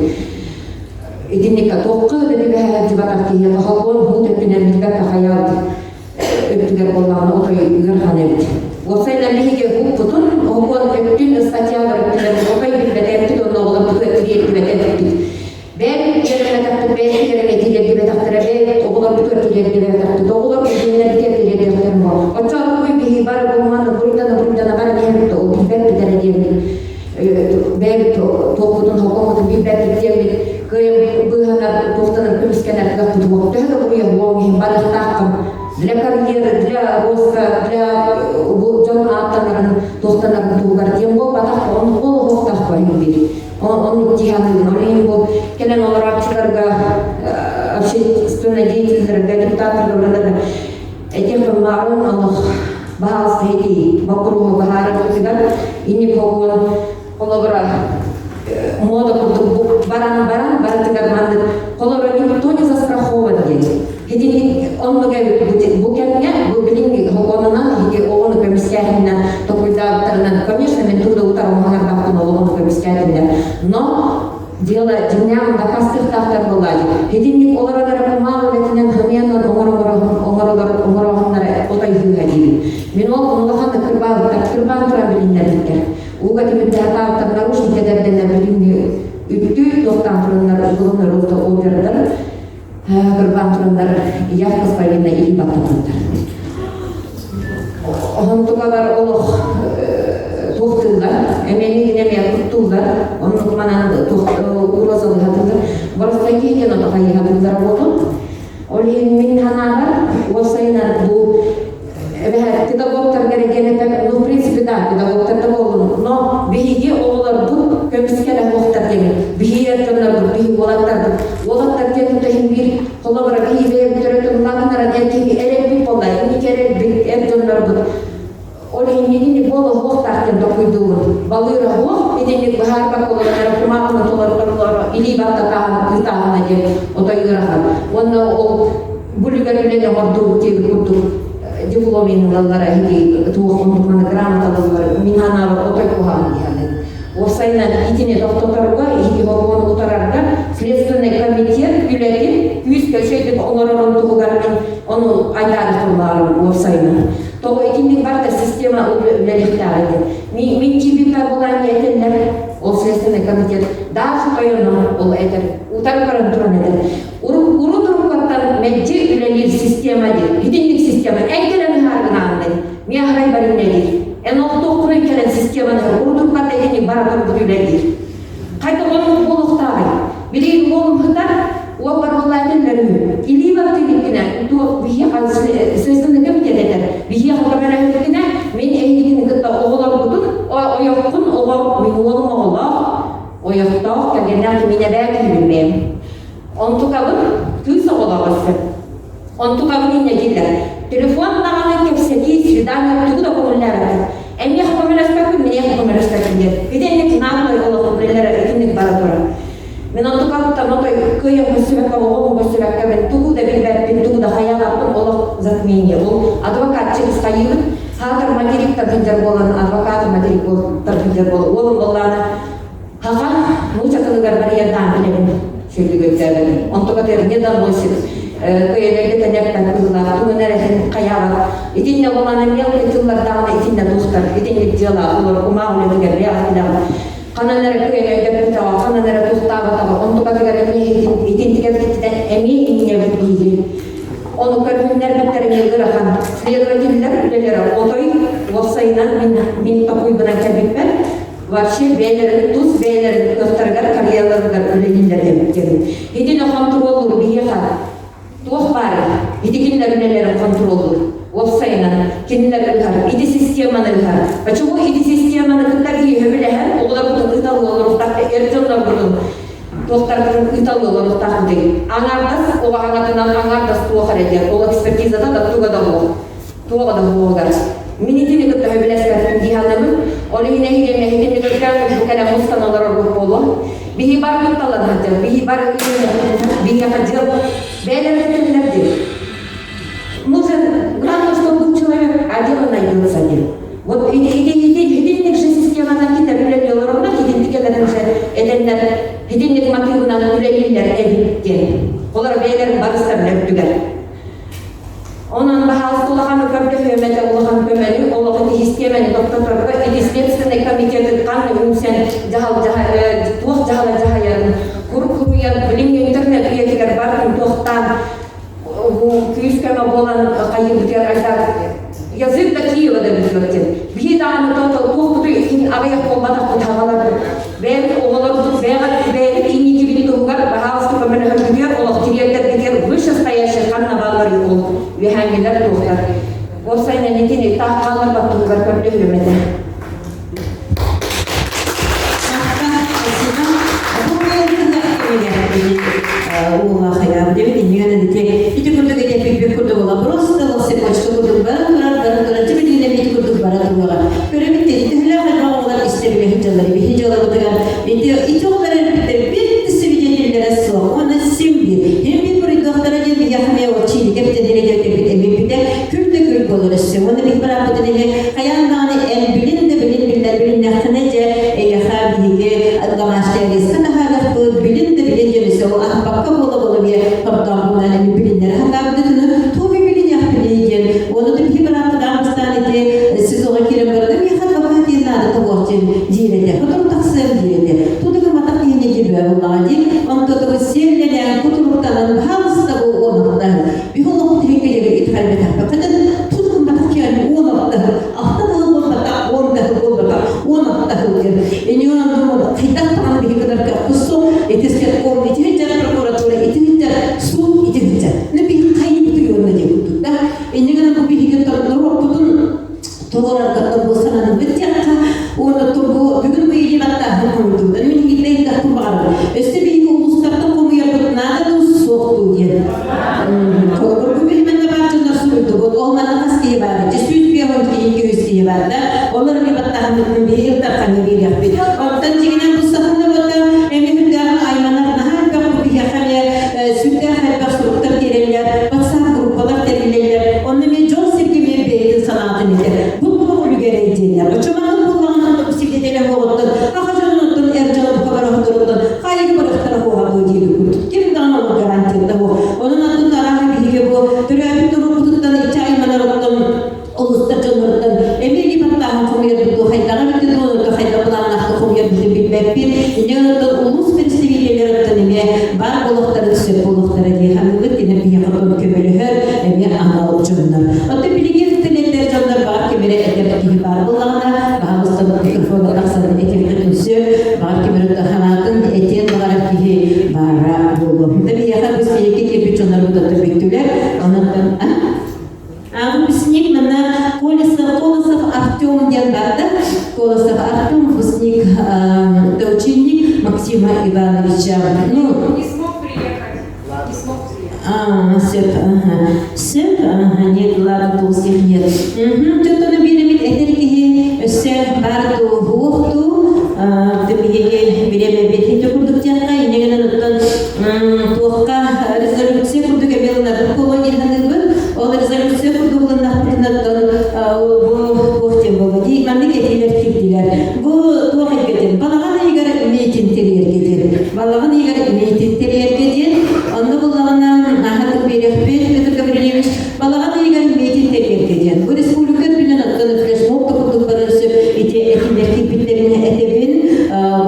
итинникка тохкы деп дибатак кия тохалгон хут өпинен билбекка хаялды. Öptüger bolağına otoyu ırhan etti. Osayla lehige hukukutun, hukukun öptüğün statyalar öptüler, otayı bilbedettik, onun oğlan bu öptüğü bilbedettik. Ben yerine taktık, ben yerine etiyle bilbedettik, ben oğlan bu öptüğü bilbedettik, oğlan bu öptüğüne bilbedettik. O çok büyük bir hibar bulmanı, burundana bana nehmet o bilbedettik diyelim. Ben topluluğun hukumatın bilbedettik diyelim. Kıyım bıhana tohtanın kümüskener kapıdı bu. Daha da buraya boğum, balık takkım. Для карьеры, для роста, для жана аттанарын тохтанарын тугар тем бол батак он хохтах байбир. Он тиганын олен бол келен оларчыларга общественный деятельдерге депутаттарга этих марын Аллах баас эти бакуру бахара тигар ини когон колобра мода куртуп баран баратыгар манды колобра никто не застрахован день. Jadi on bukannya begini hukumannya hingga orang kemiskinan toko daftarnya, конечно, мен труда утармаган бактын олгон кemiskinan, но дело дням да кастык дафтар болады. Хединник оларга мал ветинен хменен оморогондар отай хүйгәди. Мен ол онлахан кырбан тура билиннәр. Уга тимдә таптар нарушник эдердән билинне үттү тоқтан тұрындар, ұлғыныр ұлты олдырдар, құрбан тұрындар, яқыз пайына или баттатындар. Онтуғалар олық тоқтылдар, әмені неме құттылдар, оның манан ұлазалы хатылдар, барыстан кейден отаға ехатылдар болу. Ол мен ханағар, осайынан бұл педагогтар керекені, ну, в принципе, да, педагогтар да болу, но бейге олар бұл көміскелі оқтар деген, бейге ертімдер бұл, бейге олаттар бұл, олаттар тегін тегін бір, қолы бұра бейге түретін лағынаран әркеге әрек бір болда, емек әрек бір ертімдер бұл. Ол енегіне болы оқтартын тоқыйдуын, балыра оқ, еденек бұхарбақ олар, құмағына толар, или баттатағын, ұйтағына деп, отайғырахан. Оны ол бүлігерлеріне орду тегі күрді, дипломин лаллара хиги туохман грамоталар минана отой кухан дияны. Осайнан итине доктоторга хиги хогон утарарга следственный комитет билети үскө шейдип оңоророн тугугармен ону айдартыларын осайнан. Того итинник барда система улелихтаады. Мин чибипа булан етенлер ол следственный комитет даже тойоно ол этер утаргаран туран этер. Уру турукаттан меджи үлелир система дир. Итинник система экелен харгынанды. Миахрай бариннедир. Энолту курой келен системаны уру турукатта итинник барабар бүтүледир. Кайта onun болуктагы. Билейин болум хытар ол бар болайтынлары. Или бактыгине ту бие следственный комитет этер. Бие хабарлагине мен эйдигин гытта оголор бутун, оёккун ого мен олум оголор. Оёктоо кагенер мене бәки билбем. Онтукабын түз оголорысы. Онтукабын ине дилер. Телефон наганы кепсети свидание тугу да комуллары. Эмне хабарлаган мен хабарлаган дер. Биденник наглой олор билер экинник баратора. Мен онтукабытта нотой көйөн көсүбекка оголун көсүбекка мен тугу да билбеппин, тугу да хаялаппын олор затмение. Ол адвокат чегиз кайыбын. Хатыр материктар бинжер болан адвокат материк болтар бинжер болан. Олун болланы хака мучакыныгар бар ердан билебин. Шөйлүгөттөрүн. Онтукатер недан болсин. Көйөлөрдө тенектен кылар, тугунерехин каява. Итинне боланы мелкий тыллардагы итинне духтар, итинне дела улар умаулетиге реалдагы. Кананары көйөлөрдө тава, кананары тухтабы, онтукатер итинтиге биттен эми инне битиги. Onu körünler bitlerine gırakan следовательler ülelere otoy olsayından min tapuybuna kebipler varşı beylerin tuz beylerin gösterger kariyalarıgar üleliller demektedir. Hidin o kontrolür bir yakar. Tuğ bari. Hidikinler ülelere kontrolür. Olsayından kendiler ülher. İdi sistemanı ülher. Почему иди системаны кыттарги höbülehер? Oğlar budun ıtalı olur. Takta ertonlar budun. Тоқтардың италы олықтағы деген. Аңардас, оға аңатынан аңардас туғар едер. Ол экспертизада да туға да бол. Туға да болғар. Мен етені күтті өбілескәрдің диханымын. Олы хинехиден мехиден өткән бүкәлі мұстан олар орғып болу. Бихи бар күтталан хатыр. Бихи бар бихи хатыр. Бәлер өткәнлерді. Нужен главное, что был человек, а дело найдется один. Вот единник же система накита білелі оларына, единтікелерін же эденлер Hidinlik matıyından üreliller evlikken. Olar beylerin barışlarını öptüler. Onun bahası olağanı kömde hümmete olağan kömeli, olağanı histiyemeni doktorlarına, İdislepsine komiteti kanlı ümsen tuğ cahala cahayarın, kuru yan bilimli internet üyetiler barkın tuğtan, küyüskeme bolan kayıbıtır aylar. Yazık da Kiyev'de bizlökten. Bir dağını tuğ ikin ağayak olmadan kutağalar. Ben oğullarımız ben inni gibi tuğgar bahası kömeli hümmediyor, olaq tiriyetler gidiyor, вышестоящие kanna bağları ol ve hangiler tuğgar. Olsayla netini tahkallar bak tuğgar kömeli hümmedi. Ула хая, девять миллионов детей. Эти курды где-то курды была просто лосепочка курды бара, тебе не найти курды бара тугара. Перемите, это хляха нового истебли хиджалари, хиджалари тагар. Это олар бит свидетель рассо, он симби. Хемби при доктора деби яхме очи, кепте дереде бит эмипите, күрдө күр болор эсе. Оны бик бара бутене хаяндан эл билин нахнеже яха биге адгамаштегис kana hada bu bilin jemese o bakka bola bir kaptan yani bilinler hatta bütün tu bilin yapılıyor. Onu da bir bıraktı Dağıstan'da siz o kirim barada bir hatta vakit nada tavocin direde. Fotoğraf taksir direde. Tu da matak yine gibi vallahi Kadın tutkun batak yani 10 hafta. Hafta da olmadı, 10 hafta olmadı, 10 hafta oldu. Yani onun durumunda kıyıdak tamam bir kadar kapısı, etisket kom, etisket prokuratura, etisket su, etisket. Ne bir kayıp tutuyor ne diye tuttu da. Yani kadar bu bir hikaye doğru tutun. Toğlar kadar bu sananın bityakta, onu toğu bugün bu iyi batta koydu. Ben min gitmeyi de kurbanım. İşte bir uluslararası komu yapıp nada da soğuktu diye. Toğlar bu benim de başında söyledi. Bu olmadan askıya vardı. Cesüt bir hoş ki üstüye vardı. Onlar bir batta hamdın bir yılda kanı bir yaptı. Ondan çekinen bu sahne batta emin dağın aymanlar nahar bakıp bir yakaya sütte halbas doktor diyeler. WhatsApp gruplar diyeler. Onun bir John Sirkimi beydi sanatını diye. O çamanın kullanılan bisikletele hoğutun, akacanın ercanı bu kadar hoğutun, hayır bıraktara hoğutu diye kurduk. Kim daha onu garantiyette bu? Onun adında arağı bir gibi bu, türevi duruputtan içi aymalar otun, uluslar canlarından, emeli battağın kumuyar bitti, haydağa bitti, doğru haydağa bulanakta kumuyar bitti bilmek bir, inanırdan ulus bir sivilyeler tanımaya, bar bulukları tüsep bulukları diye, hanımlık yine bir yakıtın kömülü her, emi analık canlar. Hatta bilgi tilekler canlar var ki bire edebeki var bulana, bağımızda mikrofonu taksanın etekli tüsü, var ki bire tahanatın etiyen olarak ki bara bulun. Tabi yakar biz belki kepi canlar bu da tabiktüler, ondan выпускник на Колесов Артем Яндарда. Колесов Артем, выпускник, это ученик Максима Ивановича. Ну, Не смог приехать. Не смог приехать. Сеп, нет, ладно, толстых нет. Что-то на береге этерики, все барту вохту, ты береме бетите курдуктянка, и не на туахка резолюция курдука белна колония ханыбы, ол резолюция курдугулна принаттан bu tembolagi mamlakatlar kirdiler. Bu to'g'ri ketdi. Balag'an egara meytinteler ketdi. Balag'an egara meytinteler ketdi. Onda bulag'andan ahad berexbet Petr Gavrilevich balag'an egara meytinteler ketdi. Bu respublika bilan atlanıp flashmob topuk barısı ite etimlerki bitlerini etebin.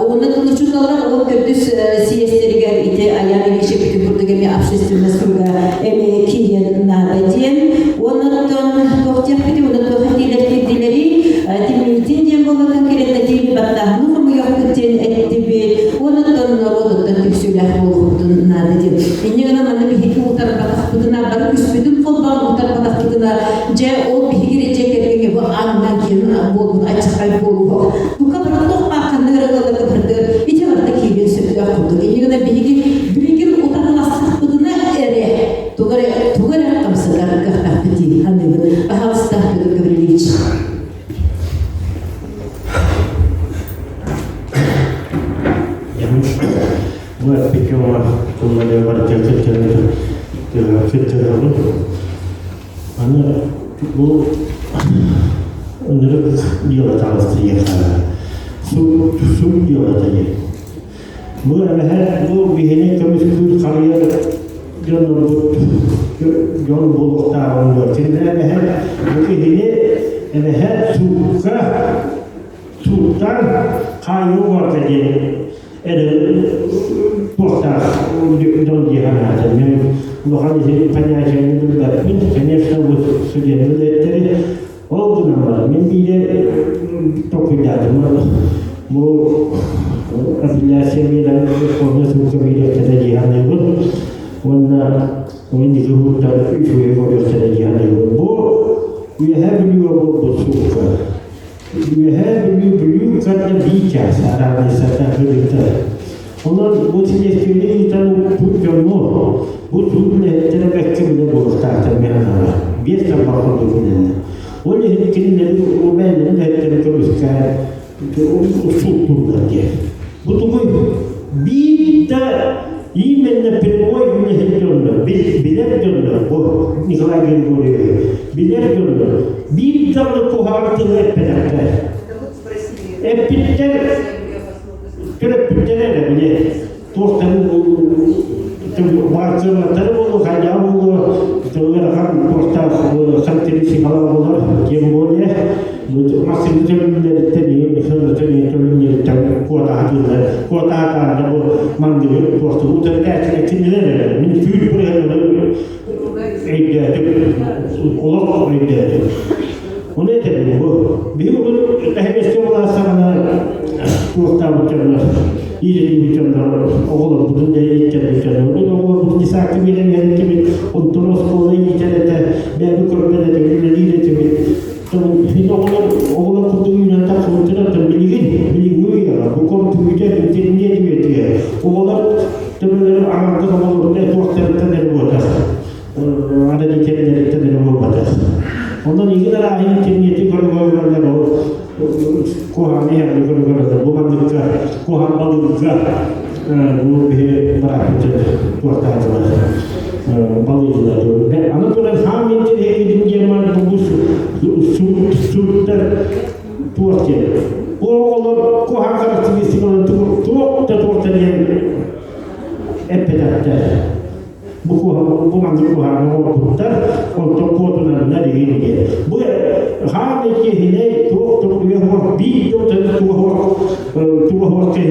Onun uçutalar o kötü siyasetlerge ite ayağını geçip Kurtugami общественность круга эми киен нададен. Onun tohtiyak biti onun tohtiler kirdileri timlitin diye baba konkretne değil battahını kamu yapıtın etti bir onun naroddan tüksülah olurdun nadaden. İnne gana mana bir hikmi utar batak buduna barı küsbüdün kolban utar batak buduna ce o bir girecek erkege bu andan kiyen bolun açıkay bolu. Bu kadar toh bakın nırıgılı kıpırdı. İti varda kiyen sütülah kurdu. İnne gana bir utanılasık buduna ere. Tugare kamsadar kahpeti hanımın bahavstah Petr Gavrilevich. Bu peki o konuda var fikirlerim. Ana bu onları diyorlar tavsiye yapar. Su diyorlar diye. Bu her bu bihine komisyon kariyer yol bulukta oluyor. Şimdi her bu bihine her sudan kayu var diye. Porta don Диханата. Но они понятия не дают. Конечно, вот судебные органы, мы били только рядом. Мы апелляция мира полностью говорили, когда Диханата. Он не живут там, еще его когда Диханата. Бо, we have you about сука. We have you как-то бича, сараны сатахлыта. Onlar bu tilekleri tam tutmuyor. Bu tutmuyor. Telebekkim de bu tahtamına. Bir tabak olduğunu. O lehikleri o benim de telekörüskar. O tuttular diye. Bu tuğu bir de İmenle primoy lehiklerle bilir bu Nikolay Grigoryev bilir bir tane kuhartılı epedekler. Epidler Köpükler bile tohtan varçaları olur, hayal olur, tövbeler tohtan kalitesi falan olur, kim böyle maksimum tölümleri teni, tölümleri teni, kuota hatılar bu mandiri tohtan, bu tövbe erkekler min büyük buraya öydüdüm, olak öydüdüm. Onu edelim bu. Bir olur, hevesli olasana kurtar bıçanlar, iyice bıçanlar, oğlum bunun da iyice bıçanlar, oğlum bunun disaklı bir emeği gibi, on tonos kolayı içeride, ben bir korkmada da ürünleri de gibi. Şimdi oğlan kurduğuyla da kurtarırdım, bilgin ya, bu kompüter internete ediyor. Oğlan temeleri ağırlık olur, ne doktorda ne bu da. Ada di kendaraan tidak batas. Ondan ilgili ahi interneti korumalarlar o kuhani yang korumalarlar bukan juga kuhan balıklar bu bir bırakıcı kurtardılar. Balıklar diyor. Ve Anadolu'da ham interneti gidince mal bu süper tuarke. O olur kuhan karakteristik olan tuak tuarken epedatta. Bu mantık kuhanı kurtar, untuk kuatunan dari ini. Bu hal ki hine tuh bir tuh ke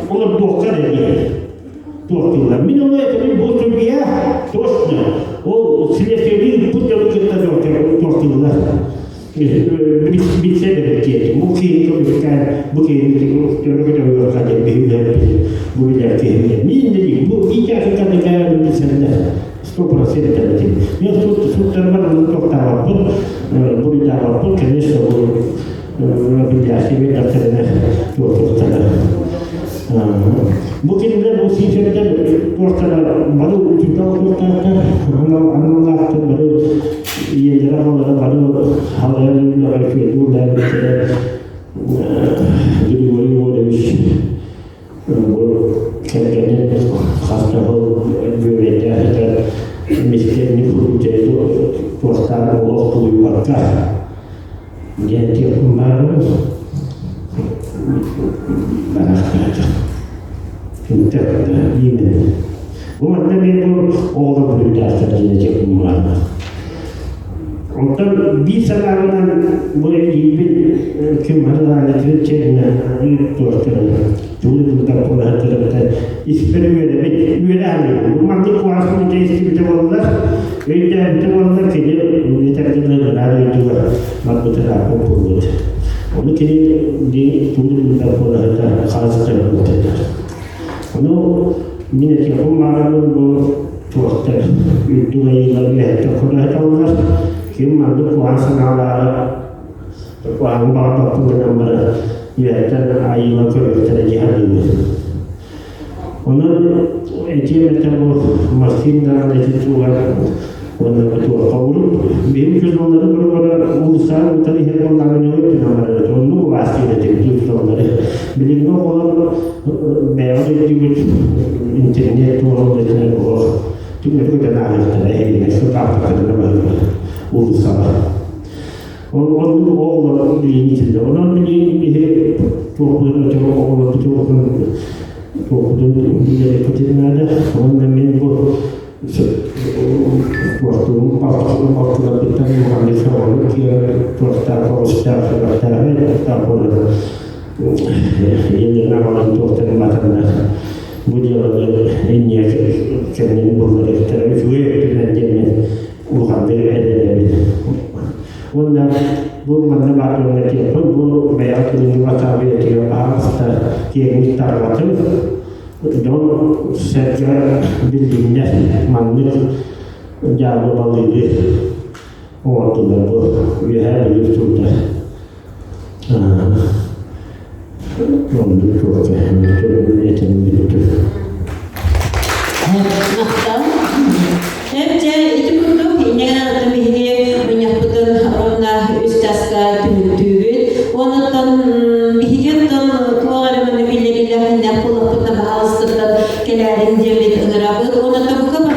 olur doktor diye. Doktorlar. Minimum etimi bu Türkiye tosna. O silefeli putyalı kita doktorlar. Bir sebep ki mungkin kita saja behulur bu bilir ki ini bu bicara kita dengan misalnya 100% tadi. Yang terutama untuk tawapun boleh tawapun kerana bu biasa kita terkena doktor. Mungkin dia posisi dia doktor baru juga doktor anak baru ia jarang orang baru hal yang dia itu dan jadi boleh kerjanya khasnya berbeda dan miskin ini berusaha itu dokter Allah tuh berkah dia tiap kemarin kita ini, bukan memang orang berbeda saja kemana. Untuk bisa lawan boleh hidup kemana ada cerita itu dulu kita pernah terlihat eksperimen ini, mungkin kuasa kita eksperimen kita kerja kita ada juga mampu terapun pun. Mungkin di dulu kita pernah khas terlihat. Kalau minat yang malam dokter itu lagi ada pernah Kim ada kuasa nala kuasa bapa pun nama ya dan ayu aku terjadi ini. Orang itu macam mesin dan itu orang itu kaum biar orang orang urusan tadi orang lain itu nama orang itu pasti itu orang biar orang bayar itu internet orang itu mereka kenal ini sebab kerana urusan. Orang ini tidak. Orang ini tuan orang dia kecil ada. Orang ini waktu kita mengambil seorang dia tak boleh. Ini nama dokter mata Budia ini kerana boleh terus dengan jenis bukan berbeda. Orang bu mana baru nanti bu bayar ini masa dia pasti dia minta waktu don saya bildingnya manut jauh balik waktu itu dia itu sudah untuk itu Hepsi itu untuk ini kami menyebutkan orang ustazka tümütüğü. Ondan bihiyetten tuğarımın biliriyle hinde kulaklıkta bağlısında kelerin cemiyet ıgırabı. Ondan bu kadar